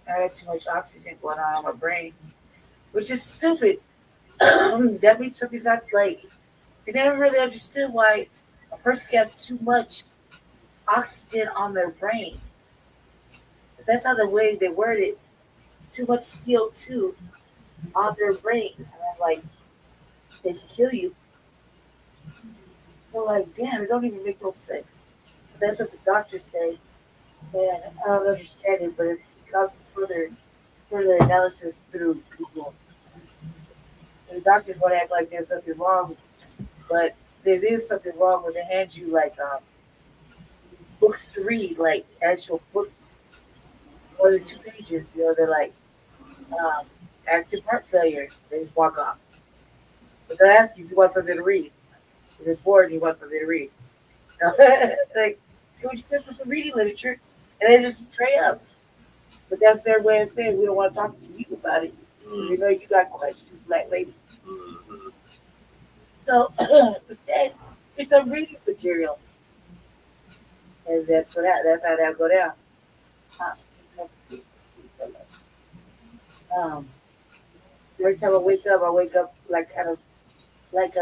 [SPEAKER 22] I got too much oxygen going on in my brain, which is stupid. That means something's not like. I never really understood why a person can have too much oxygen on their brain. But that's not the way they word it. Too much CO2 on their brain. And I'm like, they can kill you. So like, damn, it don't even make no sense. But that's what the doctors say. And I don't understand it, but it's because of further analysis through Google. And the doctors want to act like there's nothing wrong, but there is something wrong when they hand you like books to read, like actual books, more than 2 pages. They're like active heart failure. They just walk off. But they ask you if you want something to read. If you're bored and you want something to read. Like, can we just for some reading literature? And they just tray up. But that's their way of saying we don't want to talk to you about it. You got questions, black lady. So instead, it's some reading material. And that's how that go down. Every time I wake up like kind of like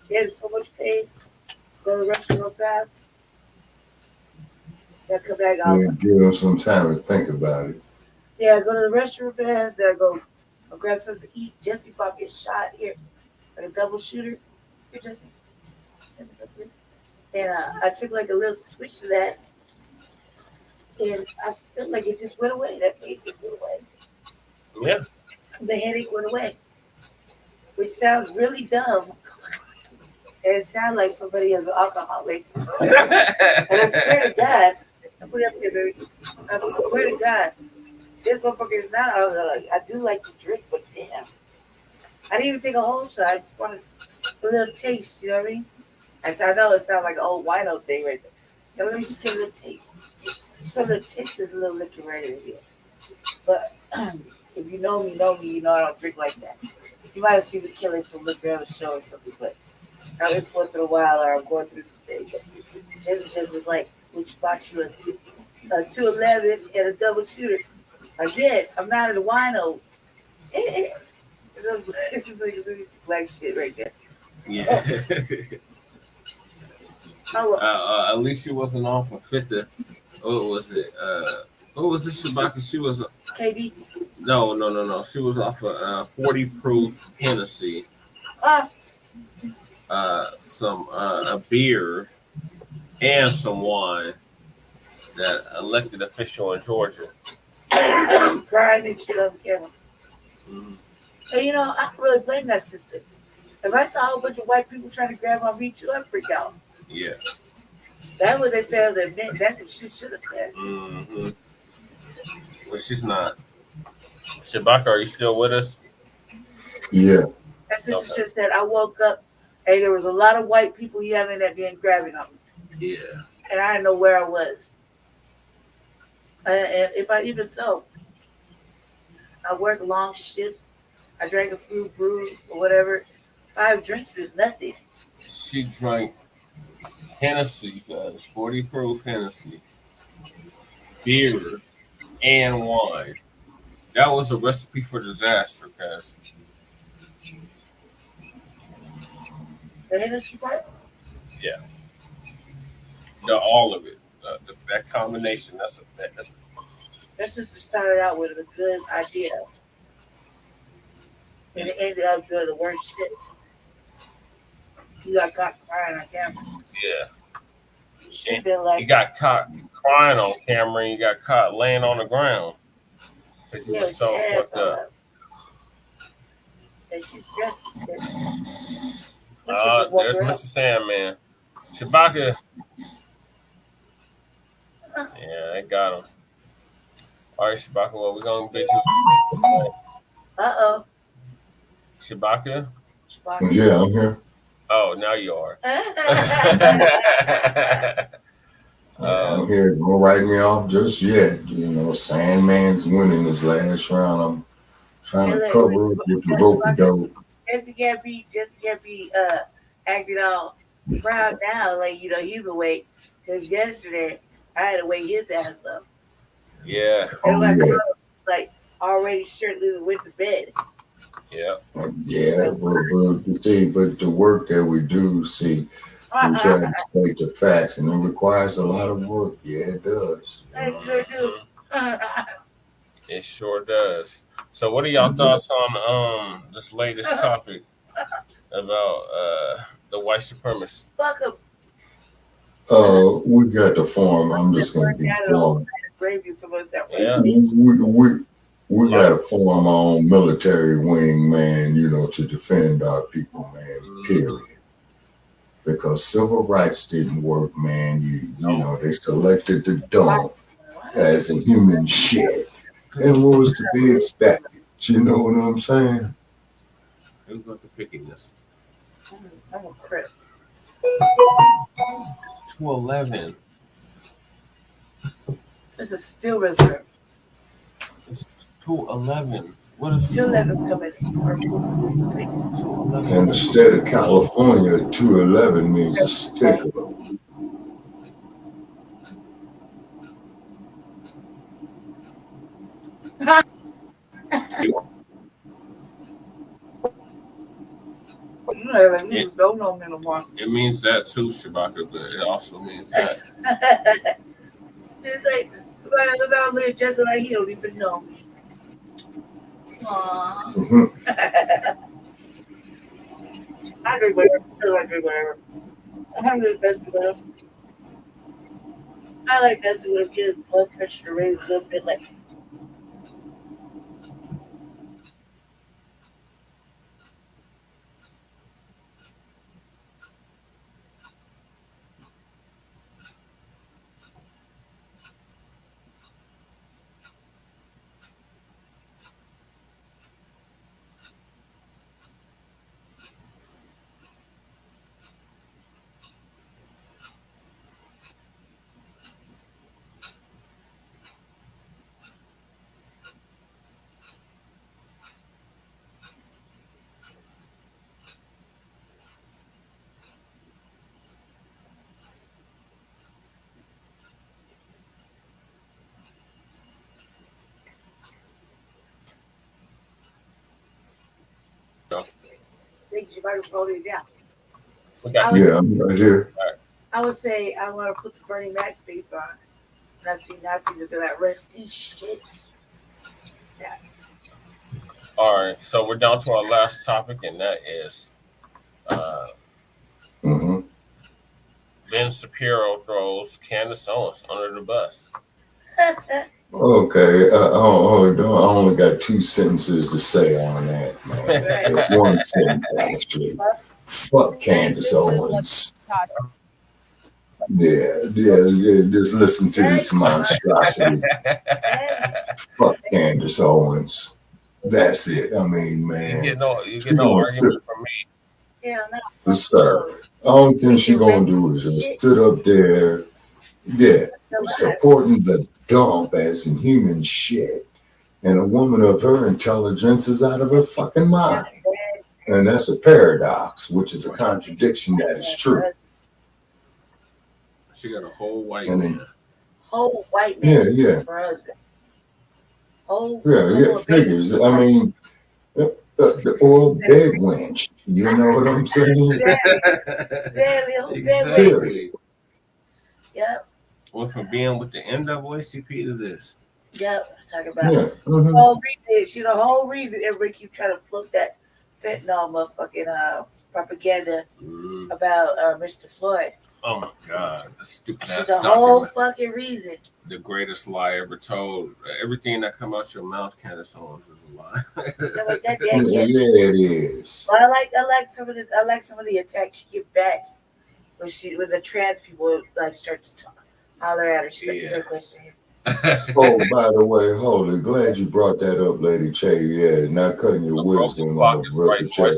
[SPEAKER 22] getting so much pain. Go to the restroom real fast. Then come back out.
[SPEAKER 4] Give them some time to think about it.
[SPEAKER 22] Yeah, go to the restroom fast. Then I'll grab something to eat. Jesse bought me a shot here, like a double shooter. Here, Jesse. And I took like a little switch to that, and I felt like it just went away. That pain just went away.
[SPEAKER 3] Yeah.
[SPEAKER 22] The headache went away, which sounds really dumb. And it sounds like somebody is an alcoholic. And I swear to God, I put it up there, baby. I swear to God, this motherfucker is not alcoholic. I do like to drink, but damn. I didn't even take a whole shot. I just wanted a little taste, you know what I mean? I know it sounds like an old wino thing right there. Now, let me just get a little taste. Just a little taste is a little liquor right in here. But if you know me, you know I don't drink like that. You might have seen me killing some liquor on the show or something, but at least once in a while, or I'm going through some things. Just was like, which bought you a 211 and a double shooter. Again, I'm not a wino. It's like black shit right there.
[SPEAKER 3] Yeah. At least she wasn't off of 50. What was it? What was it, Shabaka? She was
[SPEAKER 22] KD.
[SPEAKER 3] No. She was off of 40 proof Hennessy. Some a beer and some wine. That elected official in Georgia.
[SPEAKER 22] Crying and shit on camera. And I don't really blame that sister. If I saw a whole bunch of white people trying to grab on me too, I'd freak out.
[SPEAKER 3] Yeah.
[SPEAKER 22] That's what they failed to admit. That's what she should have said.
[SPEAKER 3] Mm-hmm. Well, she's not. Shabaka, are you still with us?
[SPEAKER 4] Yeah.
[SPEAKER 22] That sister should have said, I woke up and there was a lot of white people yelling at me and grabbing on me.
[SPEAKER 3] Yeah.
[SPEAKER 22] And I didn't know where I was. And if I even so, I work long shifts. I drank a few brews or whatever. 5 drinks is nothing.
[SPEAKER 3] She drank Hennessy, guys, 40 proof Hennessy, beer, and wine. That was a recipe for disaster, guys.
[SPEAKER 22] The Hennessy part?
[SPEAKER 3] Yeah. All of it. That combination, that's
[SPEAKER 22] just started out with a good idea. And it ended up doing the worst shit. You got caught crying on camera.
[SPEAKER 3] Yeah. You got caught crying on camera and you got caught laying on the ground. Because you were so fucked up.
[SPEAKER 22] And she's dressed.
[SPEAKER 3] There's Mr. Sandman. Shabaka, Yeah, they got him. All right, Shabaka, well, we're going to bet you.
[SPEAKER 22] Uh-oh.
[SPEAKER 3] Shabaka?
[SPEAKER 4] Yeah, I'm here.
[SPEAKER 3] Oh, now you are.
[SPEAKER 4] I'm here. Don't write me off just yet. You know, Sandman's winning this last round. I'm trying to cover up with the rope-a-dope.
[SPEAKER 22] Jesse can't be acting all proud now, like, you know, he's awake. Because yesterday, I had to wake his ass up.
[SPEAKER 3] Yeah.
[SPEAKER 22] Like, already shirtless and went to bed.
[SPEAKER 3] Yeah.
[SPEAKER 4] Yeah, but the work that we do, we try to state the facts, and it requires a lot of work. Yeah, it does.
[SPEAKER 22] I sure do.
[SPEAKER 3] It sure does. So, what are y'all thoughts on this latest topic about the white supremacists?
[SPEAKER 22] Fuck them.
[SPEAKER 4] We got the form. I'm just going to be blunt.
[SPEAKER 22] Yeah.
[SPEAKER 4] We got a form on military wing, man, you know, to defend our people, man, period. Because civil rights didn't work, man. You know, they selected the dump as a human shit. And what was to be expected? You know what I'm saying?
[SPEAKER 3] Who's got the pickiness?
[SPEAKER 22] I'm a crip.
[SPEAKER 3] It's 211.
[SPEAKER 22] It's a steel reserve.
[SPEAKER 3] It's 211. What is
[SPEAKER 22] 211's coming?
[SPEAKER 4] And the state of California, 211 means a sticker.
[SPEAKER 3] It means that too, Shabaka, but it also means that.
[SPEAKER 22] It's like, I live just like he don't even know me. Aww. I drink whatever. I'm the best of it. I like that to get his blood pressure to raise a little bit, like.
[SPEAKER 4] I'm right here.
[SPEAKER 22] I would say I want to put the Bernie Mac face on. And I see Nazis and be like, rusty shit. Yeah.
[SPEAKER 3] All right, so we're down to our last topic, and that is Ben Shapiro throws Candace Owens under the bus.
[SPEAKER 4] Okay, I only got 2 sentences to say on that, man. One sentence, actually. Fuck Candace Owens. Yeah, just listen to this monstrosity. Fuck Candace Owens. That's it. I mean, man.
[SPEAKER 3] You get no argument from me.
[SPEAKER 22] Yeah, no.
[SPEAKER 4] Yes, sir. All thing she gonna do is just sit up there, supporting the dump as in human shit. And a woman of her intelligence is out of her fucking mind. And that's a paradox, which is a contradiction that is true.
[SPEAKER 3] She got a whole white man.
[SPEAKER 22] Whole white man for husband.
[SPEAKER 4] Figures. I mean, the old bed wench. You know what I'm saying?
[SPEAKER 22] Exactly. Yep.
[SPEAKER 3] Went from being with the NAACP to this.
[SPEAKER 22] Yep. Talking about the whole reason. She the whole reason everybody keep trying to float that fentanyl motherfucking propaganda about Mr. Floyd.
[SPEAKER 3] Oh my God, the stupid ass.
[SPEAKER 22] She's the whole fucking reason.
[SPEAKER 3] The greatest lie ever told. Everything that comes out your mouth, Candace Owens, is a lie.
[SPEAKER 4] It is.
[SPEAKER 22] But I like some of the attacks she get back when the trans people like start to Holler at her. She's her question.
[SPEAKER 4] Oh, by the way, hold it. Glad you brought that up, Lady Che. Yeah, not cutting your wisdom off, Brother Che.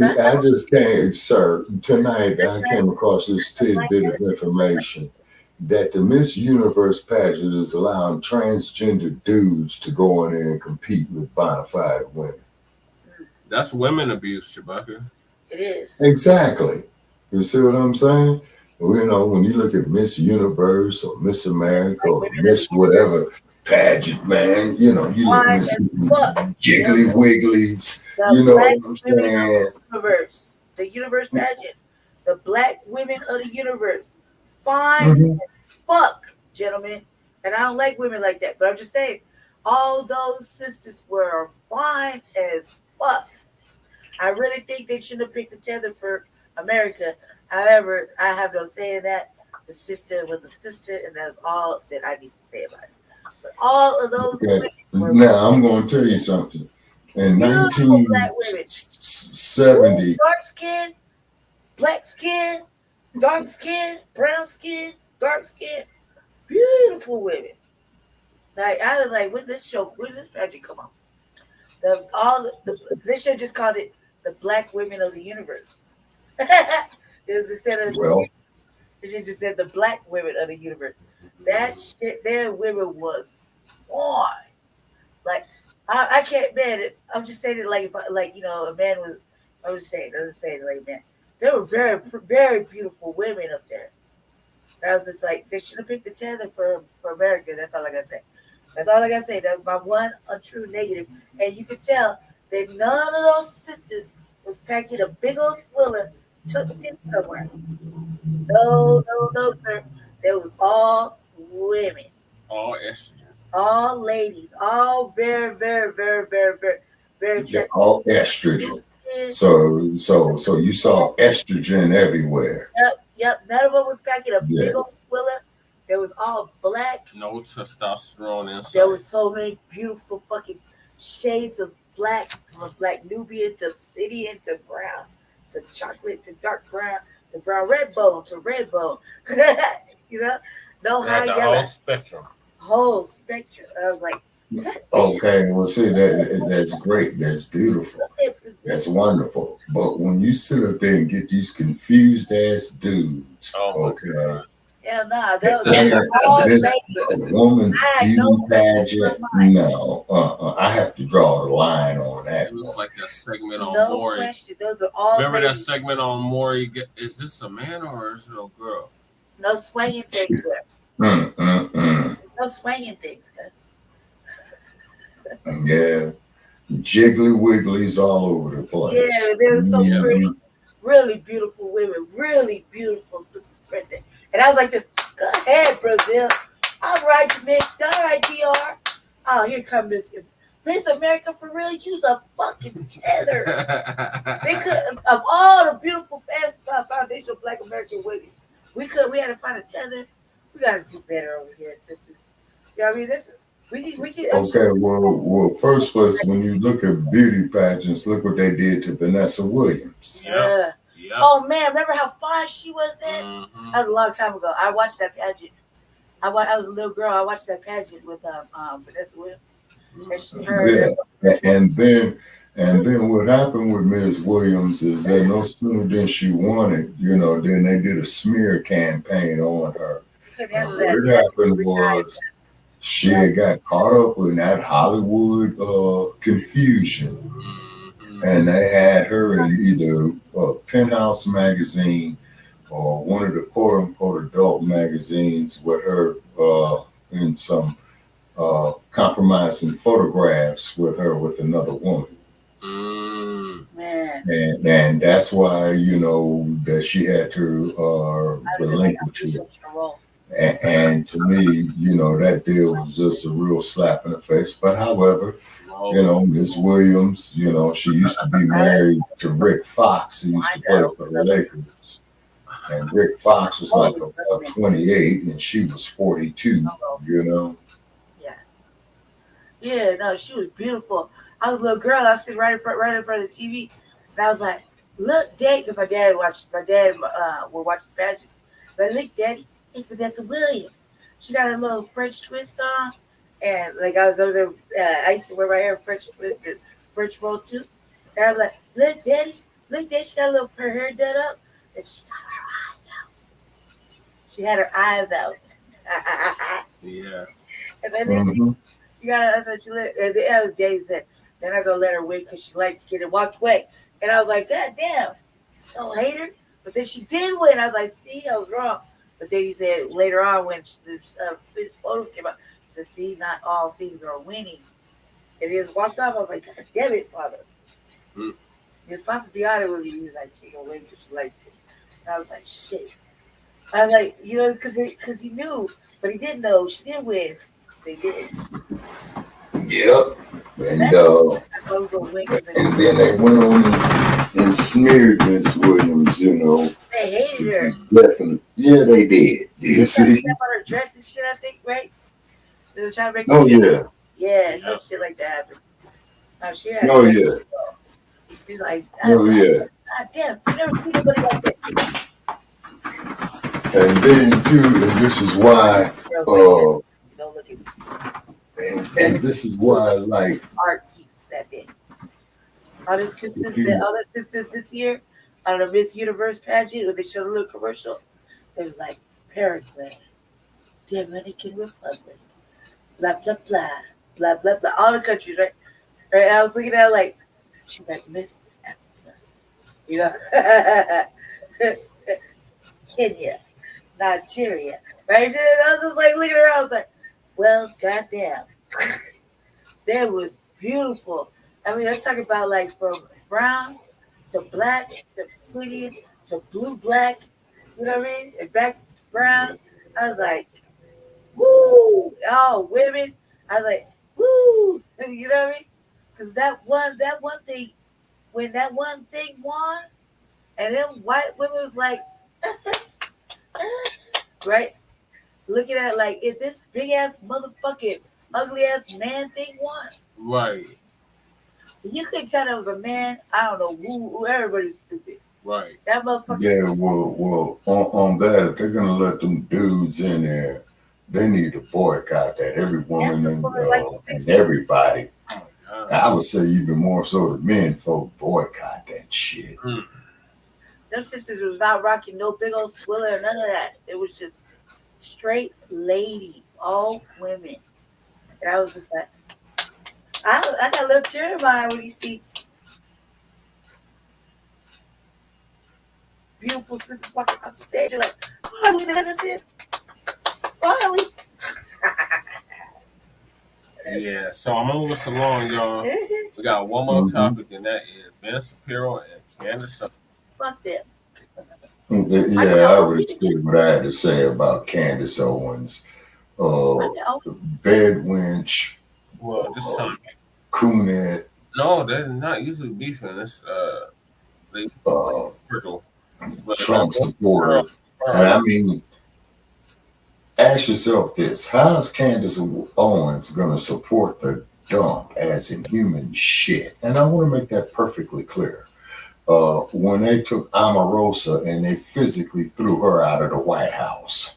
[SPEAKER 4] I just came, sir, tonight I came across this tidbit of information that the Miss Universe pageant is allowing transgender dudes to go in there and compete with bona fide women.
[SPEAKER 3] That's women abuse, Chewbacca.
[SPEAKER 22] It is.
[SPEAKER 4] Exactly. You see what I'm saying? You know, when you look at Miss Universe or Miss America or Miss whatever pageant, man, you know, you look at jiggly wigglies, you know what I'm saying?
[SPEAKER 22] The universe pageant, the black women of the universe, fine as fuck, gentlemen. And I don't like women like that, but I'm just saying, all those sisters were fine as fuck. I really think they shouldn't have picked the tether for America. However, I have no say in that. The sister was a sister, and that's all that I need to say about it. But all of those women were
[SPEAKER 4] now I'm going to tell you something. In 1970,
[SPEAKER 22] dark skin, black skin, dark skin, brown skin, dark skin, beautiful women. Like I was like, when did this pageant come on? They should just called it the Black Women of the Universe. Instead of they should just said the Black Women of the Universe. That shit, their women was fine. Like I can't, man. I'm just saying it like you know, a man was. I was saying, like, man, there were very, very beautiful women up there. And I was just like, they should have picked the tether for America. That's all I gotta say. That's all I gotta say. That was my one untrue negative. And you could tell that none of those sisters was packing a big old swiller, took it somewhere. No, sir. There was all women.
[SPEAKER 3] All estrogen.
[SPEAKER 22] All ladies. All very, very, very, very, very, very
[SPEAKER 4] yeah, all estrogen. So you saw estrogen everywhere.
[SPEAKER 22] Yep. None of them was packing a big old swiller. There was all black.
[SPEAKER 3] No testosterone inside.
[SPEAKER 22] There was so many beautiful fucking shades of black, from black Nubian to obsidian to brown to chocolate to dark brown to brown red bone to red bone. You know, no high yellow. Whole spectrum. I was like,
[SPEAKER 4] okay, well, see, that's great. That's beautiful. That's wonderful. But when you sit up there and get these confused ass dudes, okay.
[SPEAKER 22] Yeah, nah,
[SPEAKER 4] this woman's beauty pageant. No, I have to draw the line on that.
[SPEAKER 3] It was like that segment on
[SPEAKER 22] no
[SPEAKER 3] Maury.
[SPEAKER 22] Question. Those are all.
[SPEAKER 3] Remember
[SPEAKER 22] ladies.
[SPEAKER 3] that segment on Maury? Is this a man or is it a girl?
[SPEAKER 22] No swinging things there. No swinging things, guys.
[SPEAKER 4] Yeah, jiggly wigglies all over the place.
[SPEAKER 22] Yeah, they were so pretty, really beautiful women, really beautiful sisters right there. And I was like, "This, go ahead, Brazil. All right, Nick. All right, DR. Oh, here comes Miss America for real. Use a fucking tether. They could of all the beautiful foundation of Black American women. We had to find a tether. We got to do better over here, sisters. You know what I mean? We can.
[SPEAKER 4] Okay, well, first place, when you look at beauty pageants, look what they did to Vanessa Williams.
[SPEAKER 22] Yeah. Oh man, remember how fine she was then? That was a long time ago. I watched that pageant. I was a little girl. I watched that pageant with Vanessa Williams.
[SPEAKER 4] And then what happened with Ms. Williams is that no sooner than she won it, you know, then they did a smear campaign on her. What happened was she had got caught up in that Hollywood confusion. And they had her in either Penthouse magazine or one of the quote unquote adult magazines with her in some compromising photographs with her with another woman. And that's why, you know, that she had to relinquish it. And to me, you know, that deal was just a real slap in the face. But however, you know, Miss Williams, you know, she used to be married to Rick Fox, who used to play for the Lakers. And Rick Fox was like about 28 and she was 42, you know.
[SPEAKER 22] Yeah, no, she was beautiful. I was a little girl. I was sitting right in front of the TV, and I was like, "Look, Dad," because my dad would watch the pageants. But look, Daddy, It's Vanessa Williams. She got a little French twist on, and like I was over there, I used to wear my hair French twist and French roll too. And I'm like, look, Daddy, she got a little her hair done up, and she got her eyes out. She had her eyes out.
[SPEAKER 3] Yeah.
[SPEAKER 22] And then she got. I thought she let. And the other day said, then I go let her win because she liked to get it, walked away. And I was like, God damn, don't hate her. But then she did win. I was like, see, I was wrong. But then he said later on when the photos came out, he said, see, not all things are winning. And he just walked off. I was like, God damn it, Father. He was supposed to be honest with me. He's like, she gonna win because she likes it. And I was like, shit. I was like, you know, because he knew, but he didn't know she did win. They did.
[SPEAKER 4] Yep. And then they went on and smeared Miss Williams, you know.
[SPEAKER 22] They hated her.
[SPEAKER 4] Definitely. Yeah, they did. You see?
[SPEAKER 22] About her dress and shit, I think, right? They were trying to make
[SPEAKER 4] her
[SPEAKER 22] yeah. Yeah, some shit like that happened. Now she had
[SPEAKER 4] yeah.
[SPEAKER 22] He's like,
[SPEAKER 4] yeah.
[SPEAKER 22] God damn, you never seen nobody like that.
[SPEAKER 4] And then too, and this is why and this is why, like,
[SPEAKER 22] art piece that day. All the sisters this year on the Miss Universe pageant, when they showed a little commercial, it was like Paraguay, Dominican Republic, blah blah blah, blah blah blah, all the countries, right? Right. I was looking at her like, she's like Miss Africa, you know, Kenya, Nigeria, right? I was just like looking around. I was like, well, goddamn, that was beautiful. I mean, I'm talking about like from brown to black to Obsidian to blue black, you know what I mean? And back to brown. I was like, woo! Oh, women. I was like, woo! You know what I mean? Because that one thing, when that one thing won, and then white women was like, right? Looking at it like, if this big ass motherfucking ugly ass man thing won.
[SPEAKER 3] Right.
[SPEAKER 22] You couldn't tell that was a man. I don't know who everybody's stupid.
[SPEAKER 3] Right.
[SPEAKER 22] That motherfucker.
[SPEAKER 4] Yeah, well, on that, if they're gonna let them dudes in there, they need to boycott that. Every woman and everybody. I would say even more so the men folk boycott that shit.
[SPEAKER 22] Them sisters was not rocking no big old swiller or none of that. It was just straight ladies, all women. And I was just like, I got a little tear in my eye when you see beautiful sisters walking across the stage. You're like, why are we doing this here? Why are we?
[SPEAKER 3] Yeah, so I'm moving us along, y'all. We got one more topic, and that is Ben Shapiro and Candace.
[SPEAKER 22] Fuck them.
[SPEAKER 4] Yeah, I already said what I had to say about Candace Owens. Bed wench.
[SPEAKER 3] Well, this time.
[SPEAKER 4] Coonhead.
[SPEAKER 3] No, they're not usually beefing. It's
[SPEAKER 4] Trump supporter. And I mean, ask yourself this: how is Candace Owens going to support the dump as in human shit? And I want to make that perfectly clear. When they took Omarosa and they physically threw her out of the White House.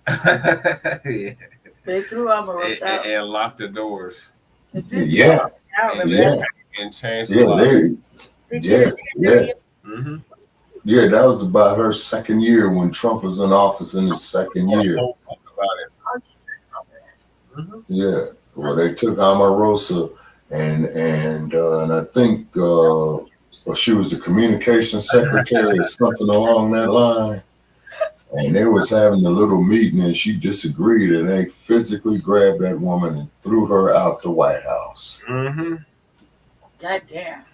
[SPEAKER 3] Yeah.
[SPEAKER 22] They threw Omarosa out
[SPEAKER 3] and locked the doors.
[SPEAKER 4] Yeah.
[SPEAKER 3] And changed the lives.
[SPEAKER 4] Yeah, that was about her second year when Trump was in office in his second year. Yeah, well, they took Omarosa and I think she was the communications secretary or something along that line. And they was having a little meeting and she disagreed and they physically grabbed that woman and threw her out the White House.
[SPEAKER 22] God damn.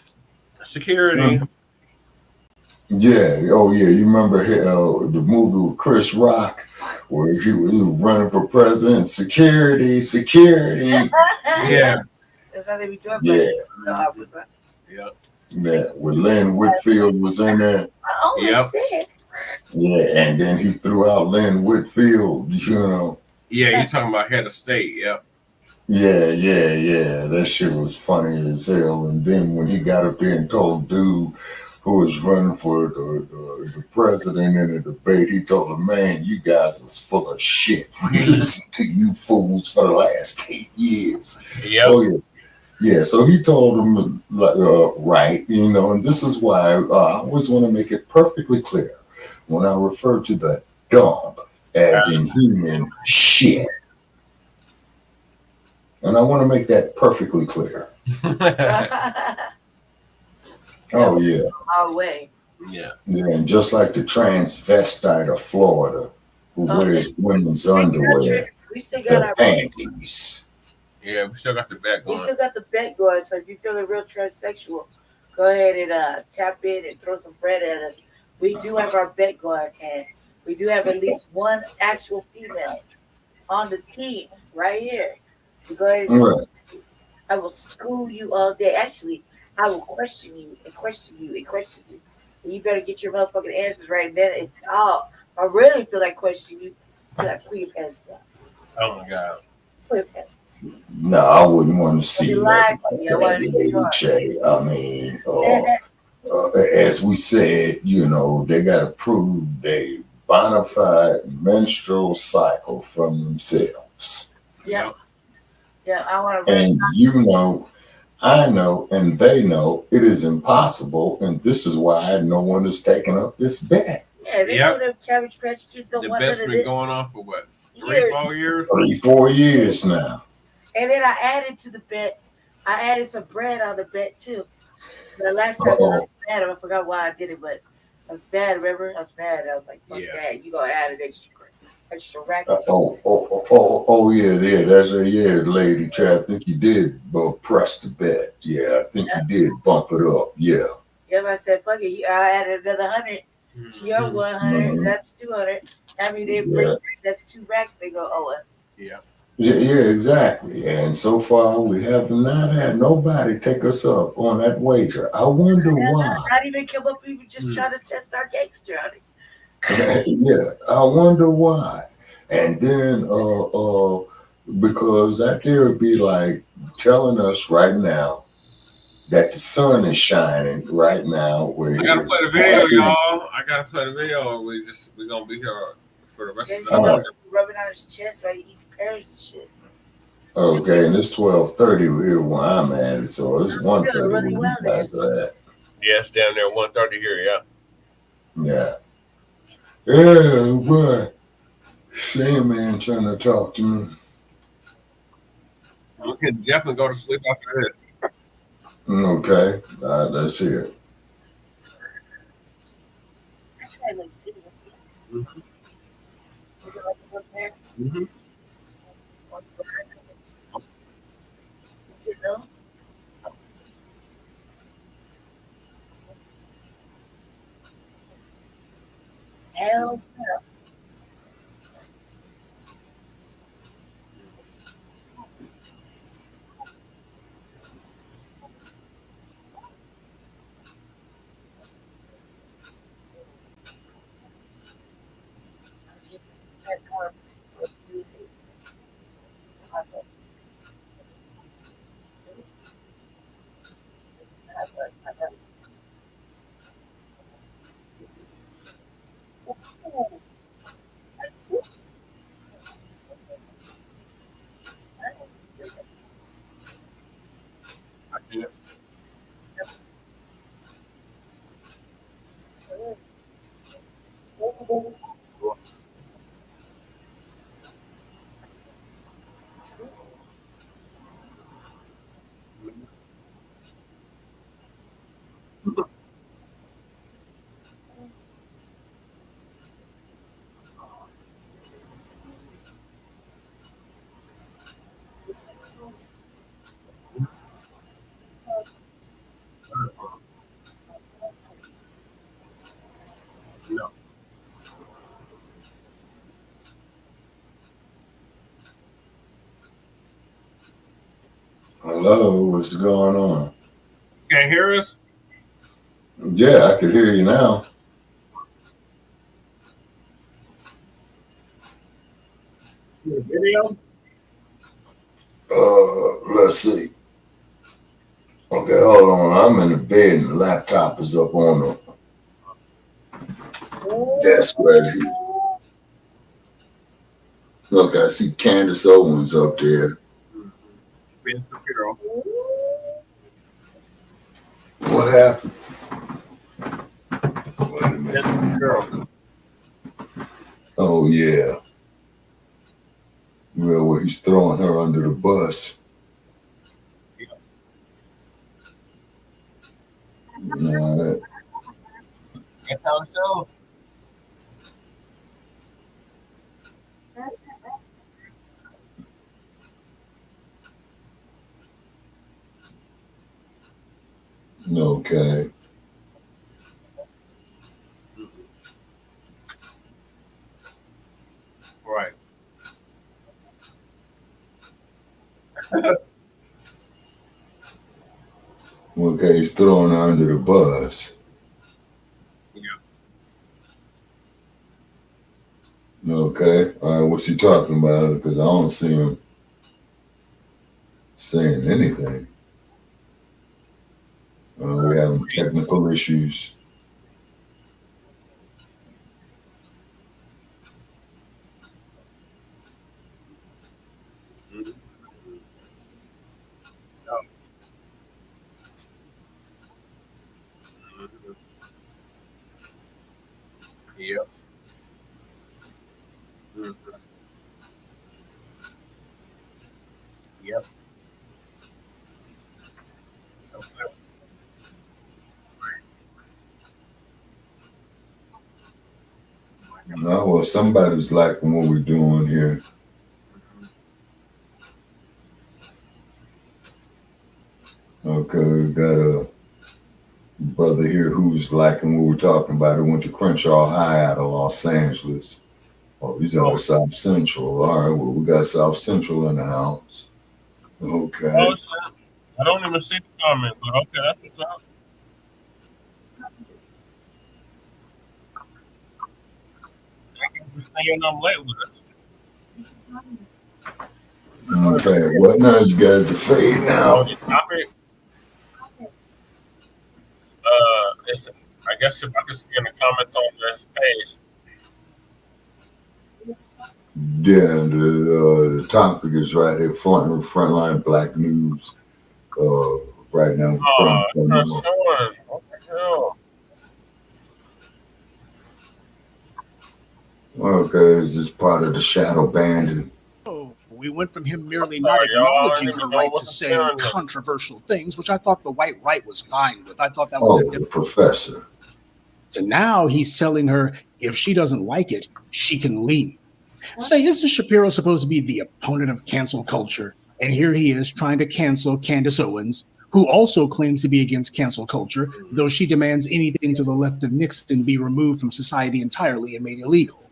[SPEAKER 3] Security.
[SPEAKER 4] Yeah. Oh, yeah. You remember the movie with Chris Rock where he was running for president? Security.
[SPEAKER 3] Yeah.
[SPEAKER 22] That's how they be doing.
[SPEAKER 3] Yeah.
[SPEAKER 4] Yeah. When Lynn Whitfield was in there.
[SPEAKER 22] Yep.
[SPEAKER 4] Yeah, and then he threw out Lynn Whitfield, you know.
[SPEAKER 3] Yeah, you talking about head of state, yep.
[SPEAKER 4] Yeah. That shit was funny as hell. And then when he got up there and told dude who was running for the president in a debate, he told him, man, you guys is full of shit. We listened to you fools for the last 8 years.
[SPEAKER 3] Yep.
[SPEAKER 4] Oh, yeah. Yeah, so he told him, right, you know, and this is why I always want to make it perfectly clear when I refer to the dump as in human shit. And I want to make that perfectly clear. Oh, yeah.
[SPEAKER 22] Our way.
[SPEAKER 3] Yeah.
[SPEAKER 4] Yeah, and just like the transvestite of Florida who wears women's underwear,
[SPEAKER 22] We still got
[SPEAKER 4] the
[SPEAKER 22] our
[SPEAKER 4] panties.
[SPEAKER 3] Yeah, we still got the bet
[SPEAKER 22] We
[SPEAKER 3] going.
[SPEAKER 22] still got the bet going. So if you're feeling real transsexual, go ahead and tap in and throw some bread at us. We do have our bet going, and we do have at least one actual female on the team right here. So go ahead and
[SPEAKER 4] Right.
[SPEAKER 22] I will school you all day. Actually, I will question you and question you and question you. And you better get your motherfucking answers right then. I really feel like questioning you. Pull your pants down.
[SPEAKER 3] Oh my God.
[SPEAKER 22] Pull your pants.
[SPEAKER 4] No, I wouldn't want to see
[SPEAKER 22] You
[SPEAKER 4] that,
[SPEAKER 22] lied to me. I wanted to be
[SPEAKER 4] Lady
[SPEAKER 22] sure.
[SPEAKER 4] Che. I mean, as we said, you know, they got to prove they bona fide menstrual cycle from themselves.
[SPEAKER 22] Yeah. Yeah, I want to.
[SPEAKER 4] And you know, I know, and they know it is impossible. And this is why no one has taken up this bet.
[SPEAKER 22] Yeah, they know them Cabbage Patch Kids don't
[SPEAKER 3] The
[SPEAKER 22] want
[SPEAKER 3] bet's
[SPEAKER 22] none of
[SPEAKER 3] been
[SPEAKER 22] this.
[SPEAKER 3] going on for what?
[SPEAKER 22] 3-4
[SPEAKER 3] years?
[SPEAKER 4] 3-4 years now.
[SPEAKER 22] And then I added to the bet. I added some bread on the bet too. The last time I was mad, I forgot why I did it, but I was mad. Remember, I was mad. I was like, "Fuck that! You gonna add an extra rack?"
[SPEAKER 4] Yeah, that's Lady Che. I think you did press the bet. Yeah, I think you did bump it up. Yeah.
[SPEAKER 22] Yeah, I said, "Fuck it." I added another 100 to your 100. That's 200. I mean, they bring that's 2 racks. They go, "Oh, us."
[SPEAKER 3] Yeah.
[SPEAKER 4] Yeah, exactly. And so far, we have not had nobody take us up on that wager. I wonder why.
[SPEAKER 22] Not even come up, even just try to test our gangster on it.
[SPEAKER 4] Yeah, I wonder why. And then, because that there would be like telling us right now that the sun is shining right now. Where
[SPEAKER 3] I gotta play the video, y'all. I gotta play the video. We're gonna be here for the rest of the night.
[SPEAKER 22] Rubbing on his chest while he eating pears and shit.
[SPEAKER 4] Okay, and it's 12:30 here where I'm at, so it's 1:30
[SPEAKER 22] really
[SPEAKER 4] when
[SPEAKER 22] well
[SPEAKER 4] you guys are at.
[SPEAKER 3] Yeah, it's down there 1:30 here. Yeah.
[SPEAKER 4] Yeah. Yeah, boy. Same man trying to talk to me.
[SPEAKER 3] We can definitely go to sleep after this.
[SPEAKER 4] Okay, let's hear it.
[SPEAKER 3] Mm-hmm.
[SPEAKER 22] You know? Hell yeah.
[SPEAKER 3] No.
[SPEAKER 4] Hello, what's going on?
[SPEAKER 3] Can't hear us?
[SPEAKER 4] Yeah, I can hear you now.
[SPEAKER 3] Video?
[SPEAKER 4] Let's see. Okay, hold on. I'm in the bed and the laptop is up on the desk right here. Look, I see Candace Owens up there.
[SPEAKER 3] Shapiro.
[SPEAKER 4] What happened? Wait a minute. Oh, yeah. Well, where he's throwing her under the bus. No,
[SPEAKER 3] That's how it's sold.
[SPEAKER 4] okay.
[SPEAKER 3] Right.
[SPEAKER 4] Okay, he's throwing her under the bus. Okay. All right, what's he talking about? Because I don't see him saying anything. We're having technical issues.
[SPEAKER 3] Yep. Yep. Okay.
[SPEAKER 4] No, well, somebody's liking what we're doing here. Okay, we've got a brother here who's liking what we're talking about. He went to Crenshaw High out of Los Angeles. Oh, he's out of South Central. All right, well, we got South Central in the house. Okay.
[SPEAKER 3] Oh, shit. I don't even see the comments, but okay, that's what's up. Thank you for staying up late with us.
[SPEAKER 4] Okay, what now? You guys are fading out.
[SPEAKER 3] It's, I guess if I can see in the comments on this page.
[SPEAKER 4] Yeah, the topic is right here, frontline Black news. Right now.
[SPEAKER 3] What the hell?
[SPEAKER 4] Okay, is this part of the shadow bandit?
[SPEAKER 20] We went from him merely not acknowledging her right to say controversial things, which I thought the white right was fine with. I thought that was
[SPEAKER 4] the professor.
[SPEAKER 20] So now he's telling her if she doesn't like it, she can leave. Say, isn't Shapiro supposed to be the opponent of cancel culture? And here he is trying to cancel Candace Owens, who also claims to be against cancel culture, though she demands anything to the left of Nixon be removed from society entirely and made illegal.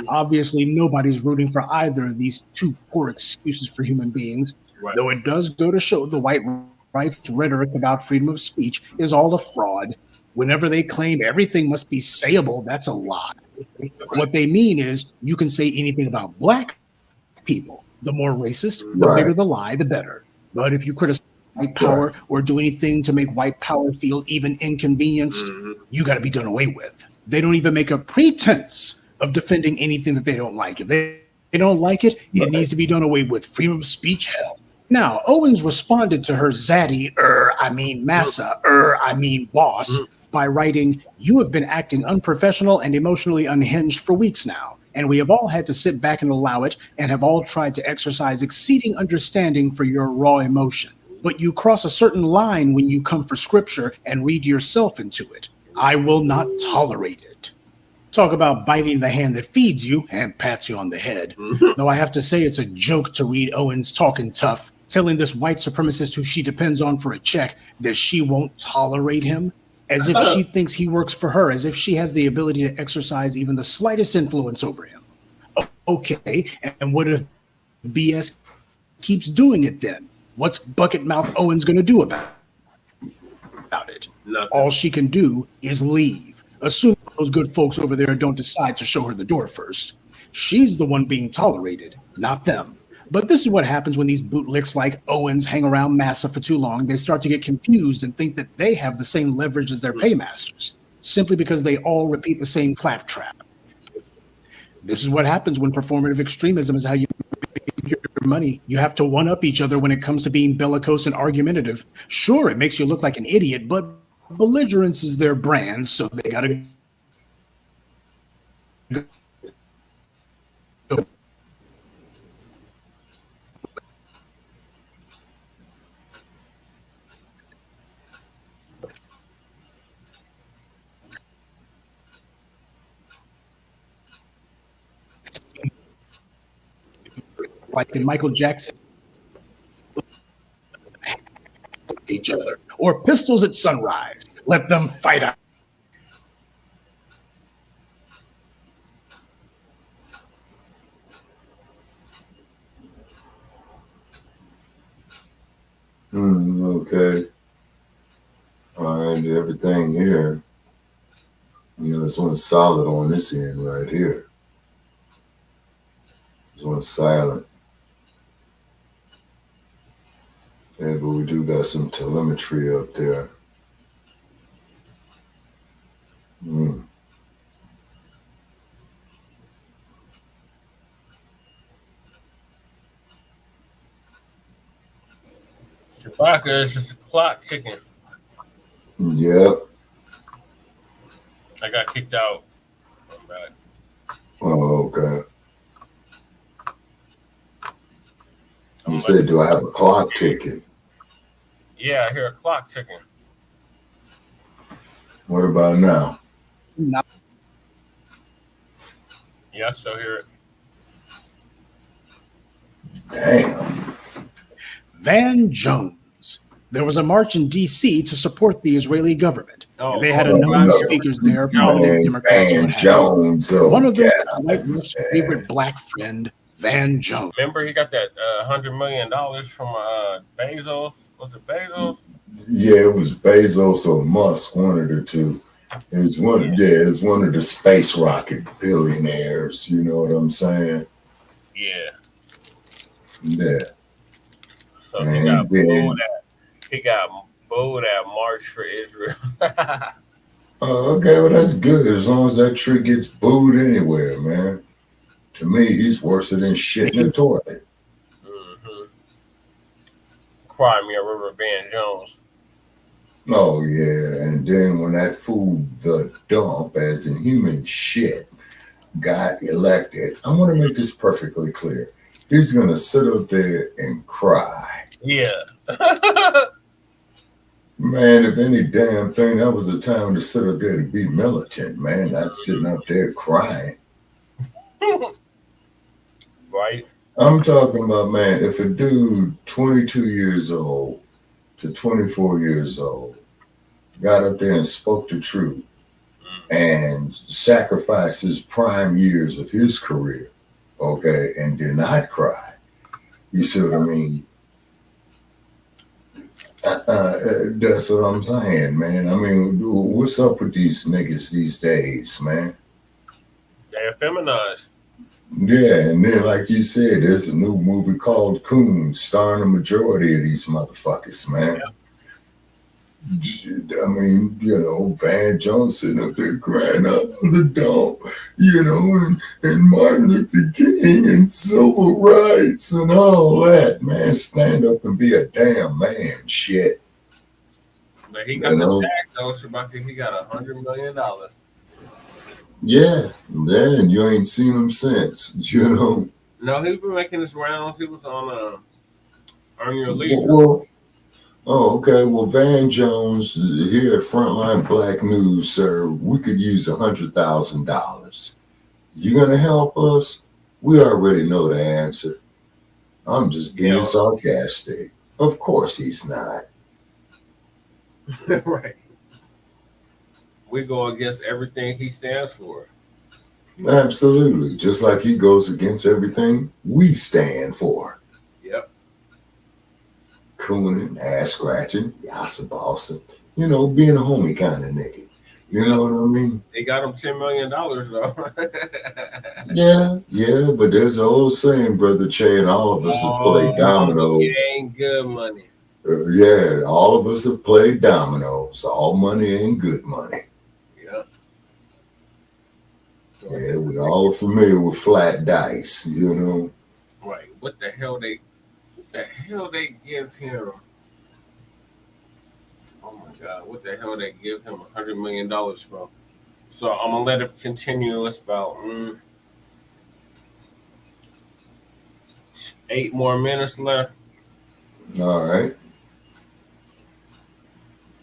[SPEAKER 20] Obviously, nobody's rooting for either of these two poor excuses for human beings, though it does go to show the white right's rhetoric about freedom of speech is all a fraud. Whenever they claim everything must be sayable, that's a lie. What they mean is you can say anything about black people. The more racist, the bigger the lie, the better. But if you criticize white power or do anything to make white power feel even inconvenienced, you got to be done away with. They don't even make a pretense of defending anything that they don't like. If they don't like it, it needs to be done away with. Freedom of speech, hell. Now, Owens responded to her zaddy, massa, boss, by writing, "You have been acting unprofessional and emotionally unhinged for weeks now, and we have all had to sit back and allow it, and have all tried to exercise exceeding understanding for your raw emotion. But you cross a certain line when you come for scripture and read yourself into it. I will not tolerate it." Talk about biting the hand that feeds you and pats you on the head. Though I have to say it's a joke to read Owens talking tough, telling this white supremacist who she depends on for a check that she won't tolerate him, as if she thinks he works for her, as if she has the ability to exercise even the slightest influence over him. Okay, and what if BS keeps doing it then? What's Bucket Mouth Owens going to do about it? Nothing. All she can do is leave, assuming those good folks over there don't decide to show her the door first. She's the one being tolerated, not them. But this is what happens when these bootlicks like Owens hang around Massa for too long. They start to get confused and think that they have the same leverage as their paymasters, simply because they all repeat the same claptrap. This is what happens when performative extremism is how you make your money. You have to one-up each other when it comes to being bellicose and argumentative. Sure, it makes you look like an idiot, but belligerence is their brand, so they gotta go. Like in Michael Jackson, each other, or pistols at sunrise. Let them fight out.
[SPEAKER 4] Okay. All right, everything here. This one's solid on this end right here. This one's silent. Yeah, but we do got some telemetry up there.
[SPEAKER 3] Chewbacca is just a clock ticking.
[SPEAKER 4] Yep.
[SPEAKER 3] I got kicked out. I'm back.
[SPEAKER 4] Oh, okay. You said, do I have a clock ticking?
[SPEAKER 3] Yeah, I hear a clock ticking.
[SPEAKER 4] What about now?
[SPEAKER 20] No.
[SPEAKER 3] Yeah, I still hear it.
[SPEAKER 4] Damn.
[SPEAKER 20] Van Jones. There was a march in D.C. to support the Israeli government. And they had a number of speakers there, prominent Democrats.
[SPEAKER 4] Van Jones.
[SPEAKER 20] One of them was White Wolf's favorite black friend, Van Jones.
[SPEAKER 3] Remember, he got that $100 million from Bezos. Was it Bezos?
[SPEAKER 4] Yeah, it was Bezos or Musk, one of the two. It's it's one of the space rocket billionaires. You know what I'm saying?
[SPEAKER 3] Yeah.
[SPEAKER 4] Yeah.
[SPEAKER 3] So he got booed at March for Israel.
[SPEAKER 4] Okay, well that's good as long as that trick gets booed anywhere, man. To me, he's worse than shit in the toilet.
[SPEAKER 3] Cry me a river, Van Jones.
[SPEAKER 4] Oh yeah, and then when that fool, the dump, as in human shit, got elected, I want to make this perfectly clear. He's gonna sit up there and cry.
[SPEAKER 3] Yeah.
[SPEAKER 4] Man, if any damn thing, that was the time to sit up there to be militant, man. Not sitting up there crying.
[SPEAKER 3] Right.
[SPEAKER 4] I'm talking about, man, if a dude 22 years old to 24 years old got up there and spoke the truth and sacrificed his prime years of his career, okay, and did not cry, you see what I mean? That's what I'm saying, man. I mean, what's up with these niggas these days, man?
[SPEAKER 3] They're feminized.
[SPEAKER 4] Yeah, and then like you said, there's a new movie called Coon starring a majority of these motherfuckers, man. Yeah. I mean, Van Jones sitting up there crying out on the dump, and Martin Luther King and civil rights and all that, man. Stand up and be a damn man, shit.
[SPEAKER 3] But he got the tag though, Chewbacca. He got $100 million.
[SPEAKER 4] Yeah, and you ain't seen him since,
[SPEAKER 3] No, he's been making his rounds. He was on Earn Your Leisure.
[SPEAKER 4] Okay. Well, Van Jones here at Frontline Black News, sir. We could use $100,000. You gonna help us? We already know the answer. I'm just being sarcastic. Of course he's not.
[SPEAKER 3] Right. We go against everything he stands for.
[SPEAKER 4] Absolutely. Just like he goes against everything we stand for.
[SPEAKER 3] Yep.
[SPEAKER 4] Cooning, ass scratching, yassa bossing, being a homie kind of nigga. You know what I mean?
[SPEAKER 3] They got him $10 million though.
[SPEAKER 4] Yeah, but there's an old saying, Brother Che, and all of us have played dominoes.
[SPEAKER 3] It ain't good money.
[SPEAKER 4] Yeah, all of us have played dominoes. All money ain't good money.
[SPEAKER 3] Yeah.
[SPEAKER 4] Yeah, we all are familiar with flat dice, you know.
[SPEAKER 3] Right. What the hell they give him? Oh my God, what the hell they give him $100 million from? So I'm gonna let it continue. It's about 8 more minutes left.
[SPEAKER 4] All right.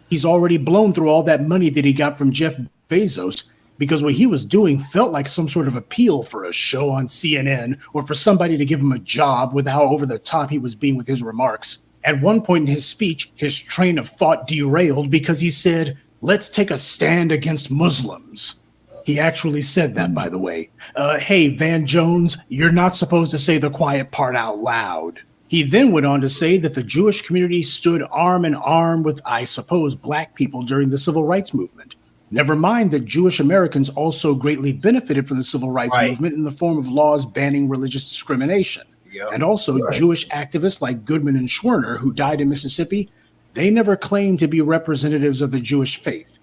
[SPEAKER 20] He's already blown through all that money that he got from Jeff Bezos because what he was doing felt like some sort of appeal for a show on CNN or for somebody to give him a job with how over the top he was being with his remarks. At one point in his speech, his train of thought derailed because he said, "Let's take a stand against Muslims." He actually said that, by the way. Hey, Van Jones, you're not supposed to say the quiet part out loud. He then went on to say that the Jewish community stood arm in arm with, I suppose, black people during the civil rights movement. Never mind that Jewish Americans also greatly benefited from the civil rights movement in the form of laws banning religious discrimination. Yep. And also Jewish activists like Goodman and Schwerner, who died in Mississippi, they never claimed to be representatives of the Jewish faith.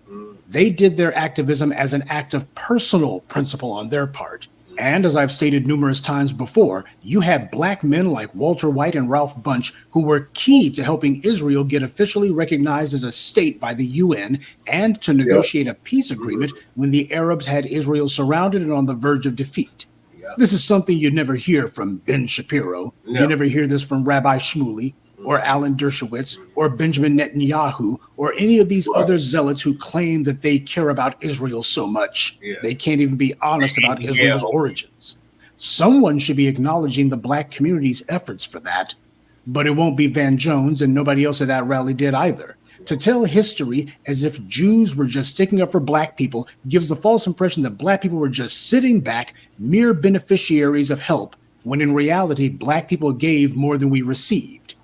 [SPEAKER 20] They did their activism as an act of personal principle on their part. And as I've stated numerous times before, you had black men like Walter White and Ralph Bunche who were key to helping Israel get officially recognized as a state by the UN and to negotiate a peace agreement when the Arabs had Israel surrounded and on the verge of defeat. This is something you never hear from Ben Shapiro. You never hear this from Rabbi Shmuley or Alan Dershowitz or Benjamin Netanyahu or any of these other zealots who claim that they care about Israel so much. They can't even be honest about Israel's origins. Someone should be acknowledging the black community's efforts for that, but it won't be Van Jones, and nobody else at that rally did either. To tell history as if Jews were just sticking up for black people gives the false impression that black people were just sitting back, mere beneficiaries of help, when in reality, black people gave more than we received.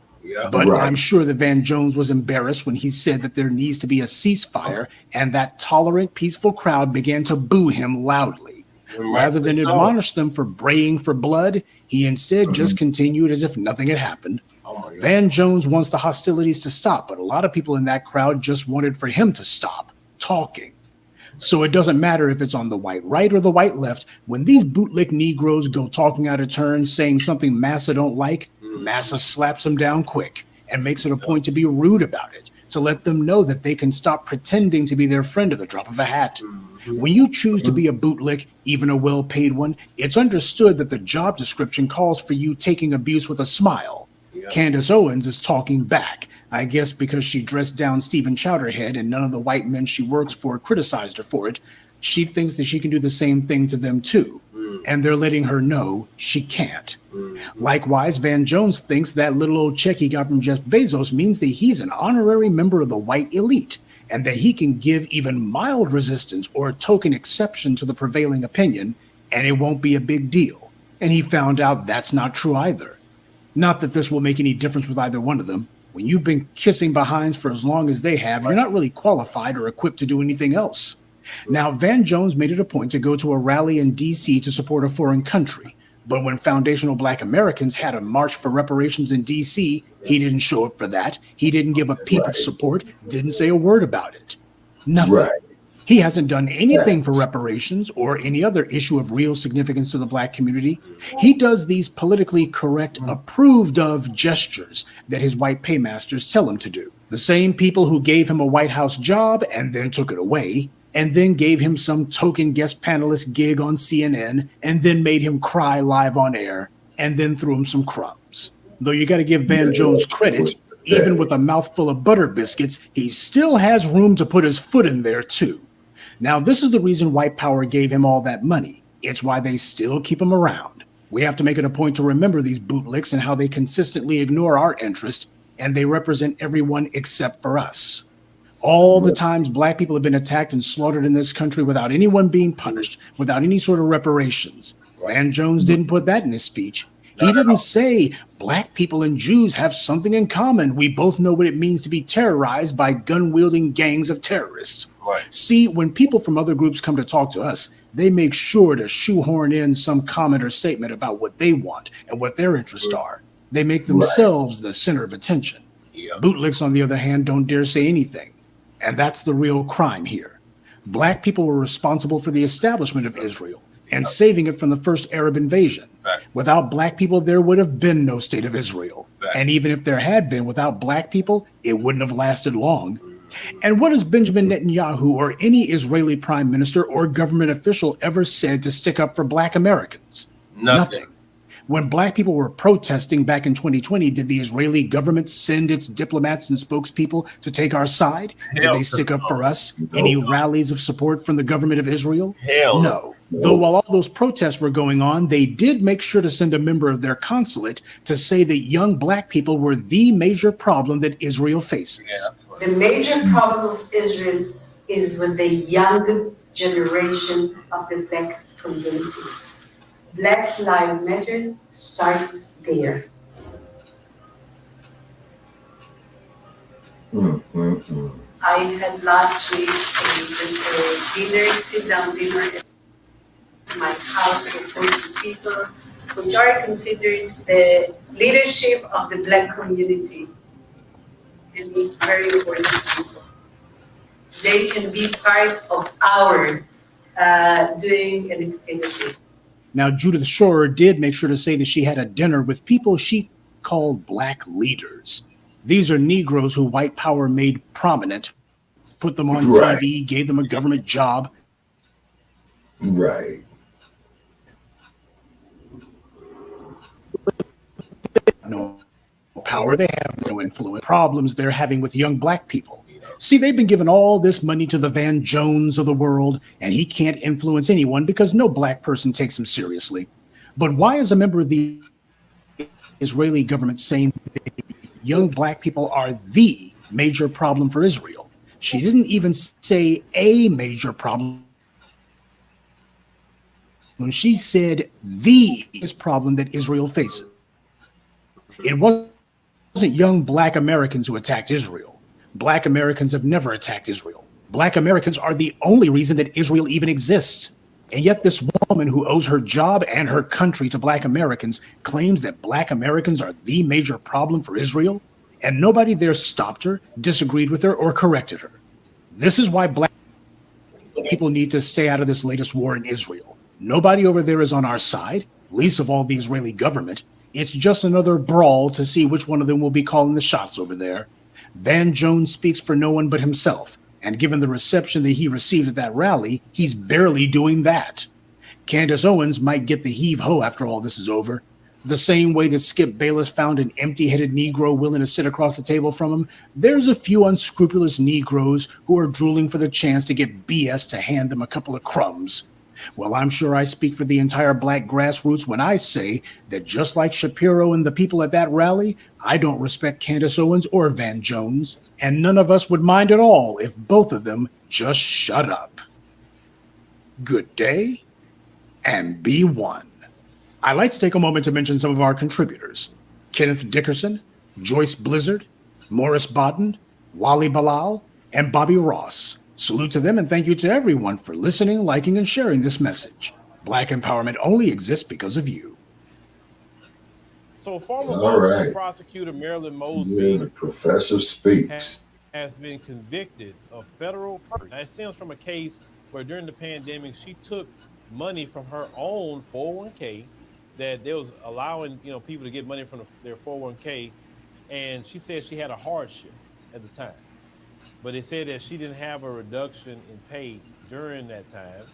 [SPEAKER 20] But I'm sure that Van Jones was embarrassed when he said that there needs to be a ceasefire, and that tolerant, peaceful crowd began to boo him loudly. Rather than admonish them for braying for blood, he instead just continued as if nothing had happened. Van Jones wants the hostilities to stop, but a lot of people in that crowd just wanted for him to stop talking. So it doesn't matter if it's on the white right or the white left. When these bootlick Negroes go talking out of turn, saying something Massa don't like, Massa slaps them down quick and makes it a point to be rude about it, to let them know that they can stop pretending to be their friend at the drop of a hat. When you choose to be a bootlick, even a well-paid one, it's understood that the job description calls for you taking abuse with a smile. Candace Owens is talking back, I guess because she dressed down Stephen Chowderhead and none of the white men she works for criticized her for it. She thinks that she can do the same thing to them too, and they're letting her know she can't. Likewise, Van Jones thinks that little old check he got from Jeff Bezos means that he's an honorary member of the white elite, and that he can give even mild resistance or a token exception to the prevailing opinion, and it won't be a big deal. And he found out that's not true either. Not that this will make any difference with either one of them. When you've been kissing behinds for as long as they have, you're not really qualified or equipped to do anything else. Now, Van Jones made it a point to go to a rally in D.C. to support a foreign country. But when foundational black Americans had a march for reparations in D.C., he didn't show up for that. He didn't give a peep of support, didn't say a word about it. Nothing. He hasn't done anything for reparations or any other issue of real significance to the black community. He does these politically correct, approved of gestures that his white paymasters tell him to do. The same people who gave him a White House job and then took it away, and then gave him some token guest panelist gig on CNN, and then made him cry live on air, and then threw him some crumbs. Though you got to give Van Jones credit, even with a mouthful of butter biscuits, he still has room to put his foot in there too. Now, this is the reason white power gave him all that money. It's why they still keep him around. We have to make it a point to remember these bootlicks and how they consistently ignore our interest, and they represent everyone except for us. All the times black people have been attacked and slaughtered in this country without anyone being punished, without any sort of reparations. Van Jones didn't put that in his speech. He didn't say black people and Jews have something in common. We both know what it means to be terrorized by gun-wielding gangs of terrorists. Right. See, when people from other groups come to talk to us, they make sure to shoehorn in some comment or statement about what they want and what their interests are. They make themselves the center of attention. Bootlicks, on the other hand, don't dare say anything. And that's the real crime here. Black people were responsible for the establishment of Israel and saving it from the first Arab invasion. Without black people, there would have been no state of Israel. And even if there had been, without black people, it wouldn't have lasted long. And what has Benjamin Netanyahu or any Israeli prime minister or government official ever said to stick up for black Americans? Nothing. When black people were protesting back in 2020, did the Israeli government send its diplomats and spokespeople to take our side? Did they stick up for us? Any rallies of support from the government of Israel? No. Though while all those protests were going on, they did make sure to send a member of their consulate to say that young black people were the major problem that Israel faces.
[SPEAKER 1] The major problem of Israel is with the young generation of the black community. Black Lives Matter starts there. I had last week a dinner, sit-down dinner at my house with 40 people, which are considered the leadership of the black community. And it's very important people. They can be part of our doing an activity.
[SPEAKER 20] Now, Judith Schroer did make sure to say that she had a dinner with people she called black leaders. These are Negroes who white power made prominent, put them on TV, gave them a government job.
[SPEAKER 4] Right.
[SPEAKER 20] No power, they have no influence. Problems they're having with young black people. See, they've been giving all this money to the Van Jones of the world, and he can't influence anyone because no black person takes him seriously. But why is a member of the Israeli government saying that young black people are the major problem for Israel? She didn't even say a major problem. When she said the problem that Israel faces, it wasn't young black Americans who attacked Israel. Black Americans have never attacked Israel. Black Americans are the only reason that Israel even exists. And yet this woman who owes her job and her country to black Americans claims that black Americans are the major problem for Israel, and nobody there stopped her, disagreed with her, or corrected her. This is why black people need to stay out of this latest war in Israel. Nobody over there is on our side, least of all the Israeli government. It's just another brawl to see which one of them will be calling the shots over there. Van Jones speaks for no one but himself, and given the reception that he received at that rally, he's barely doing that. Candace Owens might get the heave-ho after all this is over. The same way that Skip Bayless found an empty-headed Negro willing to sit across the table from him, there's a few unscrupulous Negroes who are drooling for the chance to get BS to hand them a couple of crumbs. Well, I'm sure I speak for the entire black grassroots when I say that just like Shapiro and the people at that rally, I don't respect Candace Owens or Van Jones, and none of us would mind at all if both of them just shut up. Good day, and be one. I'd like to take a moment to mention some of our contributors: Kenneth Dickerson, Joyce Blizzard, Morris Bodden, Wally Bilal, and Bobby Ross. Salute to them, and thank you to everyone for listening, liking, and sharing this message. Black empowerment only exists because of you.
[SPEAKER 9] So former prosecutor Marilyn Mosby,
[SPEAKER 4] the professor speaks,
[SPEAKER 9] has been convicted of federal perjury. Now, it stems from a case where during the pandemic, she took money from her own 401k that they was allowing people to get money from their 401k, and she said she had a hardship at the time. But it said that she didn't have a reduction in pay during that time,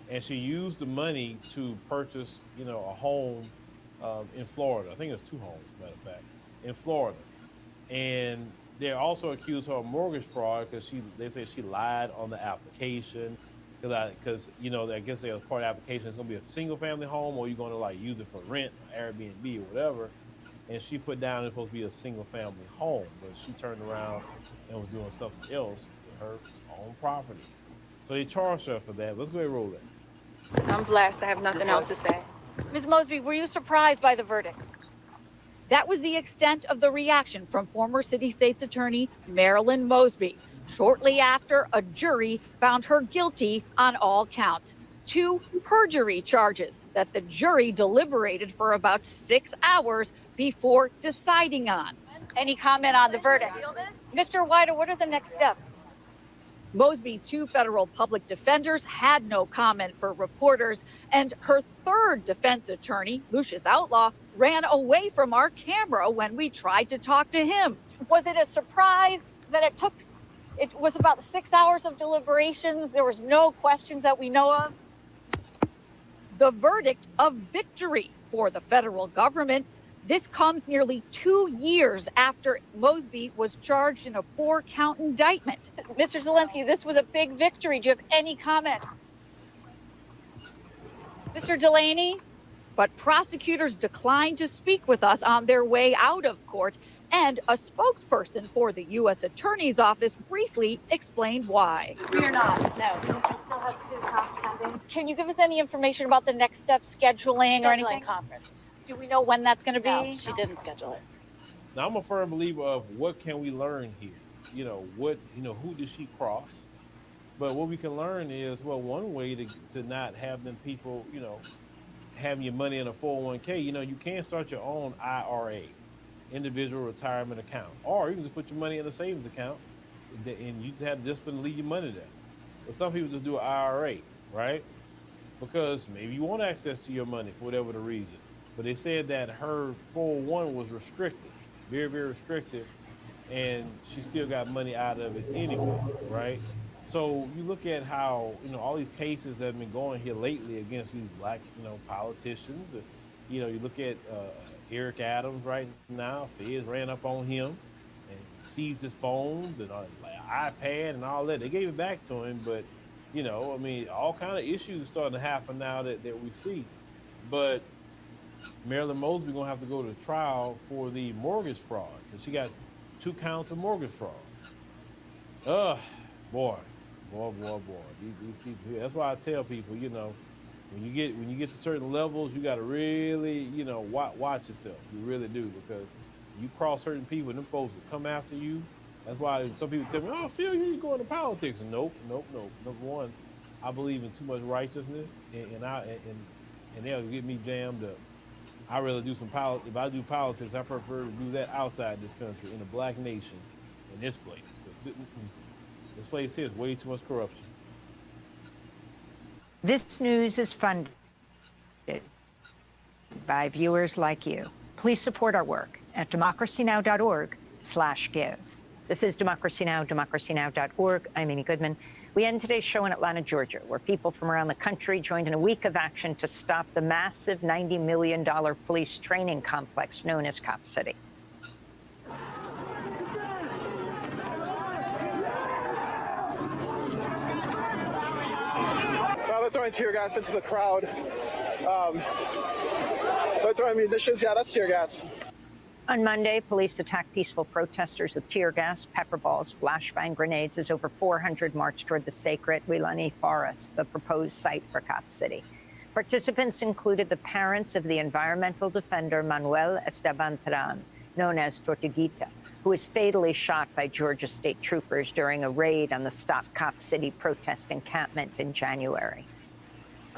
[SPEAKER 9] and she used the money to purchase, a home in Florida. I think it's 2 homes, matter of fact, in Florida. And they also accused her of mortgage fraud because they say she lied on the application. Because I guess as part of the application, it's going to be a single family home, or you're going to use it for rent, or Airbnb, or whatever. And she put down it's supposed to be a single family home, but she turned around and was doing something else with her own property. So they charged her for that. Let's go ahead and roll that.
[SPEAKER 10] I'm blessed. I have nothing else to say. Ms. Mosby, were you surprised by the verdict? That was the extent of the reaction from former City State's Attorney Marilyn Mosby, Shortly after, a jury found her guilty on all counts. 2 perjury charges that the jury deliberated for about 6 hours before deciding on. Any comment on the verdict? Mr. Wider, what are the next steps? Mosby's 2 federal public defenders had no comment for reporters, and her 3rd defense attorney, Lucius Outlaw, ran away from our camera when we tried to talk to him. Was it a surprise that it was about 6 hours of deliberations? There was no questions that we know of? The verdict of victory for the federal government. This comes nearly 2 years after Mosby was charged in a 4-count indictment. Mr. Zelensky, this was a big victory. Do you have any comment? Mr. Delaney? But prosecutors declined to speak with us on their way out of court, and a spokesperson for the U.S. Attorney's Office briefly explained why. We are not, no. We still have 2 counts pending. Can you give us any information about the next step, scheduling or anything?
[SPEAKER 5] Conference.
[SPEAKER 10] Do we know when that's going to be?
[SPEAKER 5] No, she didn't schedule it.
[SPEAKER 9] Now, I'm a firm believer of what can we learn here? Who did she cross? But what we can learn is, well, one way to not have them people, have your money in a 401k, you can start your own IRA, individual retirement account, or you can just put your money in a savings account and you have discipline to leave your money there. But some people just do an IRA, right? Because maybe you want access to your money for whatever the reason. But they said that her 401 was restricted, very, very restricted, and she still got money out of it anyway, right? So you look at how, all these cases that have been going here lately against these black, politicians. You look at Eric Adams right now. Feds ran up on him and seized his phones and iPad and all that. They gave it back to him, but, all kind of issues are starting to happen now that we see. But Marilyn Mosby gonna have to go to trial for the mortgage fraud because she got 2 counts of mortgage fraud. Boy. These people here. That's why I tell people, when you get to certain levels, you got to really, watch yourself. You really do, because you cross certain people, and them folks will come after you. That's why some people tell me, "Oh, Phil, you need to go into politics." Nope. Number one, I believe in too much righteousness, and they'll get me jammed up. I rather do some politics. If I do politics, I prefer to do that outside this country, in a black nation, in this place. This place here is way too much corruption.
[SPEAKER 11] This news is funded by viewers like you. Please support our work at democracynow.org/give. This is Democracy Now!, democracynow.org. I'm Amy Goodman. We end today's show in Atlanta, Georgia, where people from around the country joined in a week of action to stop the massive $90 million police training complex known as Cop City.
[SPEAKER 6] Well, they're throwing tear gas into the crowd. They're throwing munitions. Yeah, that's tear gas.
[SPEAKER 11] On Monday, police attacked peaceful protesters with tear gas, pepper balls, flashbang grenades as over 400 marched toward the sacred Huilani Forest, the proposed site for Cop City. Participants included the parents of the environmental defender Manuel Esteban Terán, known as Tortuguita, who was fatally shot by Georgia state troopers during a raid on the Stop Cop City protest encampment in January.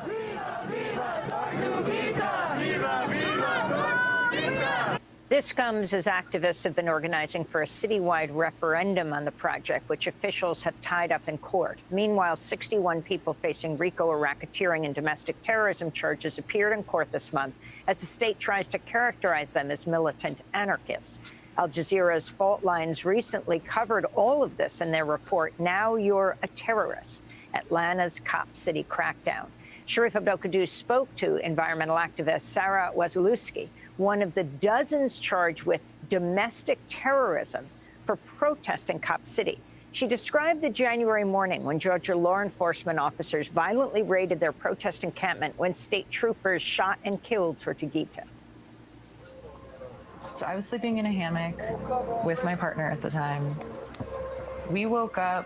[SPEAKER 11] Viva, viva, Tortuguita! Viva, viva, Tortuguita! This comes as activists have been organizing for a citywide referendum on the project, which officials have tied up in court. Meanwhile, 61 people facing RICO or racketeering and domestic terrorism charges appeared in court this month as the state tries to characterize them as militant anarchists. Al Jazeera's Fault Lines recently covered all of this in their report, Now You're a Terrorist, Atlanta's Cop City Crackdown. Sharif Abdel-Qaddous spoke to environmental activist Sarah Wasilewski, one of the dozens charged with domestic terrorism for protesting Cop City. She described the January morning when Georgia law enforcement officers violently raided their protest encampment when state troopers shot and killed Tortuguita.
[SPEAKER 13] So I was sleeping in a hammock with my partner at the time. We woke up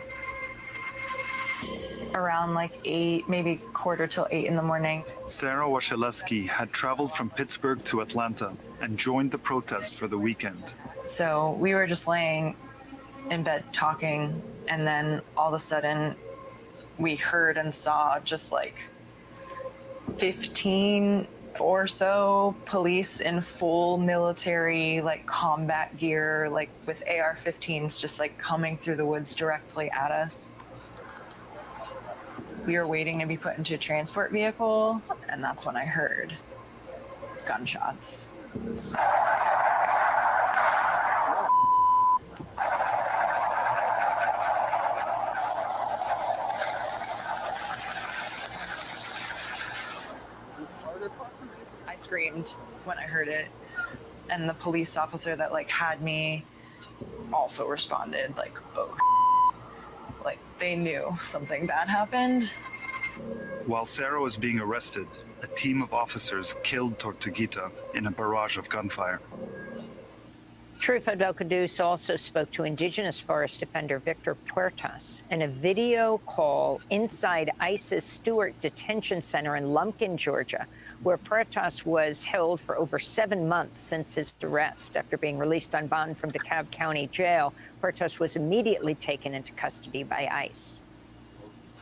[SPEAKER 13] around like 8, maybe 7:45 in the morning.
[SPEAKER 14] Sarah Wasilewski had traveled from Pittsburgh to Atlanta and joined the protest for the weekend.
[SPEAKER 13] So we were just laying in bed talking, and then all of a sudden we heard and saw just like 15 or so police in full military like combat gear, like with AR-15s, just like coming through the woods directly at us. We were waiting to be put into a transport vehicle, and that's when I heard gunshots. I screamed when I heard it, and the police officer that like had me also responded like, oh, like they knew something bad happened.
[SPEAKER 14] While Sarah was being arrested, a team of officers killed Tortuguita in a barrage of gunfire.
[SPEAKER 11] Shapiro Abdel-Qaddous also spoke to indigenous forest defender Victor Puertas in a video call inside ICE's Stewart Detention Center in Lumpkin, Georgia, where Puertas was held for over 7 months since his arrest. After being released on bond from DeKalb County Jail, Puertas was immediately taken into custody by ICE.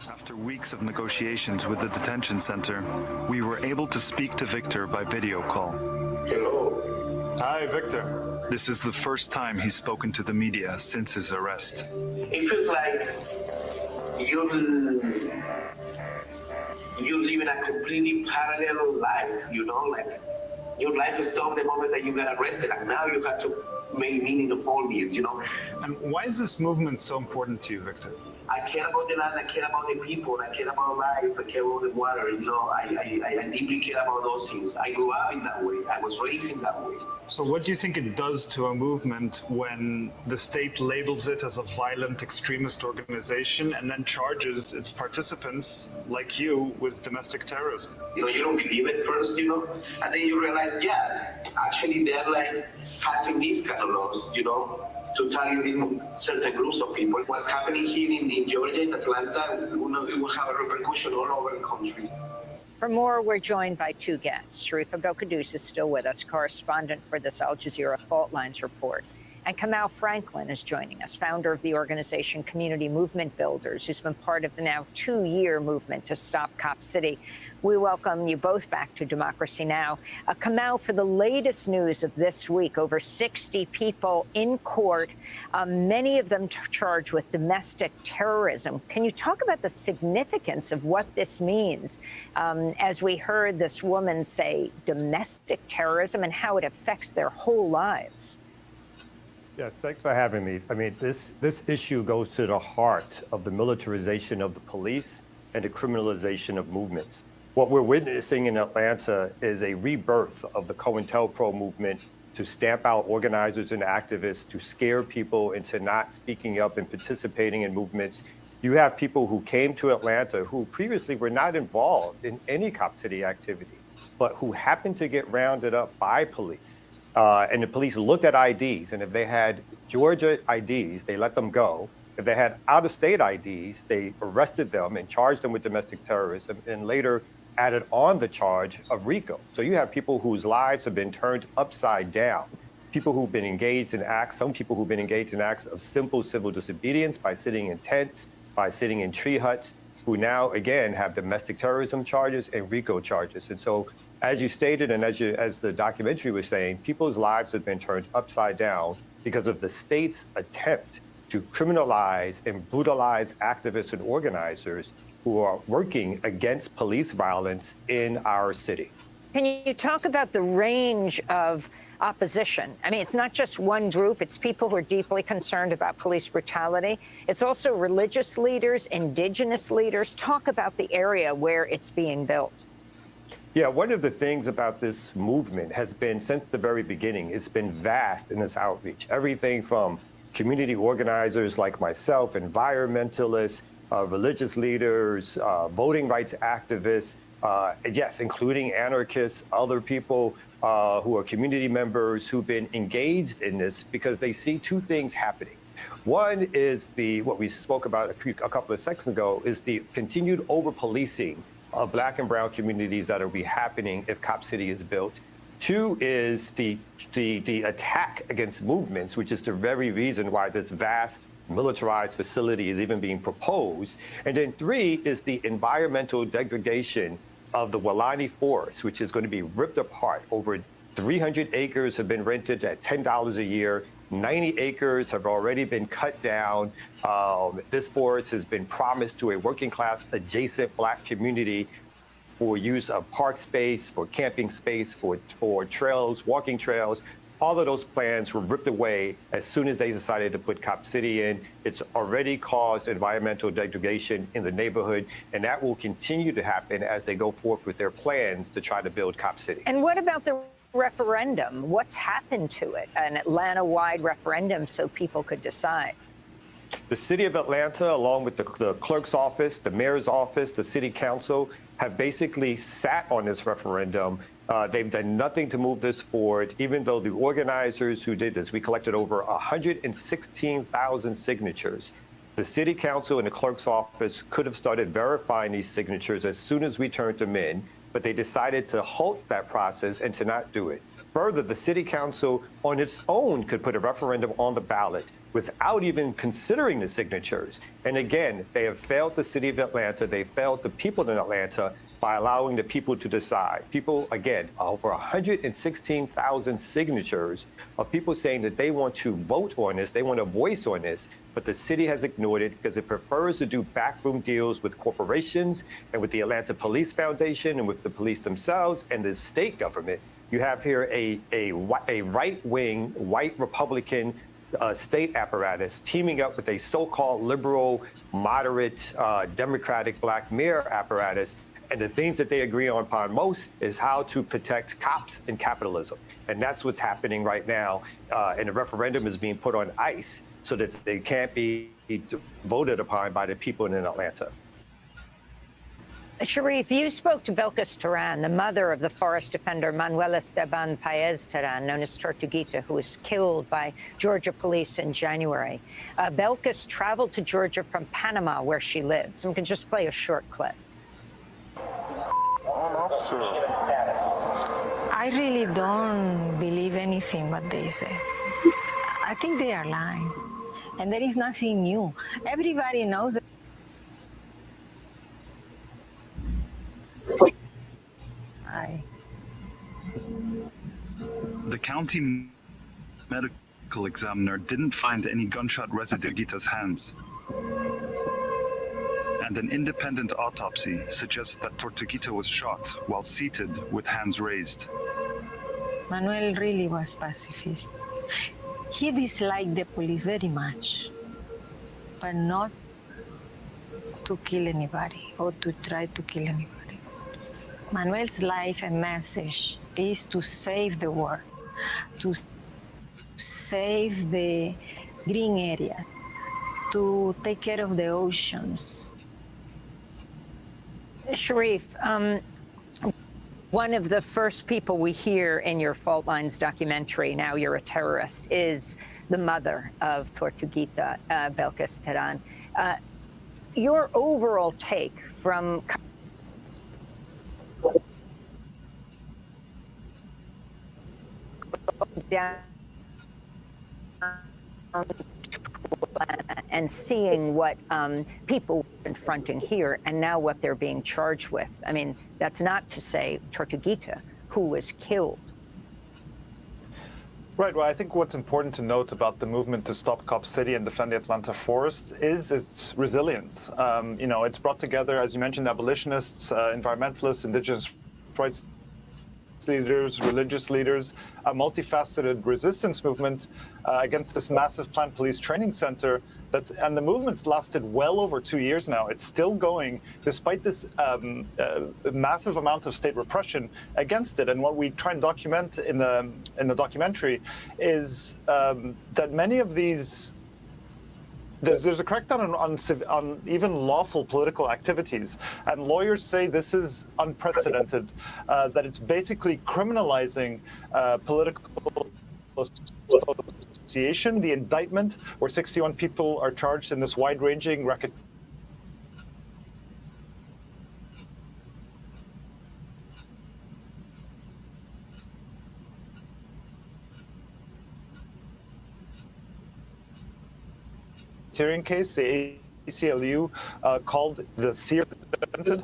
[SPEAKER 14] After weeks of negotiations with the detention center, we were able to speak to Victor by video call.
[SPEAKER 12] Hello.
[SPEAKER 14] Hi, Victor. This is the first time he's spoken to the media since his arrest.
[SPEAKER 12] It feels like you live in a completely parallel life, you know, like your life stopped the moment that you got arrested, and now you have to make meaning of all this, you know.
[SPEAKER 14] And why is this movement so important to you, Victor?
[SPEAKER 12] I care about the land, I care about the people, I care about life, I care about the water, you know, I deeply care about those things. I grew up in that way, I was raised in that way.
[SPEAKER 14] So what do you think it does to a movement when the state labels it as a violent extremist organization and then charges its participants, like you, with domestic terrorism?
[SPEAKER 12] You know, you don't believe it first, you know, and then you realize, yeah, actually they're like passing these kind of laws, you know, to target certain groups of people. What's happening here in Georgia, in Atlanta, it will have a repercussion all over the country.
[SPEAKER 11] For more, we're joined by two guests. Shapiro Abdel-Qaddous is still with us, correspondent for this Al Jazeera Fault Lines report. And Kamau Franklin is joining us, founder of the organization Community Movement Builders, who's been part of the now 2-year movement to stop Cop City. We welcome you both back to Democracy Now! Kamau, for the latest news of this week, over 60 people in court, many of them charged with domestic terrorism. Can you talk about the significance of what this means? As we heard this woman say, domestic terrorism, and how it affects their whole lives.
[SPEAKER 15] Yes, thanks for having me. I mean, this issue goes to the heart of the militarization of the police and the criminalization of movements. What we're witnessing in Atlanta is a rebirth of the COINTELPRO movement to stamp out organizers and activists, to scare people into not speaking up and participating in movements. You have people who came to Atlanta who previously were not involved in any Cop City activity, but who happened to get rounded up by police. And the police looked at IDs, and if they had Georgia IDs, they let them go. If they had out-of-state IDs, they arrested them and charged them with domestic terrorism, and later added on the charge of RICO. So you have people whose lives have been turned upside down, people who've been engaged in acts, some people who've been engaged in acts of simple civil disobedience by sitting in tents, by sitting in tree huts, who now, again, have domestic terrorism charges and RICO charges. And so, as you stated, and as the documentary was saying, people's lives have been turned upside down because of the state's attempt to criminalize and brutalize activists and organizers who are working against police violence in our city.
[SPEAKER 11] Can you talk about the range of opposition? I mean, it's not just one group. It's people who are deeply concerned about police brutality. It's also religious leaders, indigenous leaders. Talk about the area where it's being built.
[SPEAKER 15] Yeah, one of the things about this movement has been, since the very beginning, it's been vast in its outreach. Everything from community organizers like myself, environmentalists, religious leaders, voting rights activists, yes, including anarchists, other people who are community members who've been engaged in this because they see two things happening. One is what we spoke about a couple of seconds ago, is the continued over-policing of Black and brown communities that will be happening if Cop City is built. Two is the attack against movements, which is the very reason why this vast militarized facility is even being proposed. And then 3 is the environmental degradation of the Walani Forest, which is going to be ripped apart. Over 300 acres have been rented at $10 a year. 90 acres have already been cut down. This forest has been promised to a working class adjacent Black community for use of park space, for camping space, for trails, walking trails. All of those plans were ripped away as soon as they decided to put Cop City in. It's already caused environmental degradation in the neighborhood, and that will continue to happen as they go forth with their plans to try to build Cop City.
[SPEAKER 11] And what about the referendum? What's happened to it? An Atlanta-wide referendum so people could decide.
[SPEAKER 15] The city of Atlanta, along with the clerk's office, the mayor's office, the city council, have basically sat on this referendum. They've done nothing to move this forward, even though the organizers who did this, we collected over 116,000 signatures. The city council and the clerk's office could have started verifying these signatures as soon as we turned them in, but they decided to halt that process and to not do it. Further, the city council on its own could put a referendum on the ballot without even considering the signatures. And again, they have failed the city of Atlanta. They failed the people in Atlanta by allowing the people to decide. People, again, over 116,000 signatures of people saying that they want to vote on this, they want a voice on this, but the city has ignored it because it prefers to do backroom deals with corporations and with the Atlanta Police Foundation and with the police themselves and the state government. You have here a right-wing, white Republican state apparatus teaming up with a so-called liberal, moderate, Democratic Black mayor apparatus. And the things that they agree upon most is how to protect cops and capitalism. And that's what's happening right now. And the referendum is being put on ice so that they can't be voted upon by the people in Atlanta.
[SPEAKER 11] Sharif, you spoke to Belkis Teran, the mother of the forest defender Manuel Esteban Paez Teran, known as Tortuguita, who was killed by Georgia police in January. Belkis traveled to Georgia from Panama, where she lives. And we can just play a short clip.
[SPEAKER 16] I really don't believe anything what they say. I think they are lying. And there is nothing new. Everybody knows that.
[SPEAKER 14] The county medical examiner didn't find any gunshot residue in Gita's hands. And an independent autopsy suggests that Tortuguita was shot while seated with hands raised.
[SPEAKER 16] Manuel really was pacifist. He disliked the police very much, but not to kill anybody or to try to kill anybody. Manuel's life and message is to save the world, to save the green areas, to take care of the oceans.
[SPEAKER 11] Sharif, one of the first people we hear in your Fault Lines documentary, Now You're a Terrorist, is the mother of Tortuguita, Belkis Teran. Your overall take from down and seeing what people were confronting here and now what they're being charged with. I mean, that's not to say Tortuguita, who was killed.
[SPEAKER 17] Right. Well, I think what's important to note about the movement to stop Cop City and defend the Atlanta forest is its resilience. It's brought together, as you mentioned, abolitionists, environmentalists, indigenous rights leaders, religious leaders, a multifaceted resistance movement against this massive planned police training center. And the movement's lasted well over 2 years now. It's still going despite this massive amount of state repression against it. And what we try and document in the documentary is that many of these there's a crackdown on even lawful political activities, and lawyers say this is unprecedented. That it's basically criminalizing political association. The indictment, where 61 people are charged in this wide-ranging record. racketeering case, the ACLU called the theory, and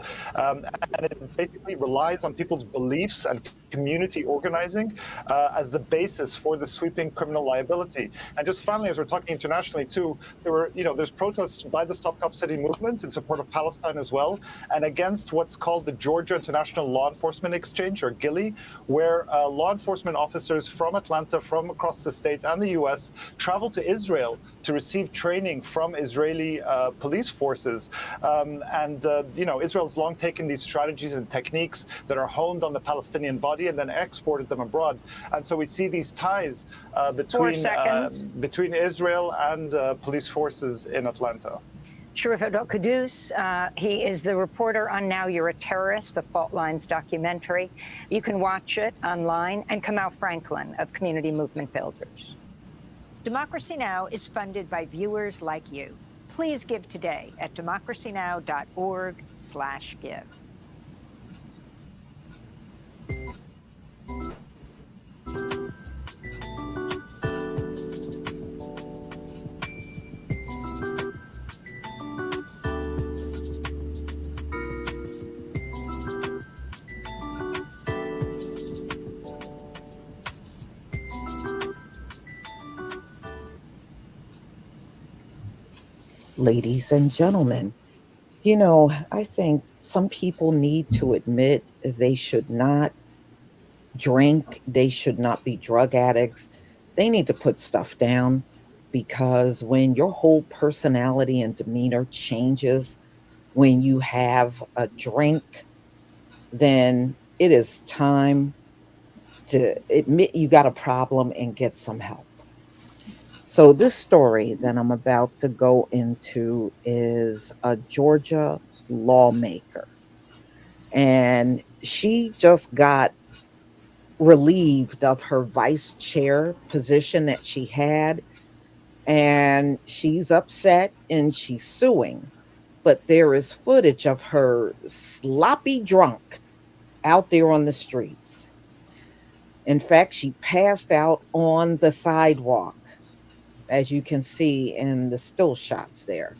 [SPEAKER 17] it basically relies on people's beliefs and community organizing as the basis for the sweeping criminal liability. And just finally, as we're talking internationally too, there's protests by the Stop Cop City movement in support of Palestine as well, and against what's called the Georgia International Law Enforcement Exchange, or GILEE, where law enforcement officers from Atlanta, from across the state and the US, travel to Israel to receive training from Israeli police forces. Israel's long taken these strategies and techniques that are honed on the Palestinian body and then exported them abroad. And so we see these ties between Israel and police forces in Atlanta.
[SPEAKER 11] Sharif Abdel-Quddus, he is the reporter on Now You're a Terrorist, the Fault Lines documentary. You can watch it online. And Kamal Franklin of Community Movement Builders. Democracy Now! Is funded by viewers like you. Please give today at democracynow.org/give.
[SPEAKER 18] Ladies and gentlemen, I think some people need to admit they should not drink, they should not be drug addicts. They need to put stuff down, because when your whole personality and demeanor changes when you have a drink, then it is time to admit you got a problem and get some help. So this story that I'm about to go into is a Georgia lawmaker. And she just got relieved of her vice chair position that she had. And she's upset and she's suing. But there is footage of her sloppy drunk out there on the streets. In fact, she passed out on the sidewalk, as you can see in the still shots there.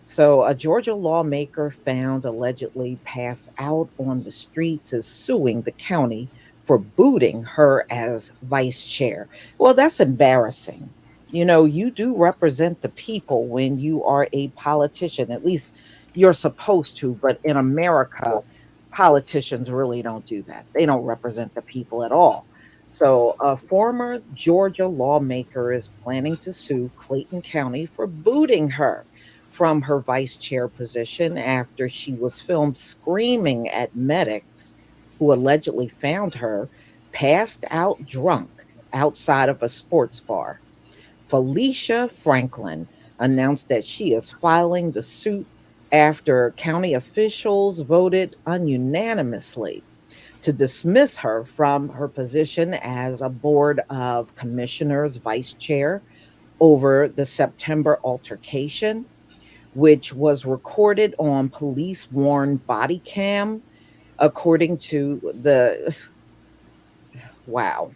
[SPEAKER 18] So a Georgia lawmaker found allegedly passed out on the streets is suing the county for booting her as vice chair. Well, that's embarrassing. You do represent the people when you are a politician. At least you're supposed to. But in America, politicians really don't do that. They don't represent the people at all. So a former Georgia lawmaker is planning to sue Clayton County for booting her from her vice chair position after she was filmed screaming at medics who allegedly found her passed out drunk outside of a sports bar. Felicia Franklin announced that she is filing the suit after county officials voted unanimously to dismiss her from her position as a Board of Commissioners vice chair over the September altercation, which was recorded on police-worn body cam, according to the... Wow.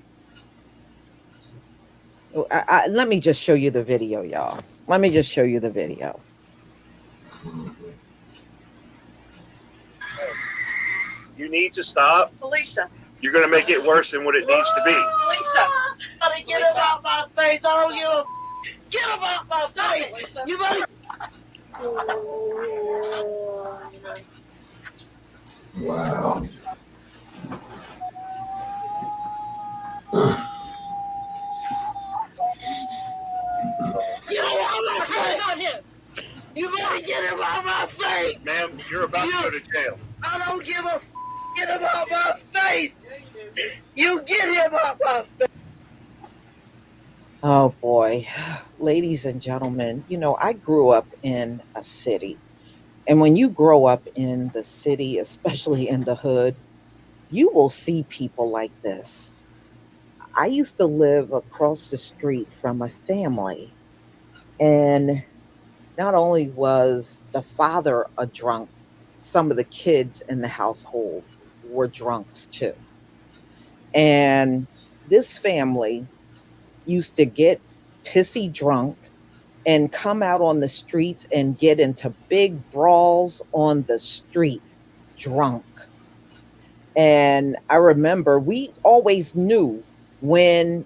[SPEAKER 18] Let me just show you the video, y'all. Let me just show you the video.
[SPEAKER 19] You need to stop.
[SPEAKER 22] Felicia.
[SPEAKER 19] You're going to make it worse than what it needs to be.
[SPEAKER 22] Felicia. Get him out my face. I don't give a... Get him out my face. You better...
[SPEAKER 4] Wow.
[SPEAKER 22] Get him out my face. You better get him out my face.
[SPEAKER 19] Ma'am, you're about to go to jail.
[SPEAKER 22] I don't give a... Get him out my face. You get him out my face.
[SPEAKER 18] Oh boy, ladies and gentlemen, I grew up in a city. And when you grow up in the city, especially in the hood, you will see people like this. I used to live across the street from a family. And not only was the father a drunk, some of the kids in the household were drunks too. And this family used to get pissy drunk and come out on the streets and get into big brawls on the street, drunk. And I remember we always knew when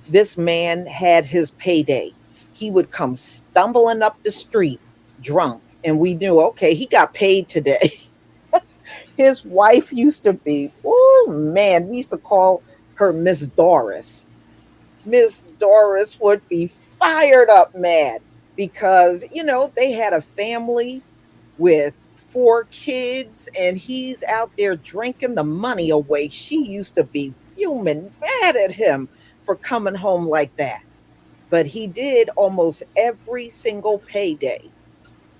[SPEAKER 18] this man had his payday. He would come stumbling up the street drunk, and we knew, okay, he got paid today. His wife used to be, oh man, we used to call her Miss Doris. Miss Doris would be fired up mad because, they had a family with 4 kids and he's out there drinking the money away. She used to be fuming mad at him for coming home like that. But he did almost every single payday.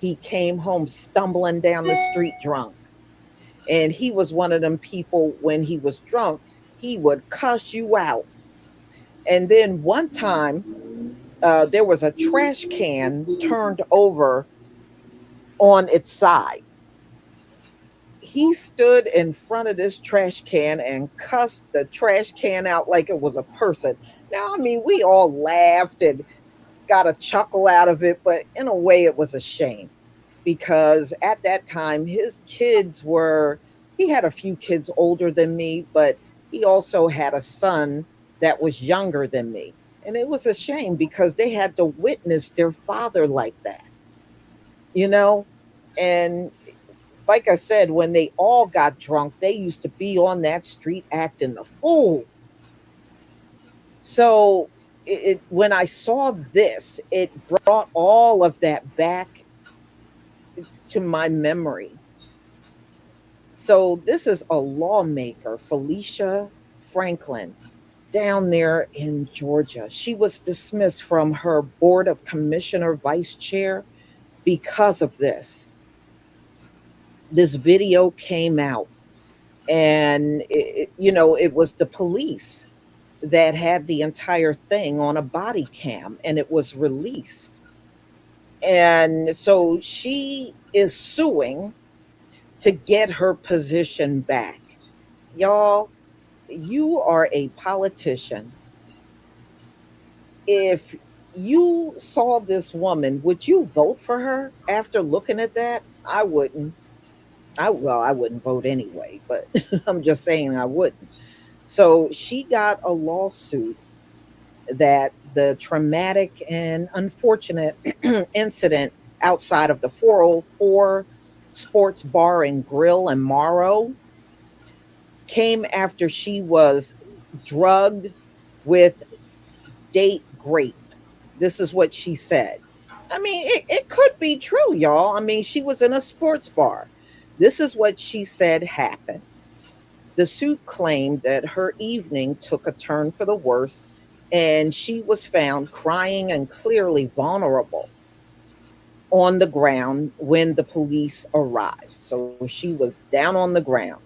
[SPEAKER 18] He came home stumbling down the street drunk. And he was one of them people, when he was drunk, he would cuss you out. And then one time, there was a trash can turned over on its side. He stood in front of this trash can and cussed the trash can out like it was a person. Now, I mean, we all laughed and got a chuckle out of it, but in a way it was a shame because at that time he had a few kids older than me, but he also had a son that was younger than me. And it was a shame because they had to witness their father like that, and like I said, when they all got drunk, they used to be on that street acting the fool. So when I saw this, it brought all of that back to my memory. So this is a lawmaker, Felicia Franklin, down there in Georgia. She was dismissed from her board of commissioner vice chair because of this. This video came out, and it was the police that had the entire thing on a body cam, and it was released. And so she is suing to get her position back. Y'all, you are a politician. If you saw this woman, would you vote for her after looking at that? I wouldn't. I wouldn't vote anyway, but I'm just saying I wouldn't. So she got a lawsuit that the traumatic and unfortunate incident outside of the 404 Sports Bar and Grill in Morrow came after she was drugged with date grape. This is what she said. I mean, it could be true, y'all. I mean, she was in a sports bar. This is what she said happened. The suit claimed that her evening took a turn for the worse, and she was found crying and clearly vulnerable on the ground when the police arrived. So she was down on the ground.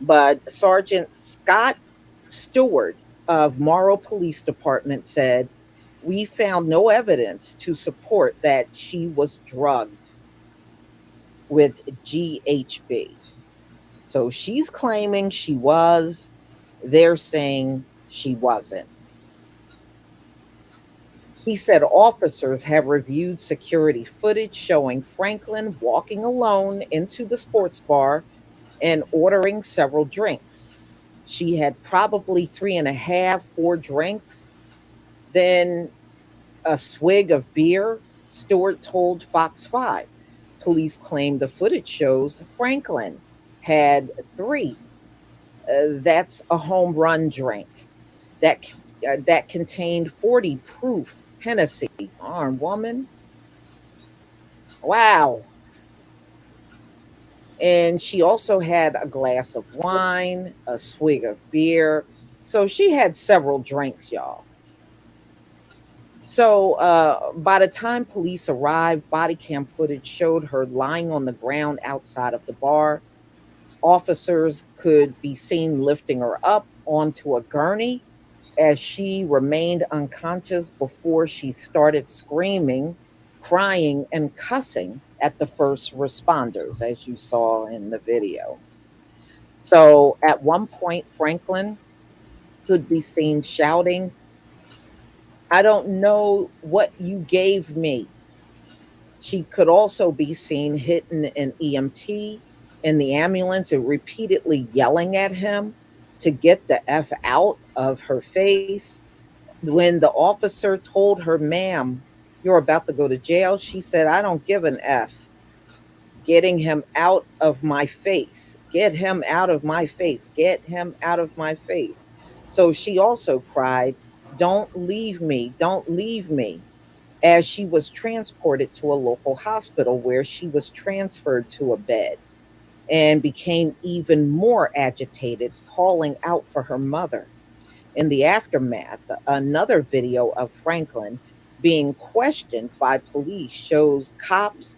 [SPEAKER 18] But Sergeant Scott Stewart of Morrow Police Department said, "We found no evidence to support that she was drugged with GHB." So she's claiming she was. They're saying she wasn't. He said officers have reviewed security footage showing Franklin walking alone into the sports bar and ordering several drinks. She had probably 3.5, 4 drinks, then a swig of beer, Stewart told Fox 5. Police claim the footage shows Franklin had 3. That's a home run drink that contained 40 proof Hennessy. Darn woman. Wow. And she also had a glass of wine, a swig of beer. So she had several drinks, y'all. So by the time police arrived, body cam footage showed her lying on the ground outside of the bar. Officers could be seen lifting her up onto a gurney as she remained unconscious before she started screaming, crying, and cussing at the first responders, as you saw in the video. So at one point, Franklin could be seen shouting, I don't know what you gave me. She could also be seen hitting an EMT in the ambulance and repeatedly yelling at him to get the F out of her face. When the officer told her, ma'am, you're about to go to jail, she said, I don't give an F. Getting him out of my face. Get him out of my face. Get him out of my face. So she also cried, don't leave me. Don't leave me, as she was transported to a local hospital where she was transferred to a bed and became even more agitated, calling out for her mother. In the aftermath, another video of Franklin being questioned by police shows cops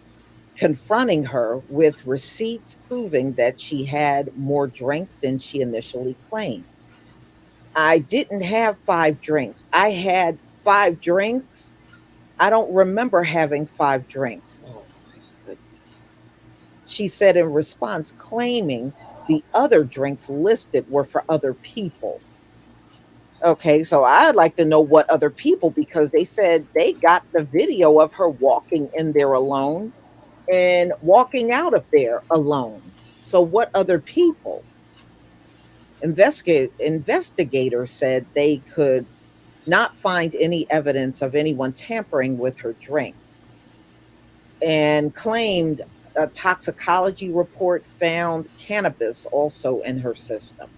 [SPEAKER 18] confronting her with receipts proving that she had more drinks than she initially claimed. I didn't have 5 drinks. I had 5 drinks. I don't remember having 5 drinks. Oh my goodness. She said in response, claiming the other drinks listed were for other people. Okay, so I'd like to know what other people, because they said they got the video of her walking in there alone and walking out of there alone. So what other people? Investigators said they could not find any evidence of anyone tampering with her drinks, and claimed a toxicology report found cannabis also in her system.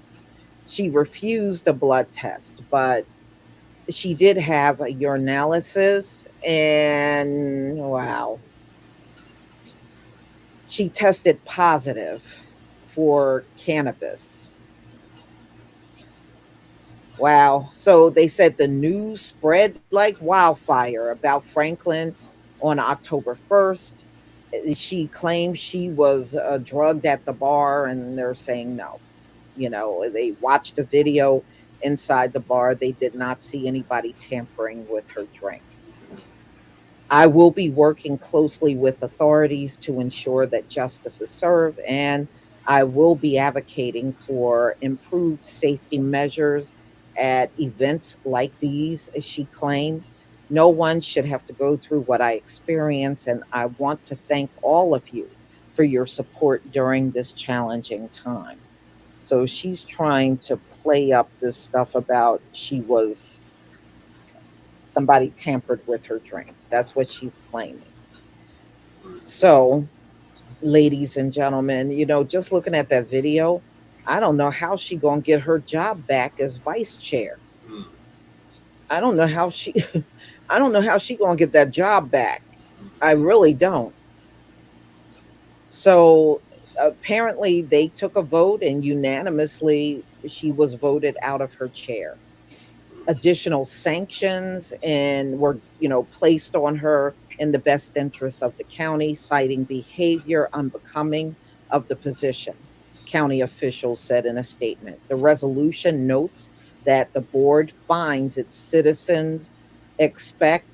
[SPEAKER 18] She refused a blood test, but she did have a urinalysis, and wow, she tested positive for cannabis. Wow. So they said the news spread like wildfire about Franklin on October 1st. She claimed she was drugged at the bar, and they're saying no. You know, they watched the video inside the bar. They did not see anybody tampering with her drink. I will be working closely with authorities to ensure that justice is served, and I will be advocating for improved safety measures at events like these, as she claimed. No one should have to go through what I experienced, and I want to thank all of you for your support during this challenging time. So she's trying to play up this stuff about somebody tampered with her drink. That's what she's claiming. So, ladies and gentlemen, just looking at that video, I don't know how she gonna get her job back as vice chair. I don't know how she I don't know how she gonna get that job back. I really don't. So apparently they took a vote, and unanimously she was voted out of her chair. Additional sanctions and were placed on her in the best interest of the county, citing behavior unbecoming of the position, county officials said in a statement. The resolution notes that the board finds its citizens expect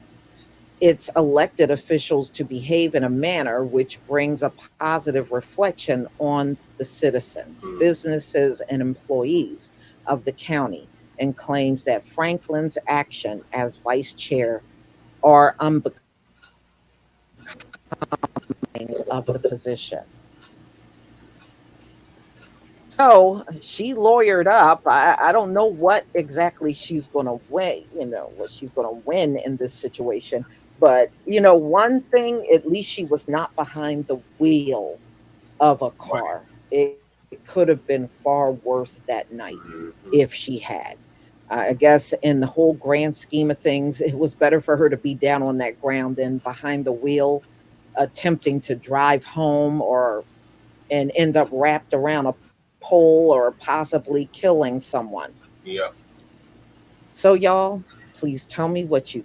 [SPEAKER 18] its elected officials to behave in a manner which brings a positive reflection on the citizens, businesses, and employees of the county, and claims that Franklin's action as vice chair are unbecoming of the position. So she lawyered up. I don't know what exactly she's going to win, what she's going to win in this situation. But, one thing, at least she was not behind the wheel of a car. It could have been far worse that night if she had. I guess in the whole grand scheme of things, it was better for her to be down on that ground than behind the wheel, attempting to drive home and end up wrapped around a pole or possibly killing someone.
[SPEAKER 3] Yeah.
[SPEAKER 18] So y'all, please tell me what you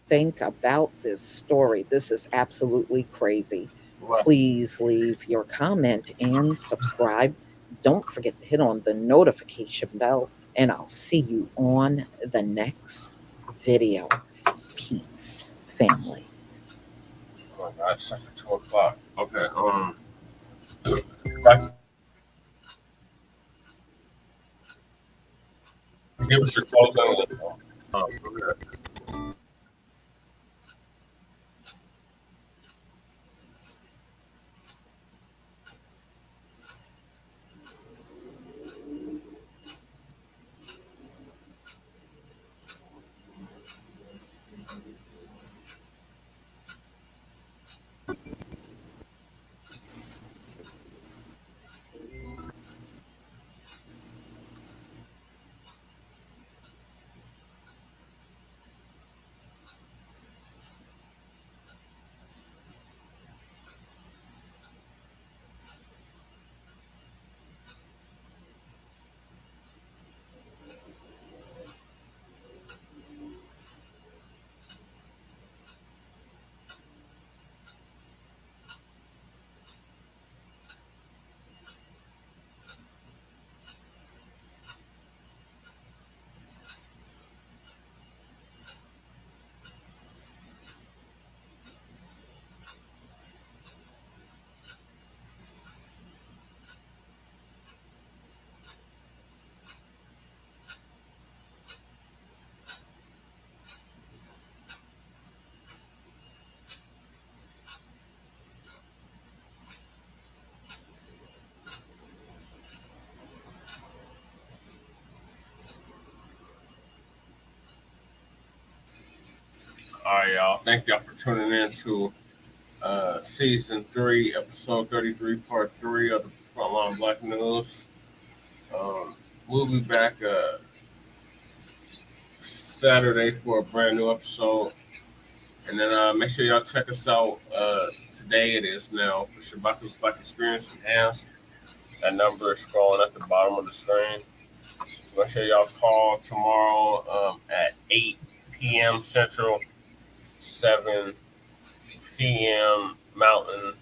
[SPEAKER 18] think about this story. This is absolutely crazy.
[SPEAKER 3] Right.
[SPEAKER 18] Please leave your comment and subscribe. Don't forget to hit on the notification bell, and I'll see you on the next video. Peace, family.
[SPEAKER 3] Oh my God, it's after 2 o'clock. Okay. Back Give us your closing. All right, y'all. Thank y'all for tuning in to season 3, episode 33, part 3 of the Frontline Black News. We'll be back Saturday for a brand new episode. And then make sure y'all check us out. Today it is now for Shabaka's Black Experience Enhanced. That number is scrolling at the bottom of the screen. So make sure y'all call tomorrow at 8 p.m. Central, 7 p.m. Mountain,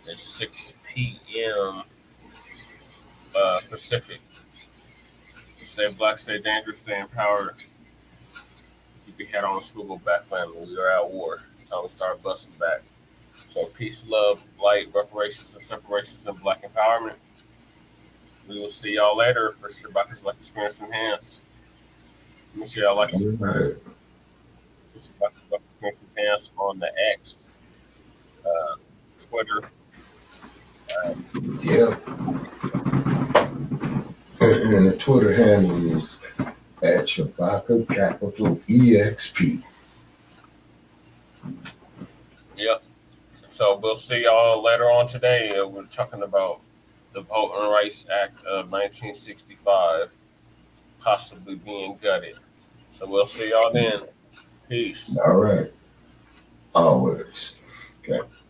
[SPEAKER 3] and 6 p.m. Pacific. Stay black, stay dangerous, stay empowered. Keep your head on a swivel, back family. We are at war. It's time to start busting back. So peace, love, light, reparations, and separations, and black empowerment. We will see y'all later for Shabaka's Black Experience Enhanced. Make sure y'all like and subscribe to Shabaka's Black Experience Enhanced on the X, Twitter.
[SPEAKER 4] Yeah. And the Twitter handle is at Shabaka capital EXP.
[SPEAKER 3] Yep. So we'll see y'all later on today. We're talking about the Voting Rights Act of 1965 possibly being gutted. So we'll see y'all then. Peace.
[SPEAKER 4] All right. Always. Okay.